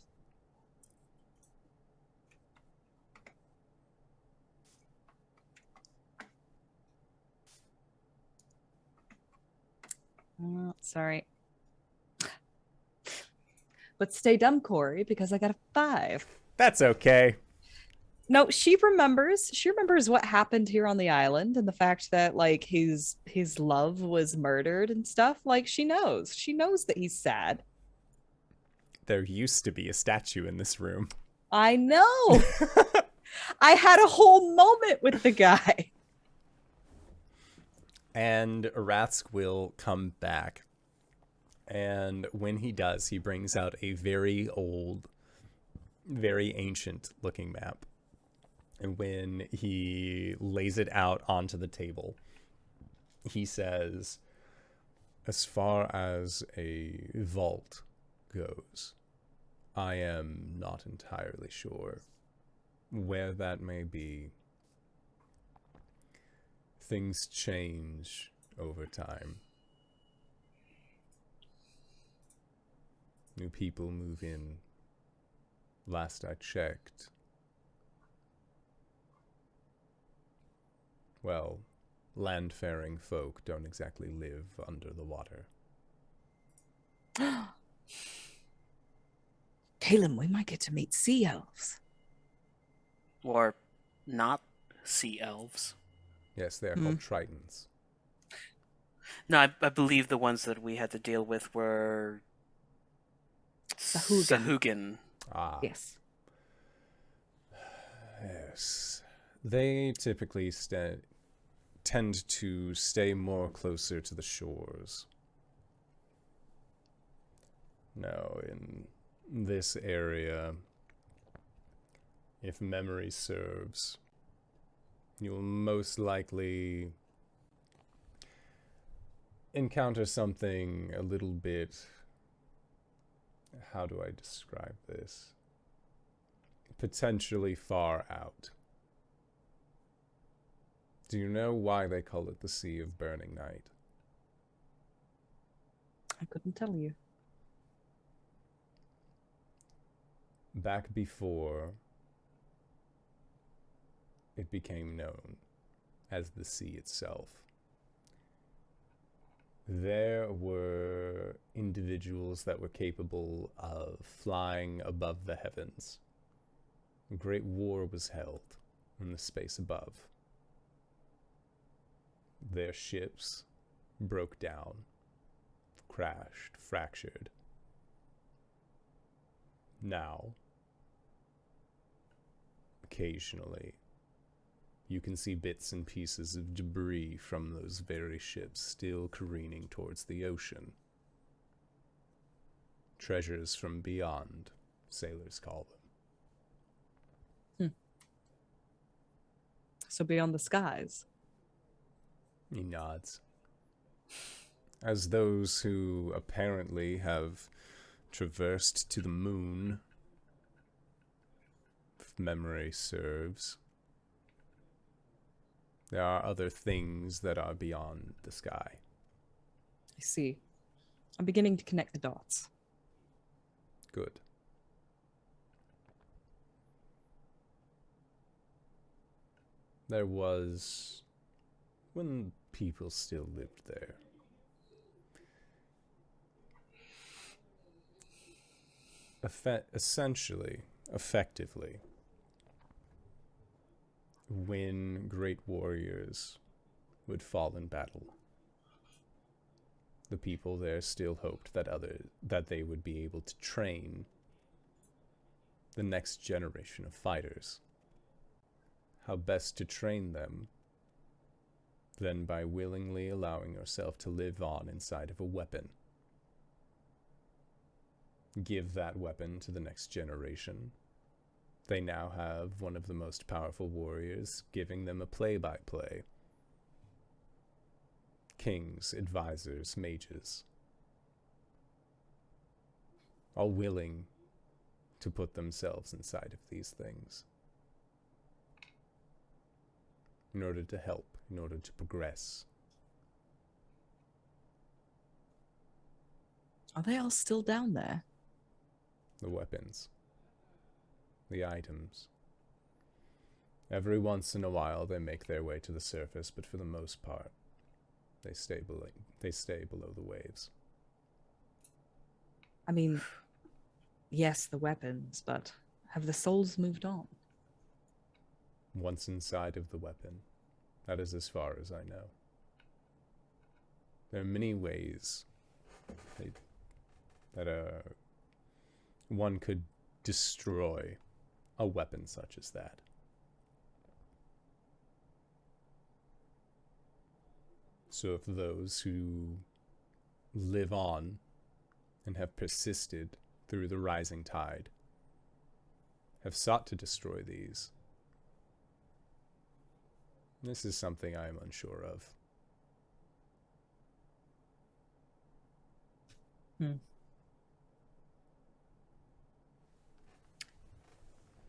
Speaker 5: Sorry. But stay dumb, Cori, because I got a 5.
Speaker 1: That's okay.
Speaker 5: No, she remembers. She remembers what happened here on the island and the fact that like his love was murdered and stuff. Like she knows. She knows that he's sad.
Speaker 1: There used to be a statue in this room.
Speaker 5: I know. I had a whole moment with the guy.
Speaker 1: And Arathsk will come back. And when he does, he brings out a very old, very ancient looking map. And when he lays it out onto the table, he says, as far as a vault goes, I am not entirely sure where that may be. Things change over time. New people move in. Last I checked, well, land-faring folk don't exactly live under the water.
Speaker 5: Caelum, we might get to meet sea elves.
Speaker 2: Or not sea elves.
Speaker 1: Yes, they are called Tritons.
Speaker 2: No, I believe the ones that we had to deal with were Sahugin.
Speaker 1: Ah.
Speaker 5: Yes.
Speaker 1: Yes. They typically tend to stay more closer to the shores. Now, in this area, if memory serves, you'll most likely encounter something a little bit... How do I describe this? Potentially far out. Do you know why they call it the Sea of Burning Night?
Speaker 5: I couldn't tell you.
Speaker 1: Back before it became known as the sea itself, there were individuals that were capable of flying above the heavens. A great war was held in the space above. Their ships broke down, crashed, fractured. Now, occasionally, you can see bits and pieces of debris from those very ships still careening towards the ocean. Treasures from beyond, sailors call them.
Speaker 5: So beyond the skies.
Speaker 1: He nods. As those who apparently have traversed to the moon, if memory serves, there are other things that are beyond the sky.
Speaker 5: I see. I'm beginning to connect the dots.
Speaker 1: Good. There was, when people still lived there, effectively, when great warriors would fall in battle, the people there still hoped that they would be able to train the next generation of fighters. How best to train them than by willingly allowing yourself to live on inside of a weapon. Give that weapon to the next generation. They now have one of the most powerful warriors, giving them a play-by-play. Kings, advisors, mages, all willing to put themselves inside of these things in order to help, in order to progress.
Speaker 5: Are they all still down there?
Speaker 1: The weapons, the items. Every once in a while they make their way to the surface, but for the most part, they stay below the waves.
Speaker 5: I mean, yes, the weapons, but have the souls moved on?
Speaker 1: Once inside of the weapon, that is as far as I know. There are many ways that one could destroy a weapon such as that. So if those who live on and have persisted through the rising tide have sought to destroy these, this is something I am unsure of.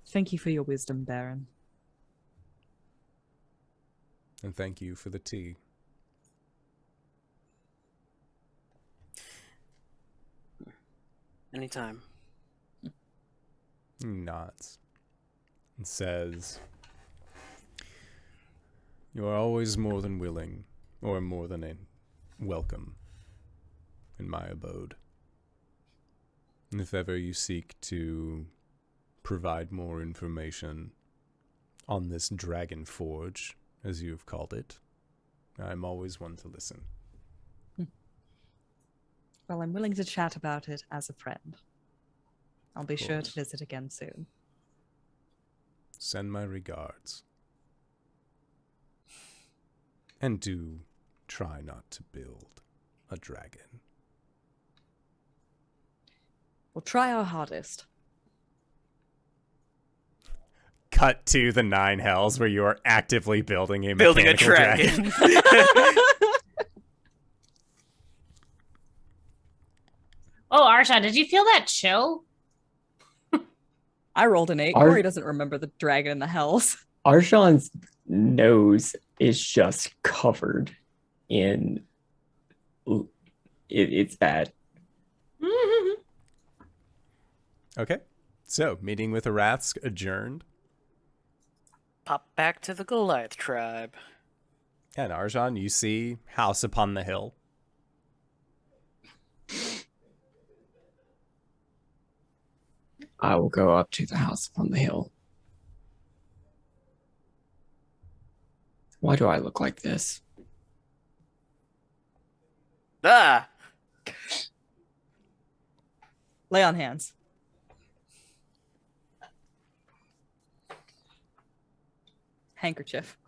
Speaker 5: Thank you for your wisdom, Baron.
Speaker 1: And thank you for the tea.
Speaker 2: Anytime.
Speaker 1: He nods and says, "You are always more than willing, or more than welcome, in my abode. And if ever you seek to provide more information on this Dragon Forge, as you have called it, I am always one to listen."
Speaker 5: Well, I'm willing to chat about it as a friend. I'll be sure to
Speaker 1: course.
Speaker 5: visit again soon.
Speaker 1: Send my regards. And do try not to build a dragon.
Speaker 5: We'll try our hardest.
Speaker 1: Cut to the Nine Hells, where you are actively building a
Speaker 2: Building a
Speaker 1: mechanical
Speaker 2: dragon.
Speaker 3: Oh, Arjhan, did you feel that chill?
Speaker 5: I rolled an 8. Cori doesn't remember the dragon in the hells.
Speaker 4: Arjhan's nose is just covered in... It's bad.
Speaker 1: Okay, so meeting with the Wraths adjourned.
Speaker 2: Pop back to the Goliath tribe.
Speaker 1: And Arjhan, you see House Upon the Hill.
Speaker 4: I will go up to the house upon the hill. Why do I look like this?
Speaker 2: Ah!
Speaker 5: Lay on hands. Handkerchief.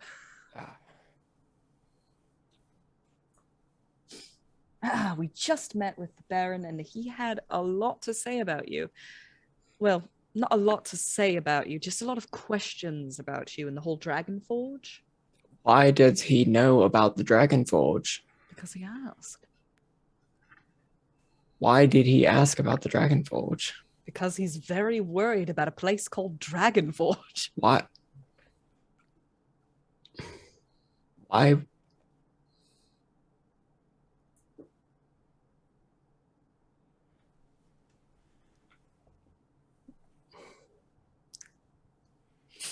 Speaker 5: We just met with the Baron and he had a lot to say about you. Well, not a lot to say about you, just a lot of questions about you and the whole Dragon Forge.
Speaker 4: Why does he know about the Dragon Forge?
Speaker 5: Because he asked.
Speaker 4: Why did he ask about the Dragon Forge?
Speaker 5: Because he's very worried about a place called Dragon Forge.
Speaker 4: Why? Why?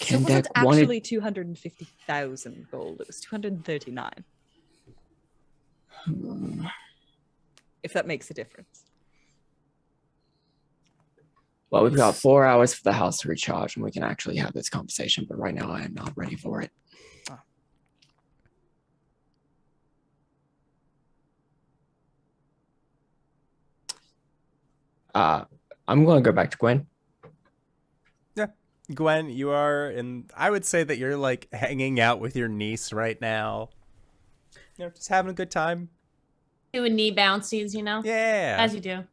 Speaker 5: So it wasn't actually 250,000 gold. It was 239. If that makes a difference.
Speaker 4: Well, we've got 4 hours for the house to recharge and we can actually have this conversation, but right now I am not ready for it. I'm going to go back to Gwen.
Speaker 1: Yeah. Gwen, you are I would say that you're like hanging out with your niece right now. just having a good time.
Speaker 3: Doing knee bouncies,
Speaker 1: Yeah.
Speaker 3: as you do.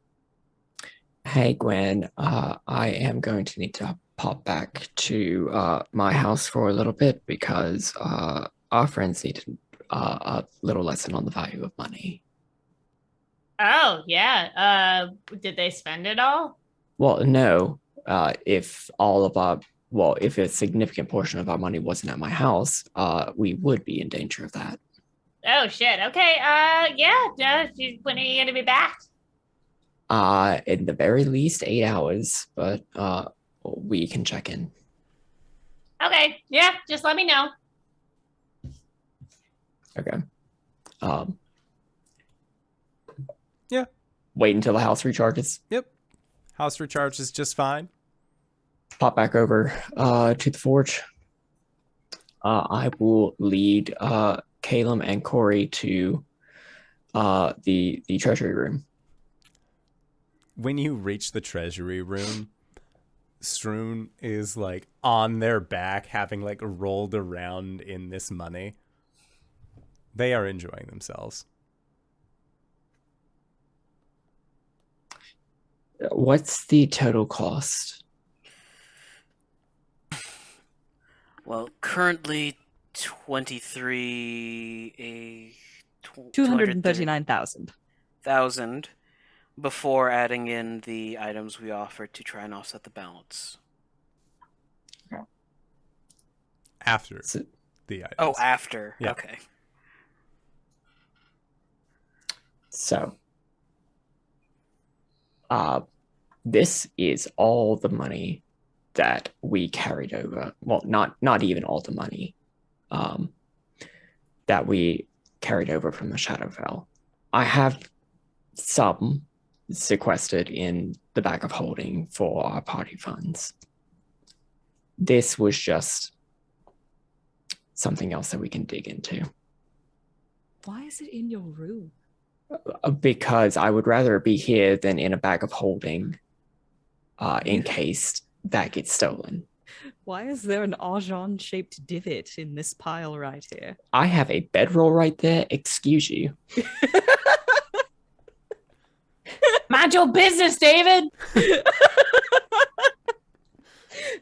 Speaker 4: Hey, Gwen, I am going to need to pop back to my house for a little bit because our friends need a little lesson on the value of money.
Speaker 3: Oh, yeah. Did they spend it all?
Speaker 4: Well, no. If a significant portion of our money wasn't at my house, we would be in danger of that.
Speaker 3: Oh, shit. Okay. Yeah. When are you going to be back?
Speaker 4: In the very least 8 hours, but we can check in.
Speaker 3: Okay. Yeah. Just let me know.
Speaker 4: Okay.
Speaker 1: Yeah.
Speaker 4: Wait until the house recharges.
Speaker 1: Yep. House recharge is just fine.
Speaker 4: Pop back over to the forge. I will lead Caelum and Cori to the treasury room.
Speaker 1: When you reach the treasury room, Stroon is like on their back, having like rolled around in this money. They are enjoying themselves.
Speaker 4: What's the total cost?
Speaker 2: Well, currently
Speaker 5: 239,000
Speaker 2: before adding in the items we offered to try and offset the balance.
Speaker 1: After the items.
Speaker 2: Oh, after.
Speaker 1: Yeah.
Speaker 2: Okay.
Speaker 4: So, this is all the money that we carried over. Well, not even all the money that we carried over from the Shadowfell. I have some sequestered in the bag of holding for our party funds. This was just something else that we can dig into.
Speaker 5: Why is it in your room?
Speaker 4: Because I would rather it be here than in a bag of holding in case that gets stolen.
Speaker 5: Why is there an Arjhan shaped divot in this pile right here?
Speaker 4: I have a bedroll right there. Excuse you.
Speaker 3: Mind your business, David.
Speaker 5: Did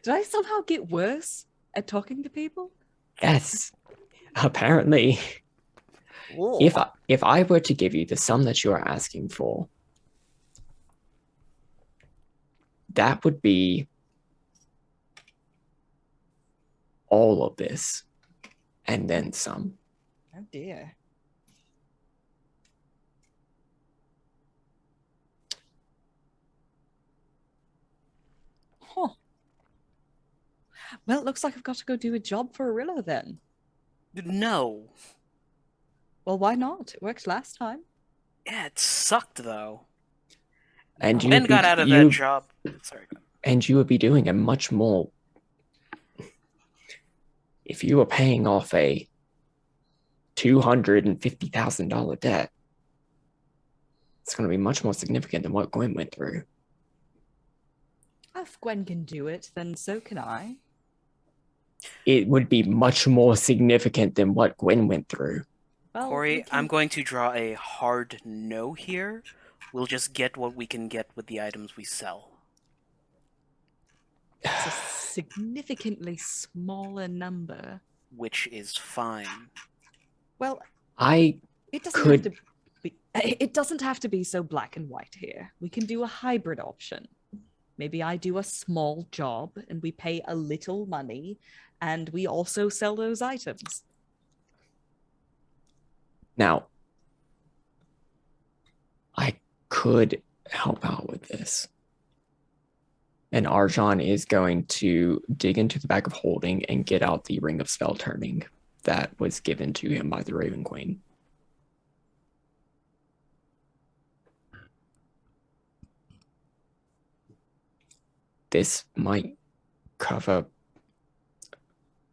Speaker 5: I somehow get worse at talking to people?
Speaker 4: Yes. Apparently. If I were to give you the sum that you are asking for, that would be all of this and then some.
Speaker 5: Oh dear. Huh. Well, it looks like I've got to go do a job for Arilla then.
Speaker 2: No.
Speaker 5: Well, why not? It worked last time.
Speaker 2: Yeah, it sucked though.
Speaker 4: And
Speaker 2: Gwen got out of that job. Sorry.
Speaker 4: And you would be doing a much more. If you were paying off a $250,000 debt, it's going to be much more significant than what Gwen went through.
Speaker 5: If Gwen can do it, then so can I.
Speaker 4: It would be much more significant than what Gwen went through.
Speaker 5: Well,
Speaker 2: Cori, I'm going to draw a hard no here. We'll just get what we can get with the items we sell.
Speaker 5: It's a significantly smaller number.
Speaker 2: Which is fine.
Speaker 5: Well,
Speaker 4: I
Speaker 5: it doesn't have to be so black and white here. We can do a hybrid option. Maybe I do a small job and we pay a little money and we also sell those items.
Speaker 4: Now, I could help out with this. And Arjhan is going to dig into the bag of holding and get out the ring of spell turning that was given to him by the Raven Queen. This might cover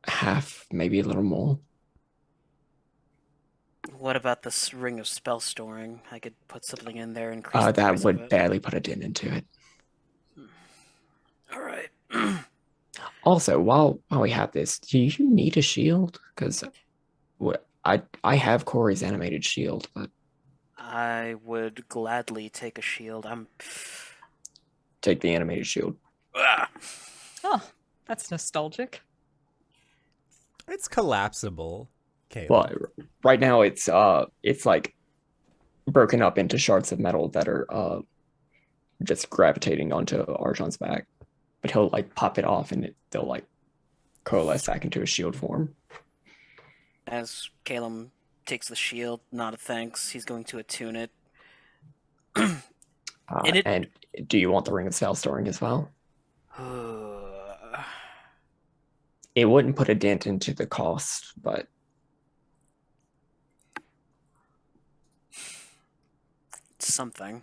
Speaker 4: half, maybe a little more.
Speaker 2: What about this ring of spell storing? I could put something in there and increase the
Speaker 4: That
Speaker 2: price of
Speaker 4: would
Speaker 2: it.
Speaker 4: barely put a dent into it.
Speaker 2: All right.
Speaker 4: Also, while we have this, do you need a shield? Because I have Cori's animated shield, but
Speaker 2: I would gladly take a shield.
Speaker 4: take the animated shield.
Speaker 2: Ah!
Speaker 5: Oh, that's nostalgic.
Speaker 1: It's collapsible. Okay.
Speaker 4: Well, right now it's like broken up into shards of metal that are just gravitating onto Arjhan's back. But he'll like pop it off and they'll like coalesce back into a shield form.
Speaker 2: As Caelum takes the shield, not a thanks, he's going to attune it.
Speaker 4: And do you want the ring of spell storing as well? It wouldn't put a dent into the cost, but
Speaker 2: Something.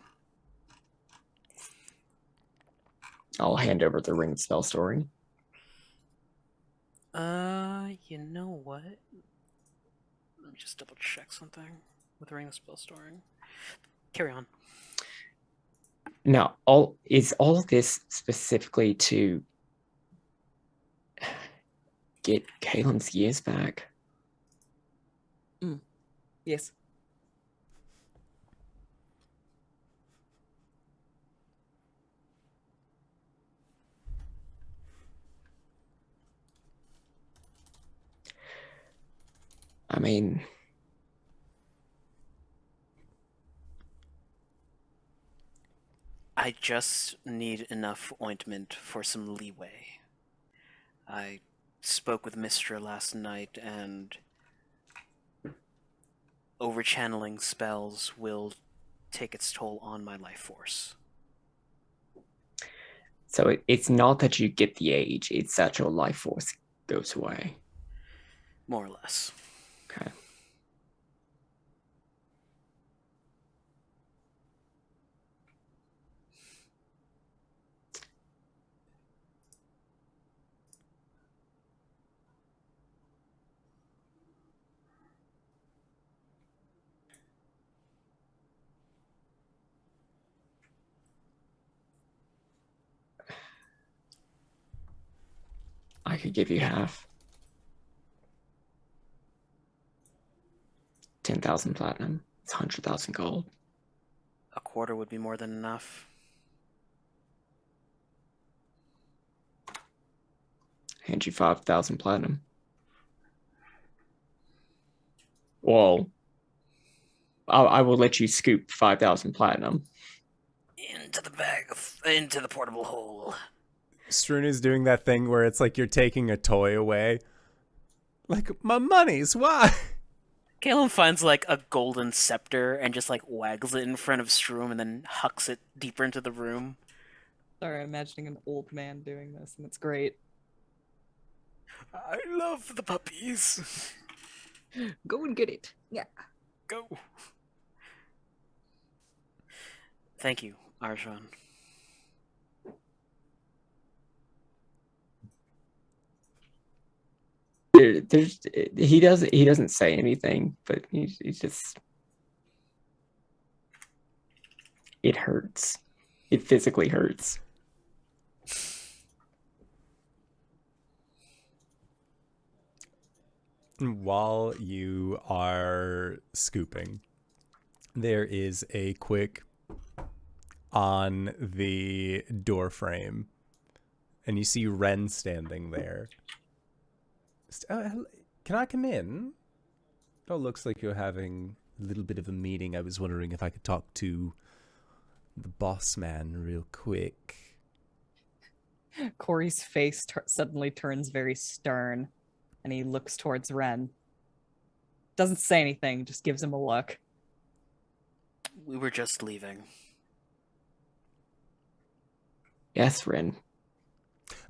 Speaker 4: I'll hand over the ring of spell storing.
Speaker 2: You know what? Let me just double check something with ring of spell storing. Carry on.
Speaker 4: Now, is all this specifically to get Caelum's years back?
Speaker 5: Yes.
Speaker 4: I mean,
Speaker 2: I just need enough ointment for some leeway. I spoke with Mistra last night, and overchanneling spells will take its toll on my life force.
Speaker 4: so it's not that you get the age, it's that your life force goes away.
Speaker 2: More or less.
Speaker 4: Okay. I could give you half. 10,000 platinum. It's 100,000 gold.
Speaker 2: A quarter would be more than enough.
Speaker 4: Hand you 5,000 platinum. Well, I will let you scoop 5,000 platinum.
Speaker 2: Into the portable hole.
Speaker 1: Strun is doing that thing where it's like you're taking a toy away. Like, my money's why?
Speaker 2: Caelum finds like a golden scepter and just like waggles it in front of Stroom and then hucks it deeper into the room.
Speaker 5: Sorry, I'm imagining an old man doing this, and it's great.
Speaker 2: I love the puppies.
Speaker 5: Go and get it. Yeah.
Speaker 2: Go. Thank you, Arjhan.
Speaker 4: He doesn't say anything, but he's just, it hurts. It physically hurts.
Speaker 1: While you are scooping, there is a quick on the door frame, and you see Ren standing there. Can I come in? Oh, looks like you're having a little bit of a meeting. I was wondering if I could talk to the boss man real quick.
Speaker 5: Cori's face suddenly turns very stern, and he looks towards Ren. Doesn't say anything, just gives him a look.
Speaker 2: We were just leaving.
Speaker 4: Yes, Ren.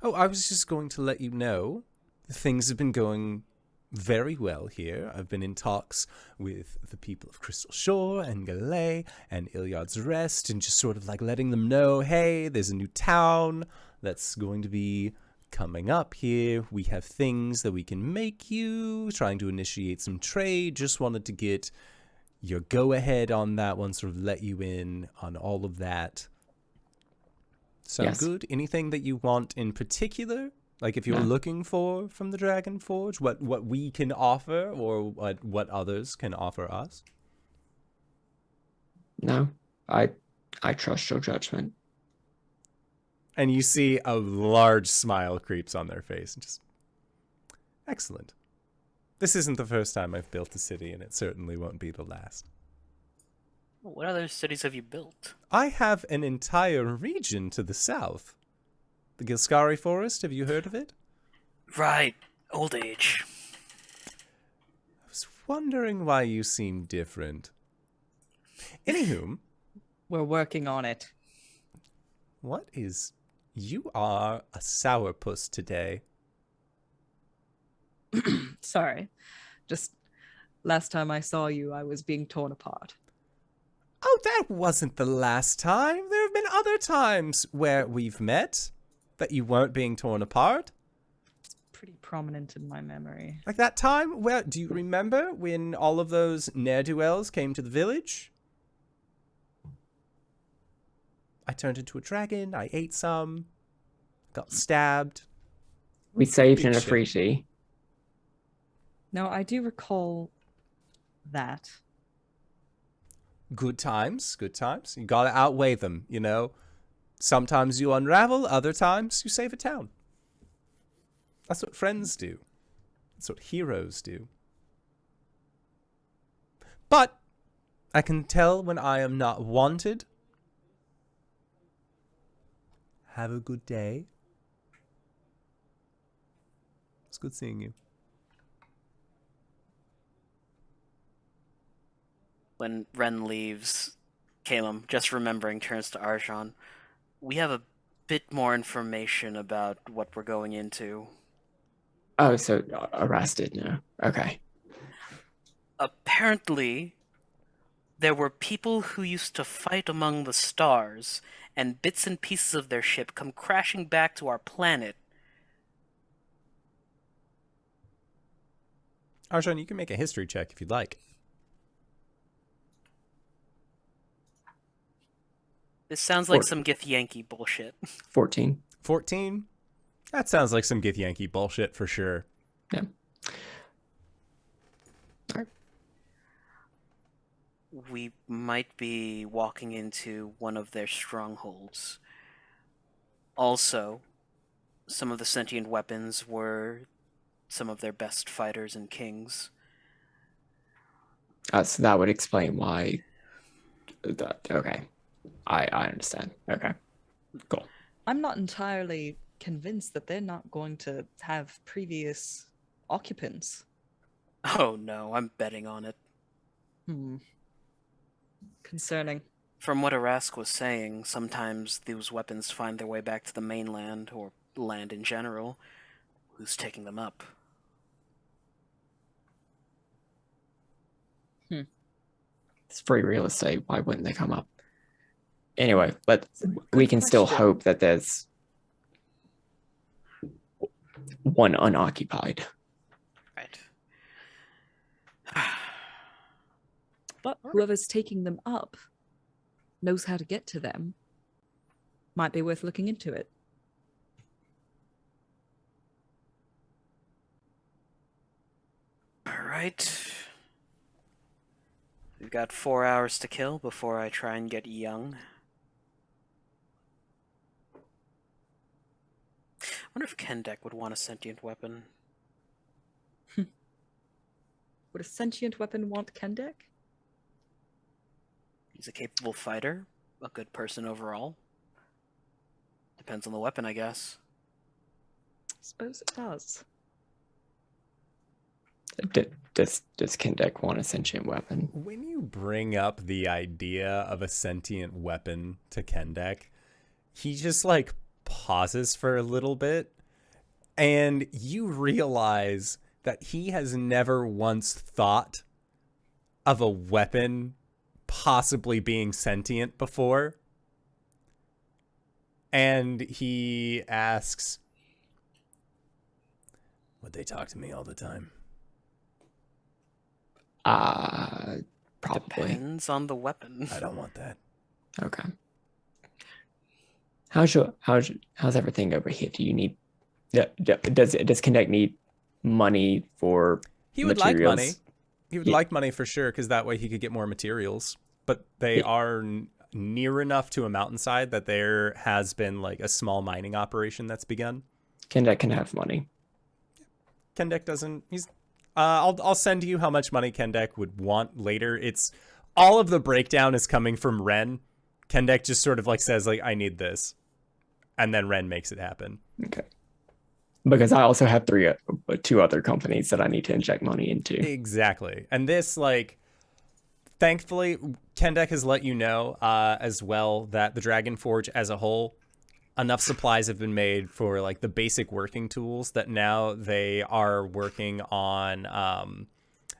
Speaker 1: Oh, I was just going to let you know things have been going very well here. I've been in talks with the people of Crystal Shore and Galay and Iliad's Rest, and just sort of like letting them know, hey, there's a new town that's going to be coming up here. We have things that we can make you, trying to initiate some trade. Just wanted to get your go-ahead on that one, sort of let you in on all of that. Sound
Speaker 4: Yes.
Speaker 1: good? Anything that you want in particular? Like if you're
Speaker 4: No.
Speaker 1: looking for from the Dragon Forge, what we can offer or what others can offer us.
Speaker 4: No, I trust your judgment.
Speaker 1: And you see a large smile creeps on their face. Just excellent. This isn't the first time I've built a city, and it certainly won't be the last.
Speaker 2: What other cities have you built?
Speaker 1: I have an entire region to the south. The Gilskari Forest, have you heard of it?
Speaker 2: Right, old age.
Speaker 1: I was wondering why you seem different. Anywho,
Speaker 5: We're working on it.
Speaker 1: what is... You are a sourpuss today.
Speaker 5: Sorry. Just last time I saw you, I was being torn apart.
Speaker 1: Oh, that wasn't the last time. There have been other times where we've met that you weren't being torn apart.
Speaker 5: It's pretty prominent in my memory.
Speaker 1: Like that time where, do you remember when all of those ne'er-do-wells came to the village? I turned into a dragon, I ate some, got stabbed.
Speaker 4: We saved
Speaker 1: Big
Speaker 4: an
Speaker 1: shit.
Speaker 4: Afriti.
Speaker 5: No, I do recall that.
Speaker 1: Good times, good times. You gotta outweigh them, you know? Sometimes you unravel, other times you save a town. That's what friends do. That's what heroes do. But I can tell when I am not wanted. Have a good day. It's good seeing you.
Speaker 2: When Ren leaves, Caelum, just remembering, turns to Arjhan. We have a bit more information about what we're going into.
Speaker 4: Oh, so arrested now. Okay.
Speaker 2: Apparently, there were people who used to fight among the stars, and bits and pieces of their ship come crashing back to our planet.
Speaker 1: Arjhan, you can make a history check if you'd like.
Speaker 2: This sounds like some Gith-Yankee bullshit.
Speaker 4: 14.
Speaker 1: 14? That sounds like some Gith-Yankee bullshit for sure.
Speaker 4: Yeah.
Speaker 2: We might be walking into one of their strongholds. Also, some of the sentient weapons were some of their best fighters and kings.
Speaker 4: So that would explain why. Okay. I understand. Okay. Cool.
Speaker 5: I'm not entirely convinced that they're not going to have previous occupants.
Speaker 2: Oh no, I'm betting on it.
Speaker 5: Concerning.
Speaker 2: From what Arask was saying, sometimes these weapons find their way back to the mainland, or land in general. Who's taking them up?
Speaker 4: It's free real estate. Why wouldn't they come up? Anyway, we can still
Speaker 5: question.
Speaker 4: hope that there's one unoccupied.
Speaker 2: Right.
Speaker 5: But whoever's taking them up knows how to get to them. Might be worth looking into it.
Speaker 2: Alright. We've got 4 hours to kill before I try and get young. I wonder if Kendek would want a sentient weapon.
Speaker 5: Would a sentient weapon want Kendek?
Speaker 2: He's a capable fighter, a good person overall. Depends on the weapon, I guess.
Speaker 5: Suppose it does.
Speaker 4: Does Kendek want a sentient weapon?
Speaker 1: When you bring up the idea of a sentient weapon to Kendek, he just like pauses for a little bit, and you realize that he has never once thought of a weapon possibly being sentient before. And he asks, would they talk to me all the time?
Speaker 4: Probably.
Speaker 2: Depends on the weapon.
Speaker 1: I don't want that.
Speaker 4: Okay. How's everything over here? Do you need Does Connect need money for
Speaker 1: He would
Speaker 4: materials?
Speaker 1: like money. He would like money for sure, because that way he could get more materials. But they are near enough to a mountainside that there has been like a small mining operation that's begun.
Speaker 4: Kendek can have money.
Speaker 1: Kendek doesn't. He's. I'll send you how much money Kendek would want later. It's all of the breakdown is coming from Ren. Kendek just sort of like says like, I need this, and then Ren makes it happen.
Speaker 4: Okay. Because I also have two other companies that I need to inject money into.
Speaker 1: Exactly. And this, like, thankfully, Kendek has let you know as well that the Dragon Forge as a whole, enough supplies have been made for, like, the basic working tools that now they are working on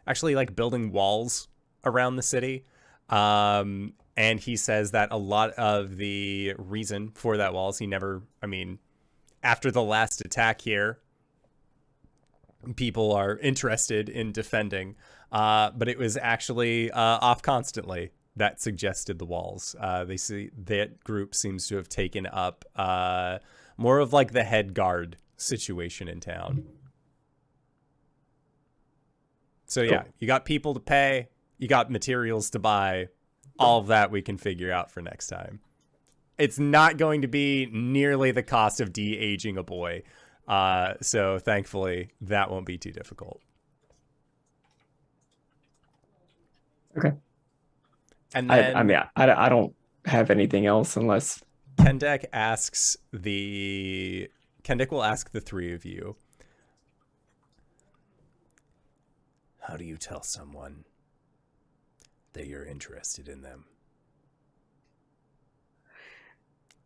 Speaker 1: actually, like, building walls around the city. And he says that a lot of the reason for that wall is after the last attack here, people are interested in defending, but it was actually off constantly that suggested the walls. They see that group seems to have taken up more of like the head guard situation in town. So yeah, you got people to pay, you got materials to buy, all of that we can figure out for next time. It's not going to be nearly the cost of de-aging a boy. So thankfully, that won't be too difficult.
Speaker 4: Okay.
Speaker 1: And then
Speaker 4: I don't have anything else unless
Speaker 1: Kendek will ask the three of you. How do you tell someone that you're interested in them?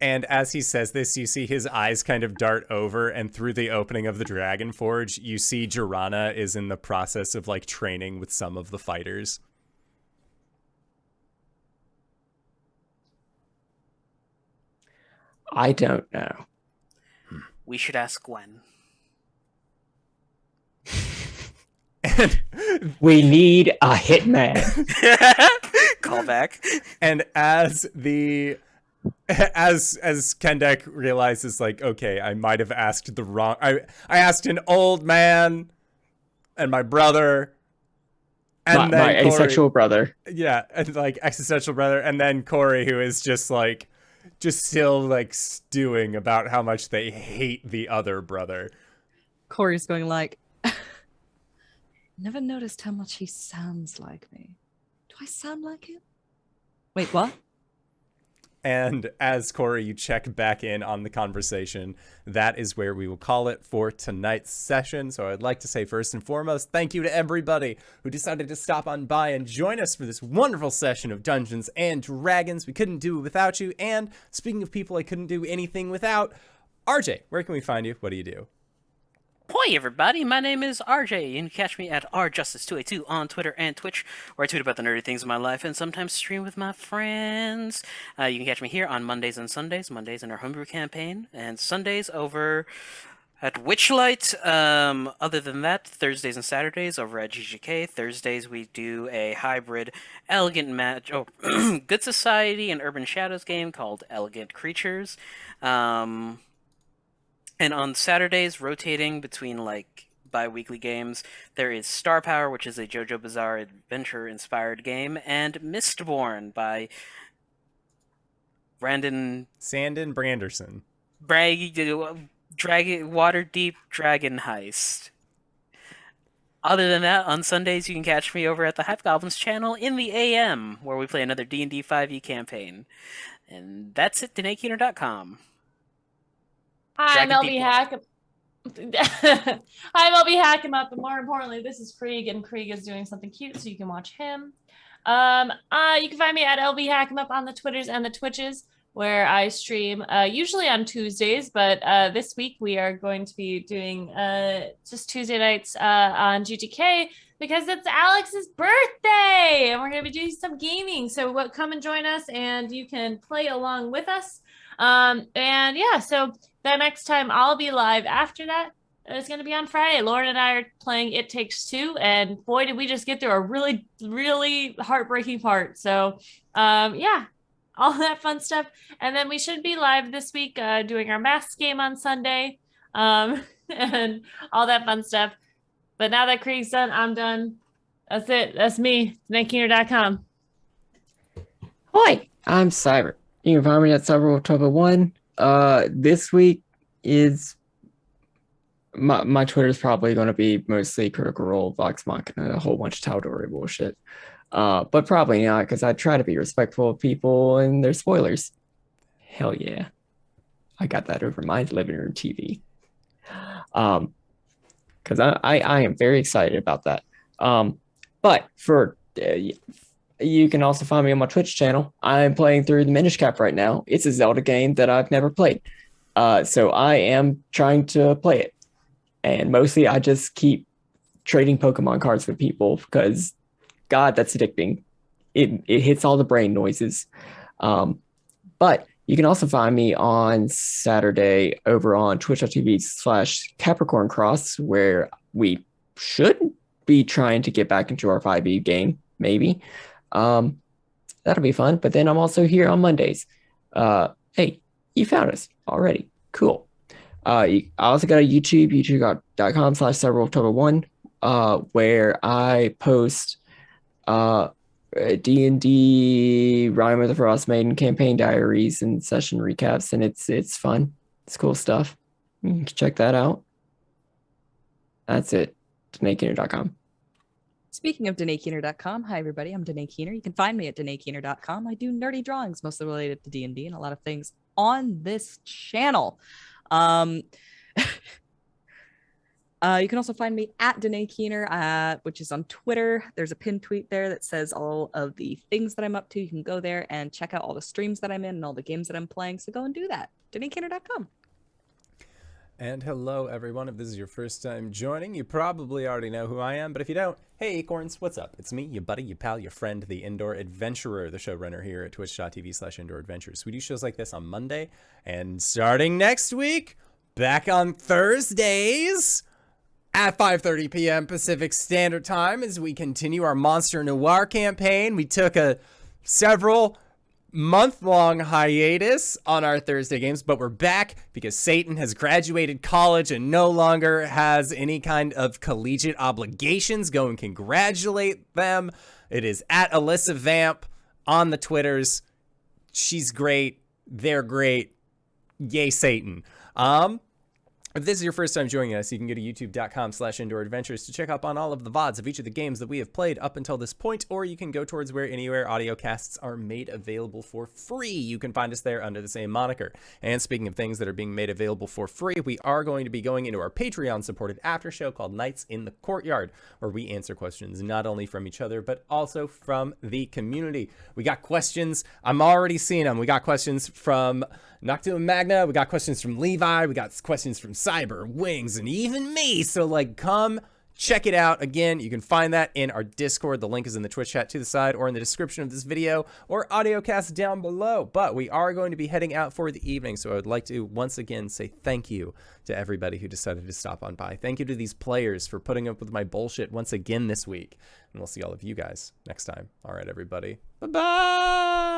Speaker 1: And as he says this, you see his eyes kind of dart over, and through the opening of the Dragon Forge, you see Jirana is in the process of like training with some of the fighters.
Speaker 4: I don't know.
Speaker 2: We should ask Gwen.
Speaker 1: And
Speaker 4: we need a hitman.
Speaker 2: Call back.
Speaker 1: And as Kendek realizes, like, okay, I might have asked the wrong. I asked an old man and my brother, and then
Speaker 4: my
Speaker 1: Cori,
Speaker 4: asexual brother.
Speaker 1: Yeah, and like existential brother, and then Cori, who is just still like stewing about how much they hate the other brother.
Speaker 5: Cori's going like, never noticed how much he sounds like me. Do I sound like him? Wait, what?
Speaker 1: And as Cori, you check back in on the conversation, that is where we will call it for tonight's session. So I'd like to say first and foremost, thank you to everybody who decided to stop on by and join us for this wonderful session of Dungeons and Dragons. We couldn't do it without you. And speaking of people I couldn't do anything without, RJ, where can we find you? What do you do?
Speaker 2: Hi everybody, my name is RJ. You can catch me at RJustice282 on Twitter and Twitch, where I tweet about the nerdy things in my life and sometimes stream with my friends. You can catch me here on Mondays and Sundays, Mondays in our homebrew campaign, and Sundays over at Witchlight. Other than that, Thursdays and Saturdays over at GGK. Thursdays we do a hybrid elegant match, Good Society and Urban Shadows game called Elegant Creatures. And on Saturdays, rotating between, like, bi-weekly games, there is Star Power, which is a JoJo Bizarre Adventure-inspired game, and Mistborn by Brandon...
Speaker 1: Sandon Branderson.
Speaker 2: Waterdeep Dragon Heist. Other than that, on Sundays, you can catch me over at the Hype Goblins channel in the AM, where we play another D&D 5e campaign. And that's it, DanaeKeener.com.
Speaker 3: I'm LBHackEmUp. I'm LBHackEmUp, but more importantly, this is Krieg, and Krieg is doing something cute, so you can watch him. You can find me at LBHackEmUp on the Twitters and the Twitches, where I stream usually on Tuesdays, but this week we are going to be doing just Tuesday nights on GTK because it's Alex's birthday, and we're going to be doing some gaming. So come and join us, and you can play along with us. And yeah, so the next time I'll be live after that is going to be on Friday. Lauren and I are playing It Takes Two, and boy, did we just get through a really, really heartbreaking part. So, yeah, all that fun stuff. And then we should be live this week doing our masks game on Sunday. and all that fun stuff. But now that Craig's done, I'm done. That's it. That's me. DanaeKeener.com.
Speaker 4: Hi, I'm Cyber. You can find me at Cyber1. This week is my Twitter is probably going to be mostly Critical Role, Vox Machina, a whole bunch of Tal'Dorei bullshit. But probably not, because I try to be respectful of people and their spoilers. Hell yeah. I got that over my living room TV. Because I am very excited about that. But for you can also find me on my Twitch channel. I'm playing through the Minish Cap right now. It's a Zelda game that I've never played. So I am trying to play it. And mostly I just keep trading Pokemon cards with people because, God, that's addicting. It hits all the brain noises. But you can also find me on Saturday over on twitch.tv/Capricorn Cross, where we should be trying to get back into our 5e game, maybe. That'll be fun. But then I'm also here on Mondays. Hey, you found us already. Cool. I also got a YouTube, youtube.com/Cyberwolf1, where I post D&D Rhyme of the Frost Maiden campaign diaries and session recaps, and it's fun. It's cool stuff. You can check that out. That's it. DanaeKeener.com.
Speaker 5: Speaking of DanaeKeener.com, hi everybody, I'm Danae Keener. You can find me at DanaeKeener.com. I do nerdy drawings, mostly related to D&D and a lot of things on this channel. You can also find me at Danae Keener, which is on Twitter. There's a pinned tweet there that says all of the things that I'm up to. You can go there and check out all the streams that I'm in and all the games that I'm playing. So go and do that. DanaeKeener.com.
Speaker 1: And hello, everyone. If this is your first time joining, you probably already know who I am. But if you don't, hey, Acorns, what's up? It's me, your buddy, your pal, your friend, the Indoor Adventurer, the showrunner here at twitch.tv/Indoor Adventures. We do shows like this on Monday. And starting next week, back on Thursdays at 5:30 p.m. Pacific Standard Time as we continue our Monster Noir campaign. We took a several month-long hiatus on our Thursday games, but we're back because Satan has graduated college and no longer has any kind of collegiate obligations. Go and congratulate them. It is at Alyssa Vamp on the Twitters. She's great. They're great. Yay, Satan. If this is your first time joining us, you can go to youtube.com/Indoor Adventures to check up on all of the VODs of each of the games that we have played up until this point, or you can go towards where anywhere audio casts are made available for free. You can find us there under the same moniker. And speaking of things that are being made available for free, we are going to be going into our Patreon-supported after show called Nights in the Courtyard, where we answer questions not only from each other, but also from the community. We got questions. I'm already seeing them. We got questions from Noctua Magna, we got questions from Levi, we got questions from Cyber, Wings, and even me. So, like, come check it out. Again, you can find that in our Discord. The link is in the Twitch chat to the side or in the description of this video or audiocast down below. But we are going to be heading out for the evening, so I would like to once again say thank you to everybody who decided to stop on by. Thank you to these players for putting up with my bullshit once again this week. And we'll see all of you guys next time. All right, everybody. Bye-bye!